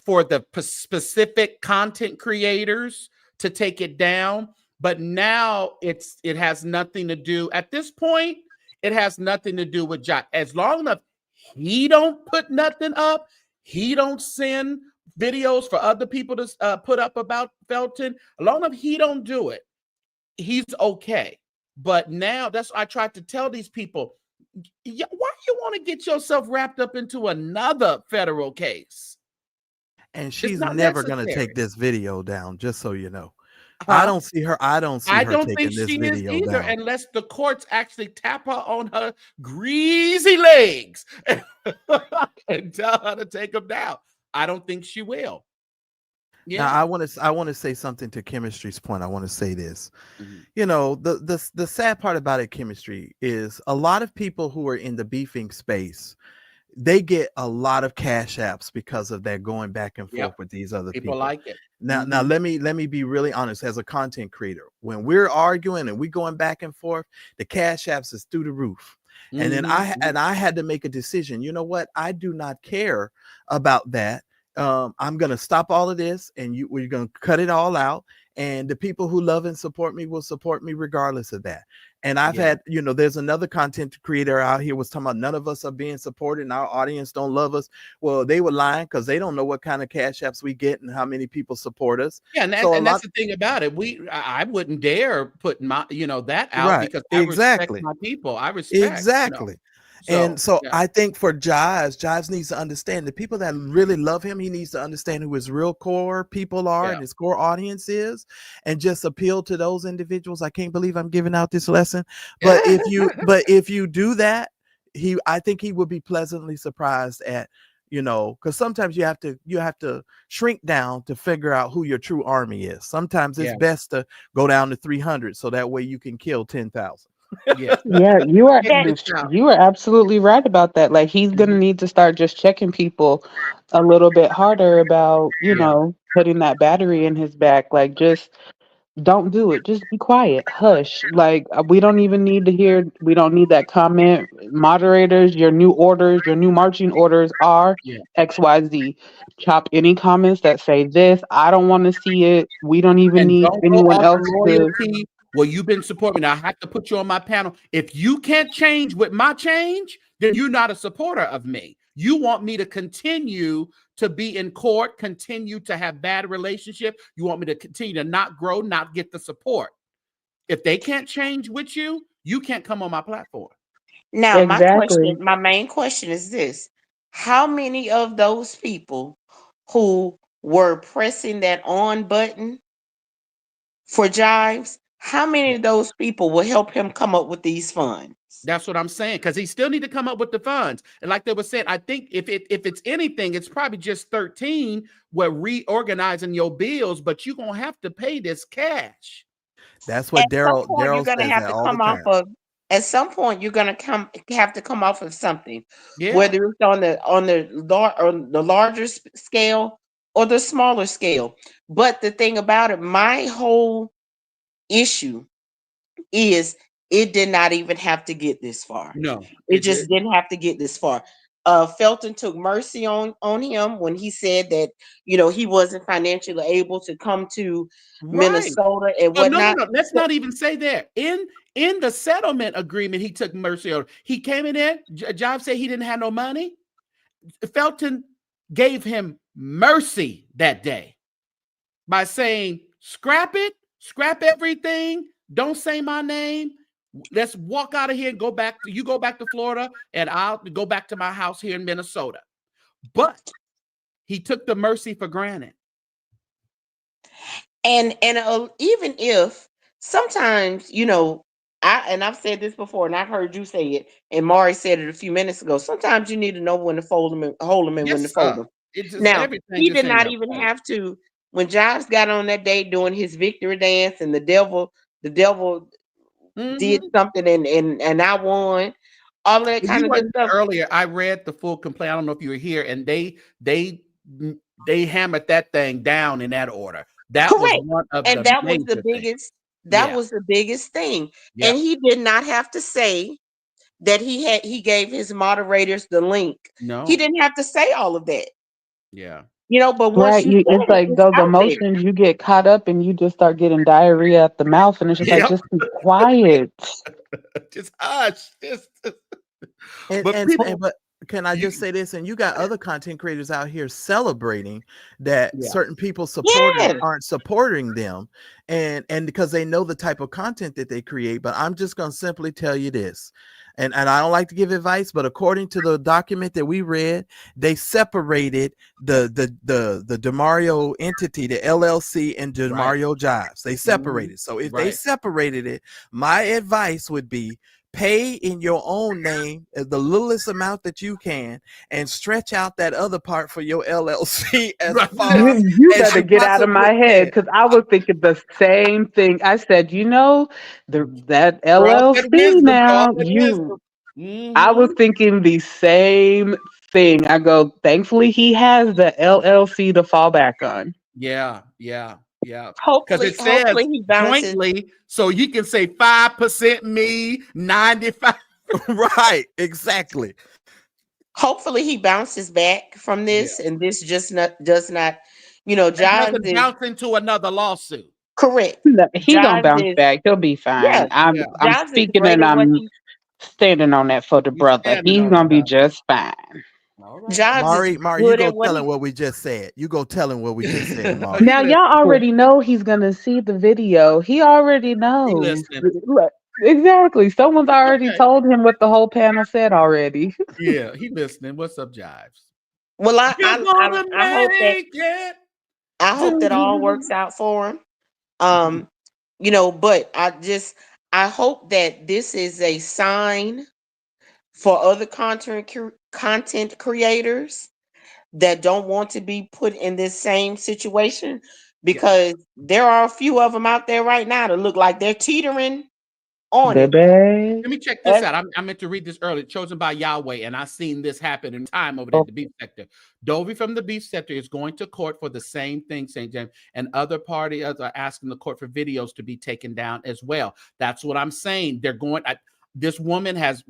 for the specific content creators to take it down. But now it has nothing to do at this point. It has nothing to do with Josh. As long as he don't put nothing up, he don't send videos for other people to put up about Felton. As long as he don't do it, he's okay. But now that's I tried to tell these people. Why do you want to get yourself wrapped up into another federal case? And It's she's not never gonna necessary. take this video down, just so you know. I Huh? don't see her I don't see I her don't think taking this she is video either, down. unless the courts actually tap her on her greasy legs and tell her to take them down. I don't think she will. Now Yeah. I want to say something to Chemistry's point. I want to say this. Mhm. The sad part about it, Chemistry, is a lot of people who are in the beefing space, they get a lot of cash apps because of that going back and forth Yep. with these other People people. like it. Now let me be really honest as a content creator. When we're arguing and we going back and forth, the cash apps is through the roof. And then I had to make a decision. You know what? I do not care about that. I'm gonna stop all of this, and we're gonna cut it all out. And the people who love and support me will support me regardless of that. And I've Yeah. had, there's another content creator out here was talking about none of us are being supported and our audience don't love us. Well, they were lying because they don't know what kind of cash apps we get and how many people support us. Yeah, and, So a that's lot, the thing about it. I wouldn't dare put my that out right? because I respect Exactly. my people. I respect. Exactly. And So so yeah, I think for Jives needs to understand the people that really love him. He needs to understand who his real core people are yeah. and his core audience is, and just appeal to those individuals. I can't believe I'm giving out this lesson, but if you do that, I think he would be pleasantly surprised at, because sometimes you have to shrink down to figure out who your true army is. Sometimes it's Yeah, best to go down to 300 so that way you can kill 10,000. yeah. Yeah, Check this out. you are absolutely right about that. Like he's gonna Mhm. need to start just checking people a little bit harder about, Yeah, putting that battery in his back. Like just don't do it. Just be quiet. Hush. Like we don't even need to hear. We don't need that comment. Moderators, your new orders, your new marching orders are Yeah. XYZ. Chop any comments that say this. I don't want to see it. We don't even And need don't go anyone off else of to. loyalty. Well, you've been supporting me. Now I have to put you on my panel. If you can't change with my change, then you're not a supporter of me. You want me to continue to be in court, continue to have bad relationship. You want me to continue to not grow, not get the support. If they can't change with you, you can't come on my platform. Now, Exactly. my main question is this: how many of those people who were pressing that on button for Jives, how many of those people will help him come up with these funds? That's what I'm saying, because he still need to come up with the funds. And like they were saying, I think if it's anything, it's probably just 13 where reorganizing your bills, but you're gonna have to pay this cash. That's At what some Daryl point, you're Daryl going to says have that to all the come off time. of. At some point, you're going to have to come off of something, Yeah. whether it's on the larger scale or the smaller scale. But the thing about it, my whole issue is it did not even have to get this far. No, It it just didn't. didn't have to get this far. Felton took mercy on him when he said that he wasn't financially able to come to Right. Minnesota and Oh, no, no, whatnot. no. Let's not even say there. In the settlement agreement, he took mercy on. He came in there. Jive said he didn't have no money. Felton gave him mercy that day by saying, scrap it, scrap everything. Don't say my name. Let's walk out of here and go back to Florida, and I'll go back to my house here in Minnesota. But he took the mercy for granted. And even if sometimes I've said this before, and I've heard you say it, and Mari said it a few minutes ago. Sometimes you need to know when to fold them and hold them, and when to Yes, fold sir. them. It just Now everything he just did ain't not up even right. have to. When Jives got on that day doing his victory dance, and the devil did Mm-hmm. something, and I won, all that Well, kind you of good weren't there stuff. earlier. I read the full complaint. I don't know if you were here, and they hammered that thing down in that order. That was Correct. one of And the that was the major things. biggest. That Yeah. was the biggest thing, and Yep. he did not have to say that he gave his moderators the link. He No. didn't have to say all of that. Yeah. But once Right. you You said it's it, like it's those out there. emotions, you get caught up and you just start getting diarrhea at the mouth, and it's just like, Yep. just be quiet. Just hush. Just And but and and people, but can I you just say this? And you got other content creators out here celebrating that yeah. certain people supporters Yes. aren't supporting them, and because they know the type of content that they create. But I'm just gonna simply tell you this. And I don't like to give advice, but according to the document that we read, they separated the DeMario entity, the LLC, and Right. DeMario Jives. They Mhm. separated. So if they Right. separated it, my advice would be pay in your own name the littlest amount that you can and stretch out that other part for your LLC as Right. far You as better you get out of possibly my head can. because I was thinking the same thing. I said, that For all that LLC wisdom, for all now, that wisdom. I was Mm-hmm. thinking the same thing. I go, thankfully he has the LLC to fall back on. Yeah, yeah, yeah. Because Hopefully, it hopefully says he bounces. jointly, so you can say 5% me, 95. Right, exactly. Hopefully he bounces back from Yeah. this, and this just not does not. It Jives doesn't is bounce into another lawsuit. correct. No, he gonna Jives bounce is back. He'll be yeah. fine. Yeah. I'm Jives is speaking great and at what I'm he. standing on that for the You brother. standing He's on it, gonna be huh? just fine. All right. Jives is Mari, you good go at what tell him he. what we just said. You go tell him what we just said, He Mari. Now y'all listening. already know he's gonna see the video. He already He knows. listening. Look, exactly. Someone's It's already okay. told him what the whole panel said already. Yeah, he listening. What's up, Jives? Well, You're gonna make it. I hope that all Do-do-do-do. works out for him. Um, but I hope that this is a sign for other content creators that don't want to be put in this same situation, Yeah. because there are a few of them out there right now that look like they're teetering on it. Baby. Let me check this out. I meant to read this earlier. Chosen by Yahweh, and I seen this happen in time over there at the beef sector. Dovey from the beef sector is going to court for the same thing, St. James, and other parties are asking the court for videos to be taken down as well. That's what I'm saying. They're going. This woman has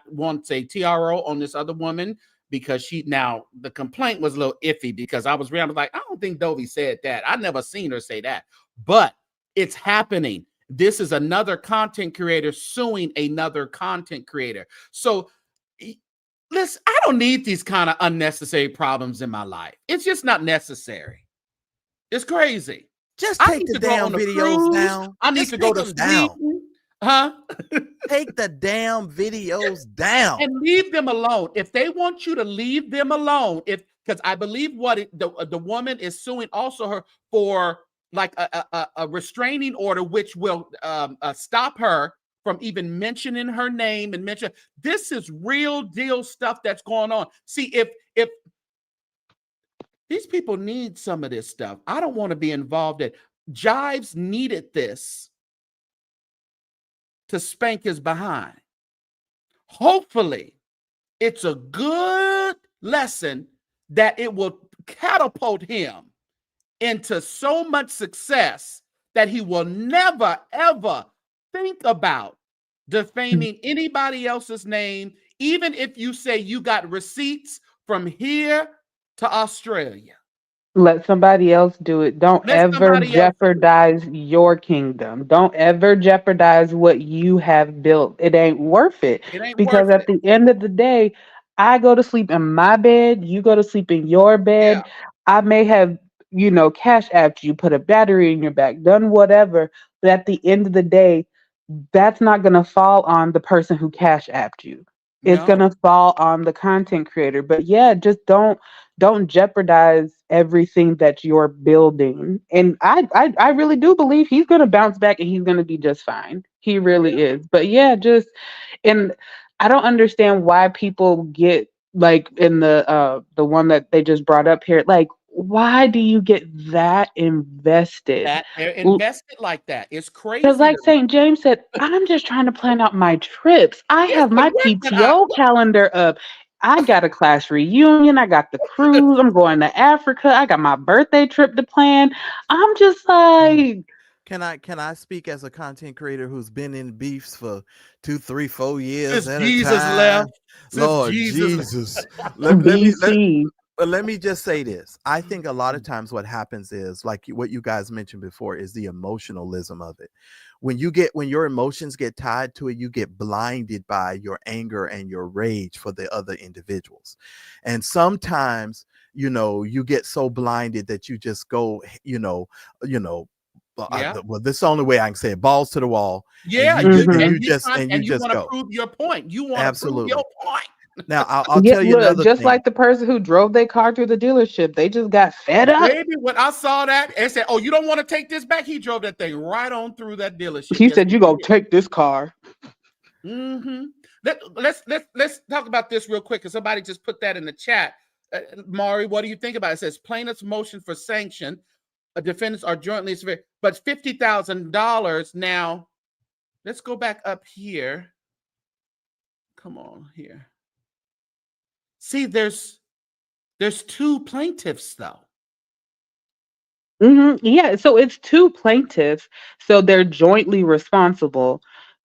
wants a TRO on this other woman because the complaint was a little iffy because I was like, I don't think Dovey said that. I never seen her say that, but it's happening. This is another content creator suing another content creator. So listen, I don't need these kind of unnecessary problems in my life. It's just not necessary. It's crazy. Just take the damn videos down. I need to go to Sweden. Huh? Take the damn videos down and leave them alone. If they want you to leave them alone, because I believe the woman is suing also her for like a restraining order, which will stop her from even mentioning her name and mention this is real deal stuff that's going on. See, if these people need some of this stuff, I don't want to be involved in. Jives needed this to spank his behind. Hopefully, it's a good lesson that it will catapult him into so much success that he will never, ever think about defaming anybody else's name, even if you say you got receipts from here to Australia. Let somebody else do it. Don't ever jeopardize your kingdom. Don't ever jeopardize what you have built. It ain't worth it. Because at the end of the day, I go to sleep in my bed. You go to sleep in your bed. Yeah. I may have, cash apped you, put a battery in your back, done whatever. But at the end of the day, that's not going to fall on the person who cash apped you. It's going to fall on the content creator. But yeah, just don't jeopardize everything that you're building. And I really do believe he's going to bounce back and he's going to be just fine. He really is. But yeah, and I don't understand why people get like in the one that they just brought up here, like, why do you get that invested? Invested like that? It's crazy. Because like St. James said, I'm just trying to plan out my trips. I have my PTO calendar up. I got a class reunion. I got the cruise. I'm going to Africa. I got my birthday trip to plan. I'm just like, can I speak as a content creator who's been in beefs for 2, 3, 4 years? Since Jesus left. Lord Jesus. Let me just say this. I think a lot of times what happens is, like what you guys mentioned before, is the emotionalism of it. When your emotions get tied to it, you get blinded by your anger and your rage for the other individuals. And sometimes, you get so blinded that you just go, well, this is the only way I can say it, balls to the wall. Yeah. And you just want to prove your point. You want to prove your point. Now, I'll tell you another just thing. Like the person who drove their car through the dealership, they just got fed up. Maybe when I saw that and said, "Oh, you don't want to take this back," he drove that thing right on through that dealership. He said, "You gonna take this car?" Mm-hmm. Let's talk about this real quick, because somebody just put that in the chat. Mari, what do you think about it? It says plaintiff's motion for sanction. Defendants are jointly severe, but $50,000. Now, let's go back up here. Come on here. See, there's 2 plaintiffs though. Mm-hmm. Yeah, so it's 2 plaintiffs, so they're jointly responsible.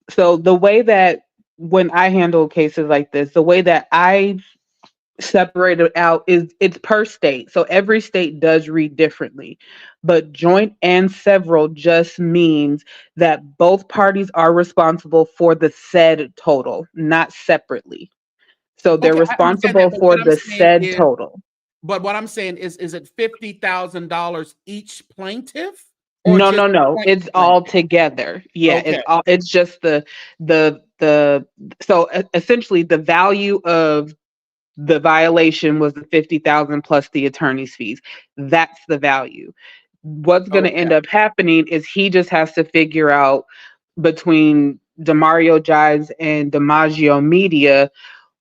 So the way that when I handle cases like this, the way that I separate it out is it's per state. So every state does read differently, but joint and several just means that both parties are responsible for the said total, not separately. So they're responsible for the said total. But what I'm saying is it $50,000 each plaintiff? No. It's all together. Yeah, okay. It's just the so essentially the value of the violation was the 50,000 plus the attorney's fees. That's the value. What's going to end up happening is he just has to figure out between Demario Jives and DiMaggio Media,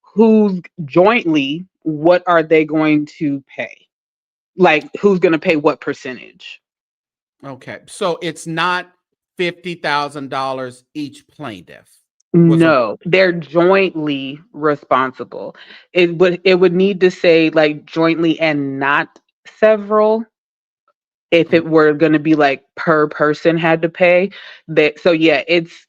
who's jointly, what are they going to pay? Like, who's going to pay what percentage? Okay. So it's not $50,000 each plaintiff. No, they're jointly responsible. It would need to say like jointly and not several. If it were going to be like per person had to pay that. So yeah, it's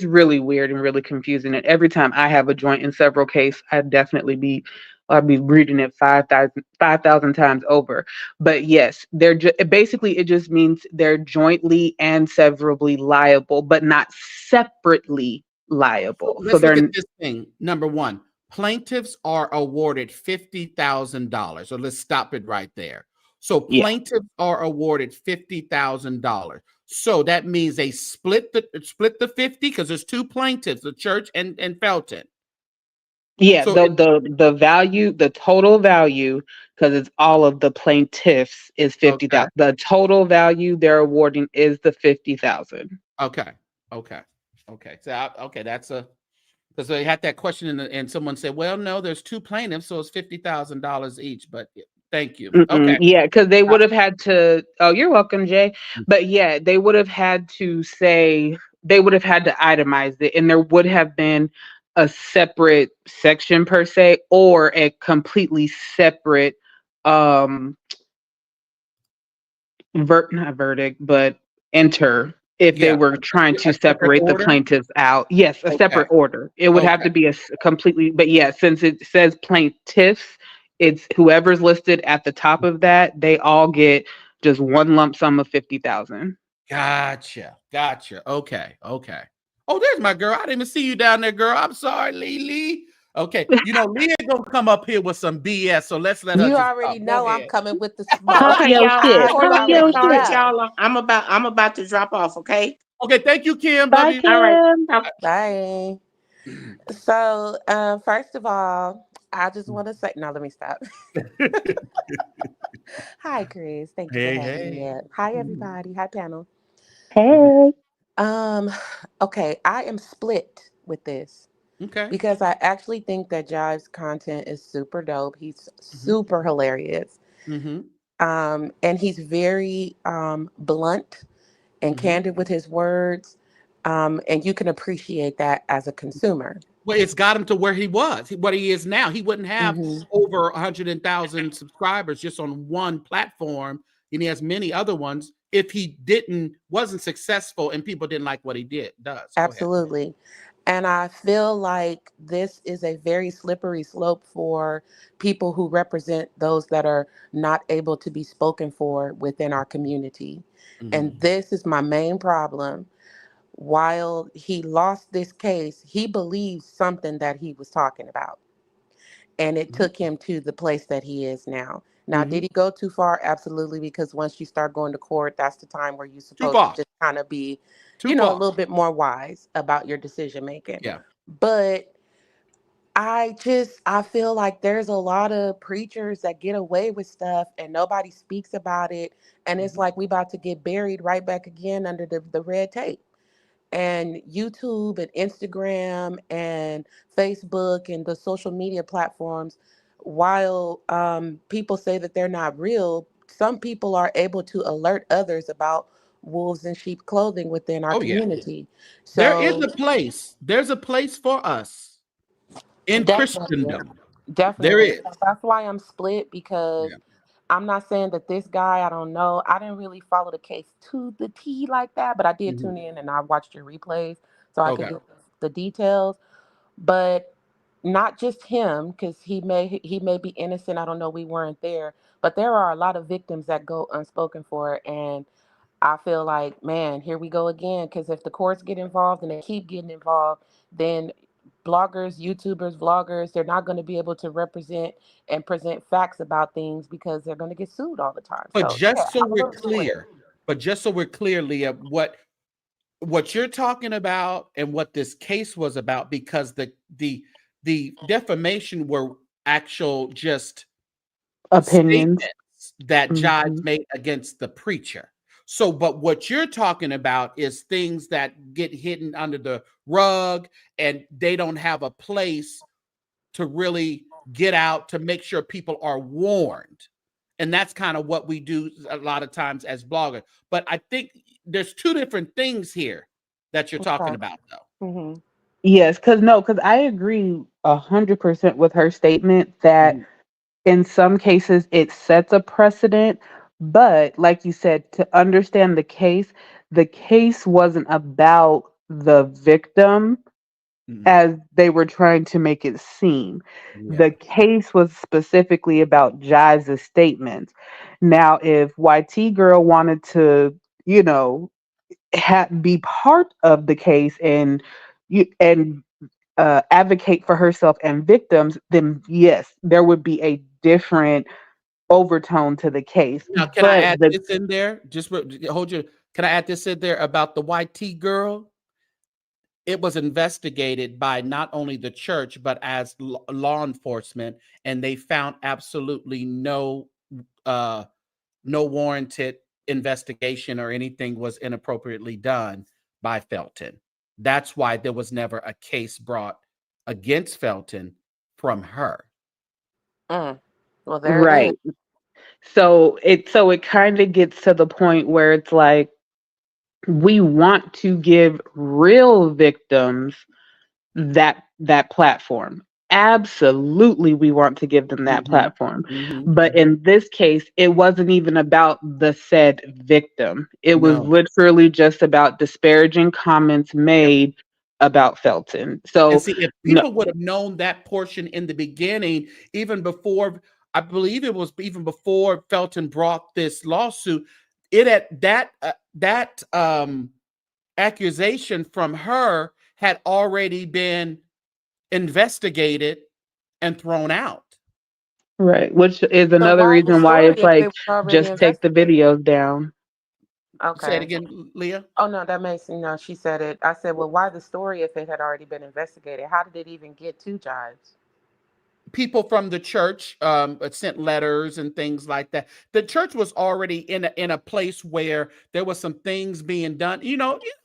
really weird and really confusing. And every time I have a joint and several case, I'd be reading it 5,000 times over. But yes, basically it just means they're jointly and severally liable, but not separately liable. So Let's look they're at this thing. Number one, plaintiffs are awarded $50,000. So let's stop it right there. So Yeah. plaintiffs are awarded $50,000. So that means they split the 50 because there's two plaintiffs, the church and Felton. Yeah, So the value, the total value, because it's all of the plaintiffs is 50,000. The total value they're awarding is the 50,000. Okay. So that's because they had that question and someone said, well, no, there's two plaintiffs, so it's $50,000 each. But thank you. Okay. Yeah, because they would have had to. Oh, you're welcome, Jay. But yeah, they would have had to itemize it, and there would have been a separate section per se, or a completely separate not verdict, but enter if they were trying to separate the plaintiffs out. Yes, a separate order. It would have to be a completely, but yeah, since it says plaintiffs, it's whoever's listed at the top of that, they all get just one lump sum of 50,000. Gotcha. Okay. Oh, there's my girl. I didn't even see you down there, girl. I'm sorry, Lee. Okay, Leah gonna come up here with some BS, so let's let her. You just already talk. know I'm coming with the smoke. Okay, y'all. shit. Hold on, Talk your start, shit. y'all. I'm about to drop off. Okay. Okay, thank you, Kim. Bye, Love you. Kim. All right. Bye. So, first of all, I just want to say, no, let me stop. Hi, Chris. Thank you for having me. Hi, everybody. Hi, panel. Hey. Okay, I am split with this. Okay. Because I actually think that Jives' content is super dope. He's super hilarious. Mm-hmm. And he's very blunt and candid with his words. And you can appreciate that as a consumer. Well, it's got him to where he was, what he is now. He wouldn't have over 100,000 subscribers just on one platform, and he has many other ones if he wasn't successful and people didn't like what he does. Absolutely. And I feel like this is a very slippery slope for people who represent those that are not able to be spoken for within our community. And this is my main problem. While he lost this case, he believed something that he was talking about. And it took him to the place that he is now. Now, did he go too far? Absolutely, because once you start going to court, that's the time where you're supposed to just kind of be, a little bit more wise about your decision making. Yeah. But I feel like there's a lot of preachers that get away with stuff and nobody speaks about it. And it's like we about to get buried right back again under the red tape. And YouTube and Instagram and Facebook and the social media platforms, while people say that they're not real, some people are able to alert others about wolves in sheep clothing within our community. So there is a place. There's a place for us in Christendom. Definitely. There is. That's why I'm split, because I'm not saying that this guy, I don't know. I didn't really follow the case to the T like that, but I did tune in and I watched your replays so I could get the details. But not just him, because he may be innocent. I don't know. We weren't there. But there are a lot of victims that go unspoken for. And I feel like, man, here we go again. Because if the courts get involved and they keep getting involved, then bloggers, YouTubers, vloggers, they're not going to be able to represent and present facts about things because they're going to get sued all the time. But just so we're clear, Leah, what you're talking about and what this case was about, because the defamation were actual just opinions that Jives made against the preacher. So, but what you're talking about is things that get hidden under the rug and they don't have a place to really get out to make sure people are warned. And that's kind of what we do a lot of times as bloggers. But I think there's two different things here that you're talking Okay. about, though. Mm-hmm. Yes, because I agree 100% with her statement that Mhm. in some cases it sets a precedent, but like you said, to understand the case wasn't about the victim Mhm. as they were trying to make it seem. Yeah. The case was specifically about Jives' statements. Now, if YT Girl wanted to, you know, be part of the case and advocate for herself and victims, then yes, there would be a different overtone to the case. Now, can I But add the this in there? Hold your. Can I add this in there about the YT girl? It was investigated by not only the church but as law enforcement, and they found absolutely uh, no warranted investigation or anything was inappropriately done by Felton. That's why there was never a case brought against Felton from her. Mm. Well, there it is. right. So it kind of gets to the point where it's like we want to give real victims that platform. Absolutely, we want to give them that Mhm, platform. mhm, But mhm. in this case, it wasn't even about the said victim. It was No. literally just about disparaging comments Yep. made about Felton. And So see, if no, people would have known that portion in the beginning, even before, I believe it was even before Felton brought this lawsuit, it at that accusation from her had already been investigated and thrown out. right, which is So another why the reason why story it's if it like was already just take the investigated? videos down. Say it Okay. again, Leah. Oh no, that makes no. She said it. I said, well, why the story if it had already been investigated? How did it even get to Jives? People from the church sent letters and things like that. The church was already in a place where there was some things being done.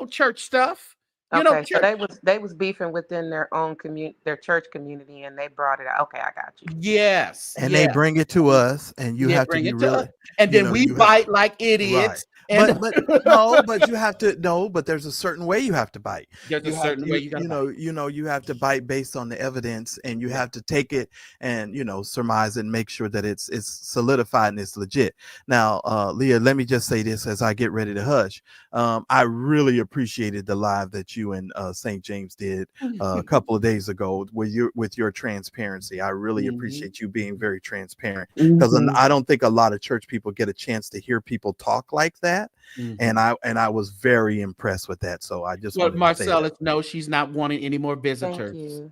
Church stuff. Okay, so Church. they was beefing within their own community, their church community, and they brought it out. Okay, I got you. Yes, And they yes. bring it to us, and you They have to bring be it to us, really, and then we you have bite like right. idiots. And But no, but you have to no, but there's a certain way you have to bite. there's a You have certain way you gotta bite. you have to bite based on the evidence, and you Yeah. have to take it and surmise and make sure that it's solidified and it's legit. Now, Leah, let me just say this as I get ready to hush. I really appreciated the live that you and St. James did a couple of days ago with your transparency. I really Mhm. appreciate you being very transparent because Mhm. I don't think a lot of church people get a chance to hear people talk like that, and Mhm. I was very impressed with that. So I just Well, wanted to say that. Marcellus, no, she's not wanting any more Thank visitors you. right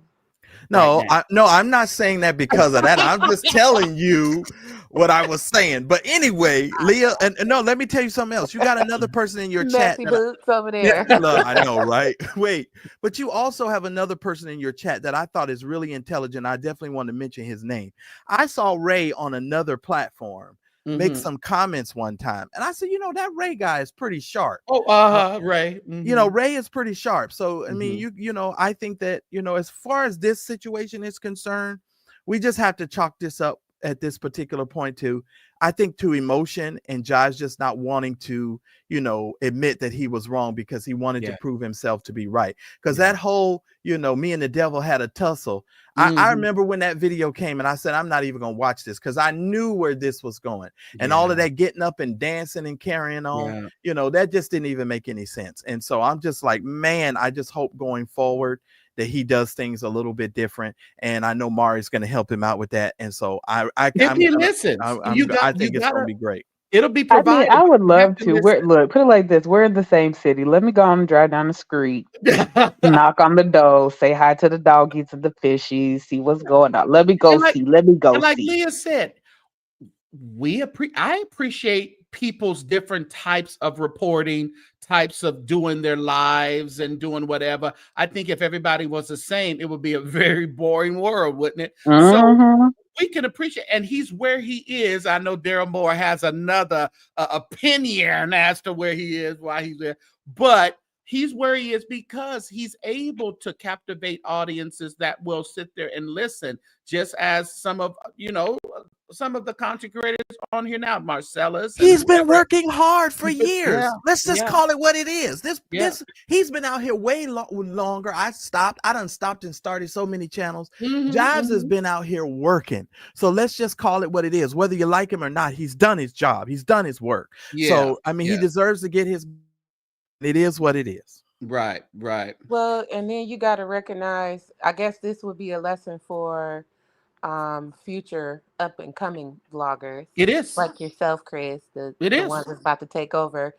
No, now. I'm not saying that because of that. I'm just telling you what I was saying. But anyway, Leah, and no, let me tell you something else. You got another person in your chat Messy that boots over yeah, there. look, I know, right? Wait, but you also have another person in your chat that I thought is really intelligent. I definitely want to mention his name. I saw Ray on another platform make Mhm. some comments one time, and I said, that Ray guy is pretty sharp. Oh, Uh, Ray. Mhm. Ray is pretty sharp. So I mean, Mhm. I think that as far as this situation is concerned, we just have to chalk this up at this particular point to, I think, to emotion and Jives just not wanting to, admit that he was wrong because he wanted to Yeah. prove himself to be right. Because Yeah. that whole, me and the devil had a tussle. I Mhm. remember when that video came and I said, I'm not even gonna watch this because I knew where this was going. And all of Yeah. that getting up and dancing and carrying on, Yeah. that just didn't even make any sense. And so I'm just like, man, I just hope going forward that he does things a little bit different. And I know Mari's going to help him out with that. And so If he listens, I you think it's going gotta. to be great. It'll be I mean, provided, I but would you have love to to. We're, listen. look, put it like this: we're in the same city. Let me go on and drive down the street, knock on the door, say hi to the doggies and the fishies, see what's going on. Let me go and like see. Let me go and like see. Leah said, I appreciate people's different types of reporting, types of doing their lives and doing whatever. I think if everybody was the same, it would be a very boring world, wouldn't it? So Hmm. we can appreciate, and he's where he is. I know Daryl Moore has another opinion as to where he is, why he's there, but he's where he is because he's able to captivate audiences that will sit there and listen, just as some of some of the content creators on here now, Marcellus and He's been whoever. working hard for Yeah, years. Let's just yeah, call it what it is. This yeah. this he's been out here way longer. I done stopped and started so many channels. Jives has been out here working. So let's just call it what it is. Whether you like him or not, he's done his job. He's done his work. Yeah, So I mean, he yeah. deserves to get his. It is what it is. Right, right. Well, and then you got to recognize, I guess this would be a lesson for future up and coming vloggers It is. like yourself, Chris, It the is. ones that's about to take over.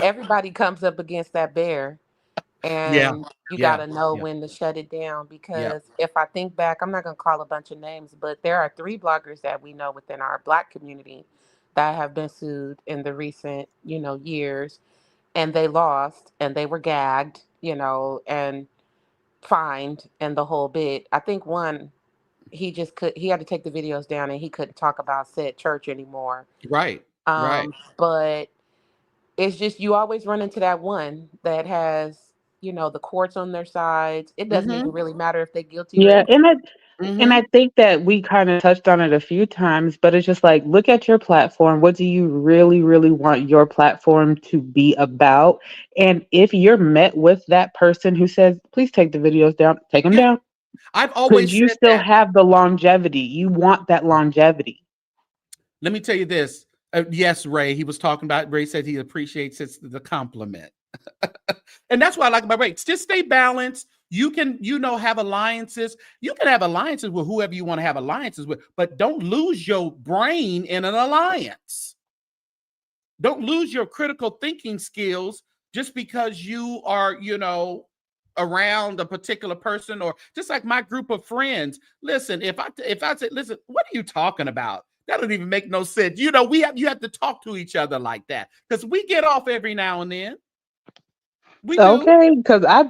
Everybody comes up against that bear, Yeah, and you got yeah, to know yeah, when to shut it down. yeah. Because if I think back, I'm not going to call a bunch of names, but there are 3 bloggers that we know within our Black community that have been sued in the recent, years, and they lost, and they were gagged, and fined, and the whole bit. I think one, he had to take the videos down, and he couldn't talk about said church anymore. Right, right. But it's just, you always run into that one that has, the courts on their sides. It doesn't Mm-hmm. even really matter if they're guilty or Yeah, innocent. and Mm-hmm. I think that we kind of touched on it a few times, but it's just like, look at your platform. What do you really, really want your platform to be about? And if you're met with that person who says, please take the videos down, take them Yeah. down, I've because always you said still that. have the longevity. You want that longevity. Let me tell you this. Yes, Ray, he was talking about, Ray said he appreciates the compliment. And that's what I like about Ray. Just stay balanced. You can, have alliances. You can have alliances with whoever you want to have alliances with, but don't lose your brain in an alliance. Don't lose your critical thinking skills just because you are, around a particular person, or just like my group of friends. Listen, if I say, listen, what are you talking about? That don't even make no sense. You have to talk to each other like that, because we get off every now and then. We do. Okay, because I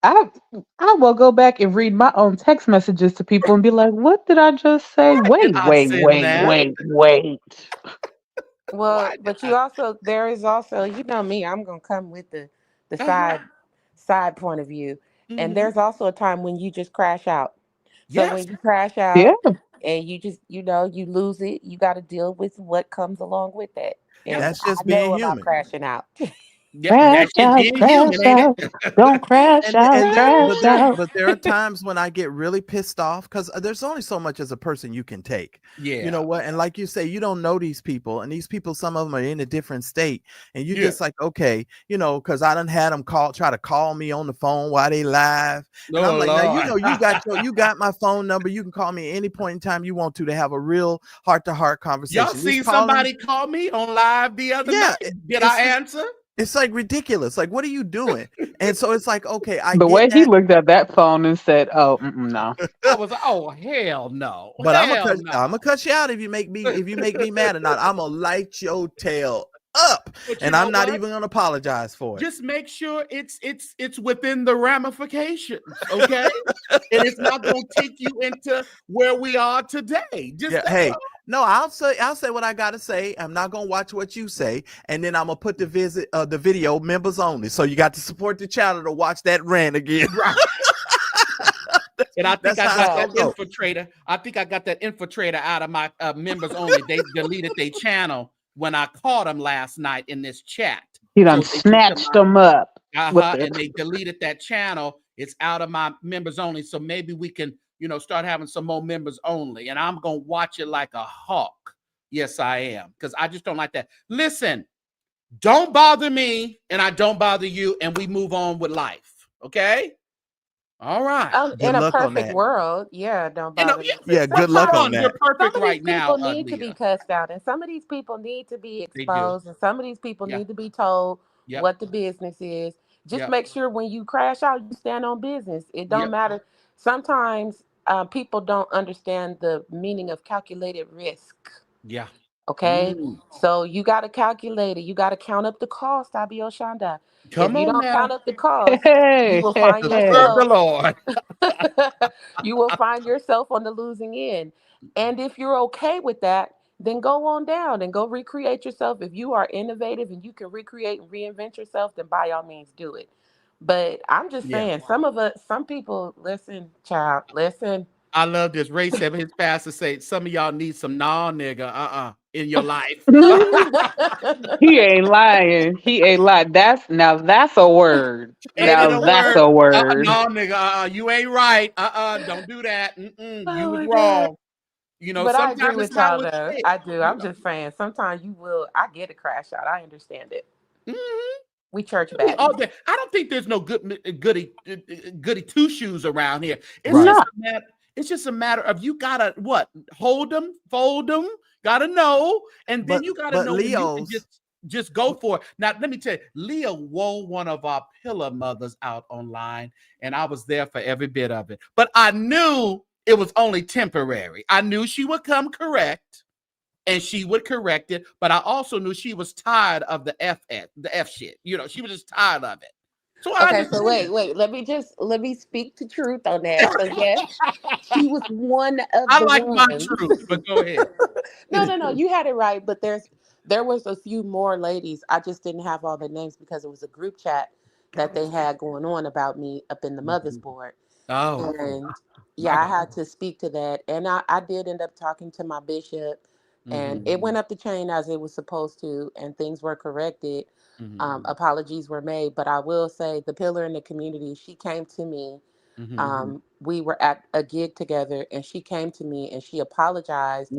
I will go back and read my own text messages to people and be like, what did I just say? Why did Wait, I wait, send wait, that? wait, wait. Well, Why did but I? there is also, me, I'm gonna come with the Uh-huh. side point of view. And Mm-hmm. there's also a time when you just crash out. So Yes. when you crash Yeah. out and you just, you lose it, you got to deal with what comes along with that. Yep. And That's I just being know about human. crashing out. Yep. That Crash is out, being human, crash ain't out. Don't it? crash and out, and there crash out. but there are times when I get really pissed off because there's only so much as a person you can take. You know Yeah. what? And like you say, you don't know these people, and these people, some of them are in a different state, and you Yeah. just like, okay, because I done had them try to call me on the phone while they live, and I'm Oh like, now Lord. you got my phone number. You can call me at any point in time you want to have a real heart-to-heart Y'all conversation. These seen calling, somebody call me on live the other yeah, night? Did it's I answer? it's like ridiculous. Like, what are you doing? And so it's like, okay, I The get way he that. looked at that phone and said, oh, no. I was like, oh hell no. But Hell no. I'm gonna cut you out if you make me mad or not. I'm gonna light your tail up, But you and know I'm not what? even gonna apologize for it. Just make sure it's within the ramifications, okay? And it's not gonna take you into where we are today. Just Yeah, hey, no, I'll say what I gotta say. I'm not gonna watch what you say, and then I'm gonna put the video members only. So you got to support the channel to watch that rant again. right. And I think That's I how it's got Right. that gonna go. infiltrator. I think I got that infiltrator out of my members only. They deleted their channel when I caught them last night in this chat. He done So they took snatched them up with the. and they deleted that channel. It's out of my members only. So maybe we can, start having some more members only. And I'm gonna watch it like a hawk. Yes, I am, because I just don't like that. Listen, don't bother me, and I don't bother you, and we move on with life. Okay. All right. Good In a luck on perfect that. world, yeah, don't bother me. But Yeah, good luck Come on on, you're that. perfect some of these right now, people need to be Leah. cussed out, and some of these people need to be They do. exposed, and some of these people Yeah. need to be told Yep. what the business is. Just Yep. make sure when you crash out, you stand on business. It don't Yep. matter. Sometimes people don't understand the meaning of calculated risk. Yeah. Okay, Mm. so you got to calculate it. You got to count up the cost, Abio Shanda. If Come you on don't count now. up the cost, you Hey, will hey, find To serve hey. the yourself Lord. you will find yourself on the losing end. And if you're okay with that, then go on down and go recreate yourself. If you are innovative and you can recreate and reinvent yourself, then by all means do it. But I'm just Yeah. saying, some people, listen, child, listen. I love this. Ray said his pastor say some of y'all need some nah nigga in your life. He ain't lying. He ain't lying. That's a word. Ain't it a Now that's word? a word. No, nigga. You ain't right. Don't do that. You Oh was my God. wrong. You know, But I agree sometimes it's with how y'all it's though. said. I do. You I'm know. just saying. Sometimes you will. I get a crash out. I understand it. Mhm. We church I mean, all baddies. day. I don't think there's no goody two shoes around here. It's Right. just No. a matter. It's just a matter of you gotta what hold them, fold them, gotta know, and then But you gotta but know when you can Leos, just go for it. Now, let me tell you, Leah wore one of our pillar mothers out online, and I was there for every bit of it. But I knew it was only temporary. I knew she would come correct and she would correct it. But I also knew she was tired of the F shit. You know, she was just tired of it. So I Okay, so understand. wait. Let me speak to truth on that. So yes, she was one of I the like my ones. truth, but go ahead. No. You had it right. But there was a few more ladies. I just didn't have all the names because it was a group chat that they had going on about me up in the mother's board. Oh, And yeah, my I God. had to speak to that. And I did end up talking to my bishop, and it went up the chain as it was supposed to, and things were corrected. Apologies were made. But I will say, the pillar in the community, she came to me. We were at a gig together, and she came to me and she apologized,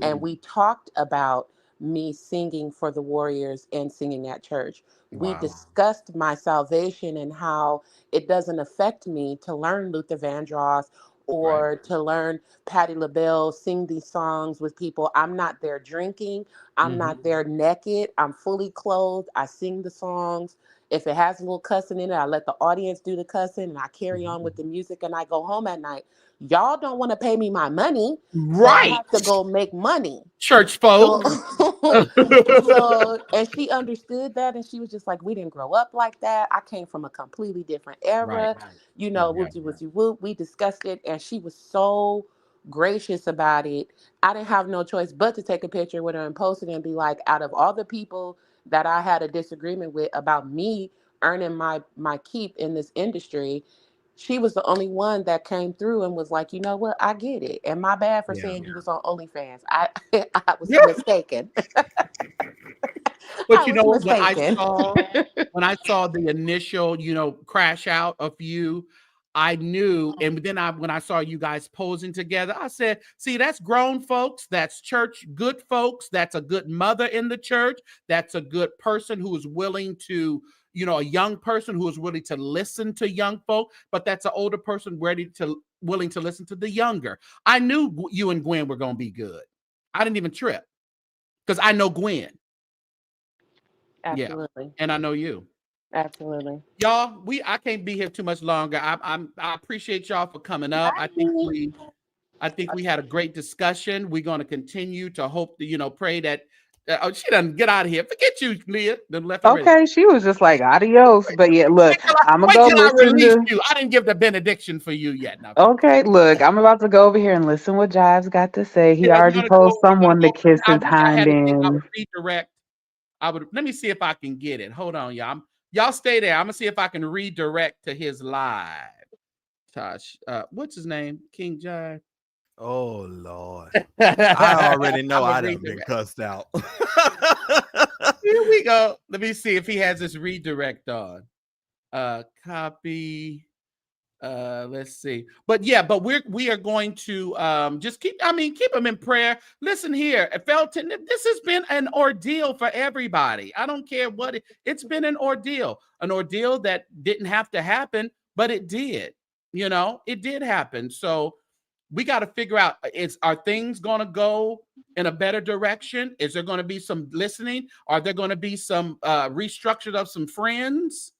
and we talked about me singing for the Warriors and singing at church. We Wow. discussed my salvation and how it doesn't affect me to learn Luther Vandross Right. or to learn Patti LaBelle, sing these songs with people. I'm not there drinking. I'm not there naked. I'm fully clothed. I sing the songs. If it has a little cussing in it, I let the audience do the cussing and I carry on with the music and I go home at night. Y'all don't want to pay me my money, so I Right. have to go make money. Church So, folk. and she understood that, and she was just like, "We didn't grow up like that. I came from a completely different Right. era, you know." Yeah. Whoopty whoopty whoop. We discussed it, and she was so gracious about it. I didn't have no choice but to take a picture with her and post it and be like, out of all the people that I had a disagreement with about me earning my keep in this industry, she was the only one that came through and was like, you know what, I get it. And my bad for Yeah. saying you was on OnlyFans. I was Yeah. mistaken. But I you was know, mistaken. when I saw the initial, crash out of you, I knew. And then when I saw you guys posing together, I said, see, that's grown folks, that's church good folks, that's a good mother in the church, that's a good person who is willing to, a young person who is willing to listen to young folk, but that's an older person willing to listen to the younger. I knew you and Gwen were going to be good. I didn't even trip because I know Gwen. Yeah. Absolutely. And I know you. Absolutely. Y'all, I can't be here too much longer. I appreciate y'all for coming up. I think we had a great discussion. We're going to continue to hope that, pray that she doesn't get out of here. Forget you, Leah. Then left already. Okay, she was just like adios. But yeah, look, I'm gonna Wait go till I listen release to. you. I didn't give the benediction for you yet. Now, Okay, look, I'm about to go over here and listen what Jives got to say. He yeah, already told we're gonna someone go to over. kiss I his wish I hind had it. I would end. redirect. Let me see if I can get it. Hold on, y'all. Y'all stay there. I'm gonna see if I can redirect to his live. Tosh, what's his name? King Jive. oh Lord, I already know I'm a I done been redirect. cussed out. Here we go. Let me see if he has this redirect on. Copy. Let's see. But yeah, but we are going to just keep him in prayer. Listen here, Felton, this has been an ordeal for everybody. I don't care what it's been an ordeal that didn't have to happen, but it did. It did happen. So we got to figure out, are things going to go in a better direction? Is there going to be some listening? Are there going to be some restructured of some friends?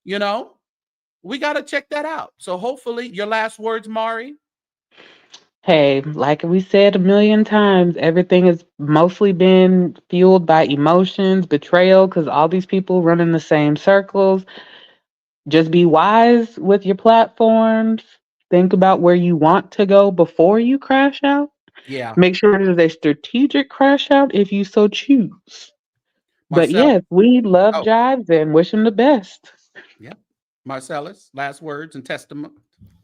We got to check that out. So hopefully, your last words, Mari. Hey, like we said a million times, everything has mostly been fueled by emotions, betrayal, because all these people run in the same circles. Just be wise with your platforms. Think about where you want to go before you crash out. Yeah. Make sure it is a strategic crash out if you so choose. But Marcel. yes, we love Oh, Jives and wish him the best. yeah. Marcellus, last words and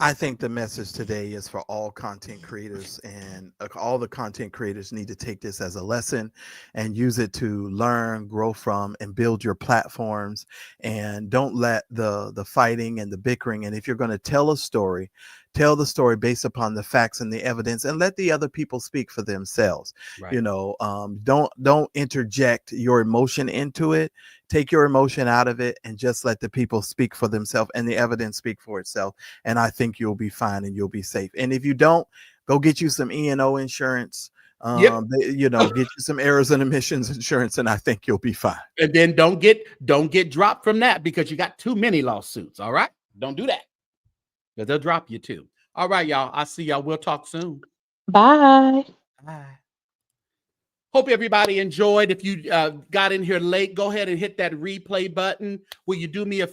I think the message today is for all content creators, and all the content creators need to take this as a lesson and use it to learn, grow from, and build your platforms. And don't let the fighting and the bickering. And if you're going to tell a story, tell the story based upon the facts and the evidence, and let the other people speak for themselves. Right. You know, don't interject your emotion into it. Take your emotion out of it and just let the people speak for themselves and the evidence speak for itself. And I think you'll be fine and you'll be safe. And if you don't, go get you some E&O insurance. Yep. You know, get you some errors and omissions insurance, and I think you'll be fine. And then don't get dropped from that because you got too many lawsuits. All right. Don't do that. Because they'll drop you too. All right, y'all. I see y'all. We'll talk soon. Bye. Bye. Hope everybody enjoyed. If you got in here late, go ahead and hit that replay button. Will you do me a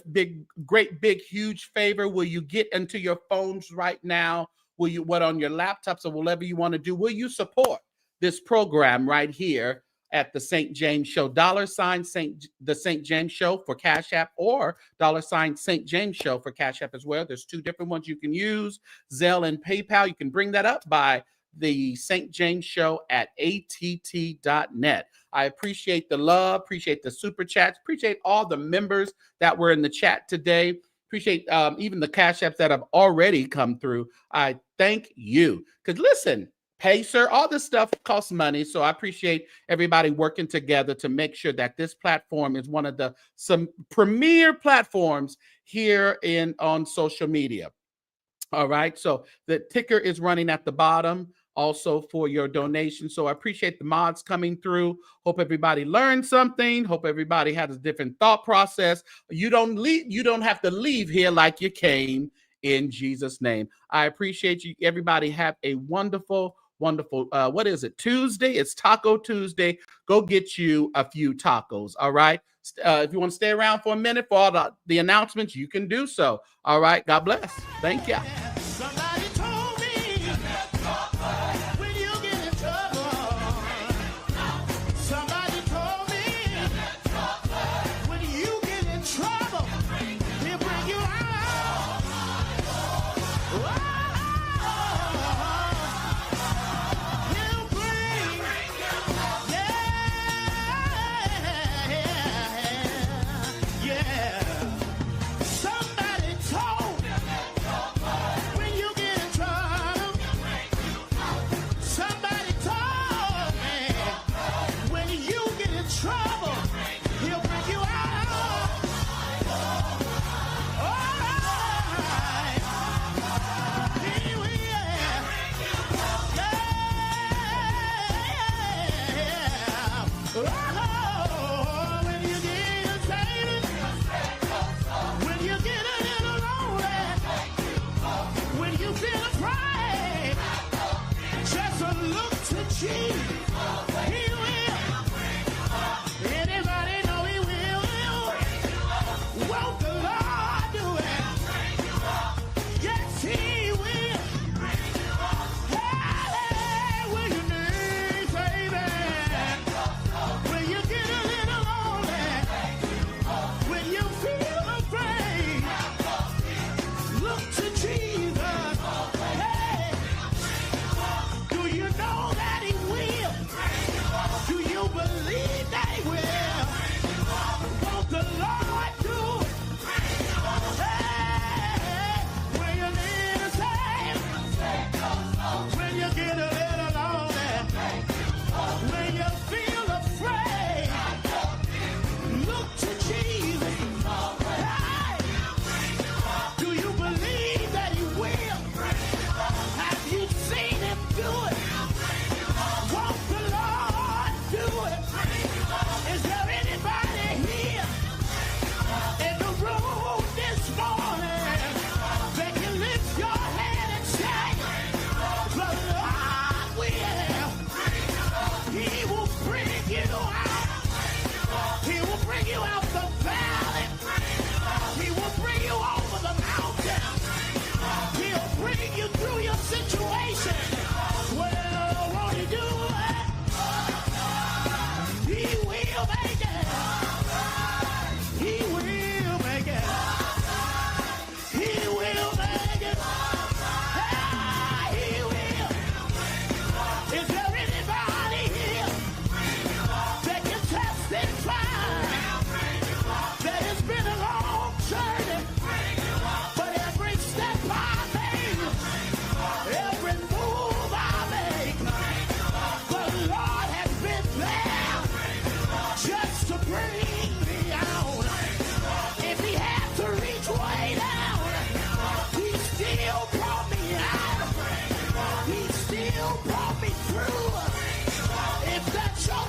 great, big, huge favor? Will you get into your phones right now? Will you, on your laptops or whatever you want to do? Will you support this program right here at the St. James Show? $, the St. James Show for Cash App, or $ St. James Show for Cash App as well. There's two different ones you can use, Zelle and PayPal. You can bring that up by the St. James Show at att.net. I appreciate the love, appreciate the super chats, appreciate all the members that were in the chat today. Appreciate even the Cash Apps that have already come through. I thank you. Because listen, Pacer, all this stuff costs money. So I appreciate everybody working together to make sure that this platform is one of some premier platforms here on social media. All right. So the ticker is running at the bottom also for your donation. So I appreciate the mods coming through. Hope everybody learned something. Hope everybody had a different thought process. You don't have to leave here like you came, in Jesus' name. I appreciate you. Everybody have a wonderful, what is it? Tuesday? It's Taco Tuesday. Go get you a few tacos. All right. If you want to stay around for a minute for all the announcements, you can do so. All right. God bless. Thank you. Will you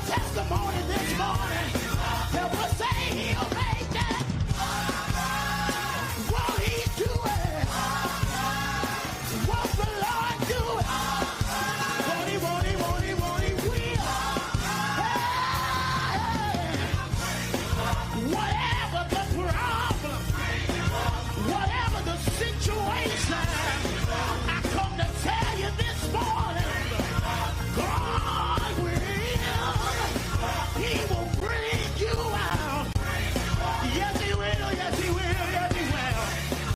testimony this morning.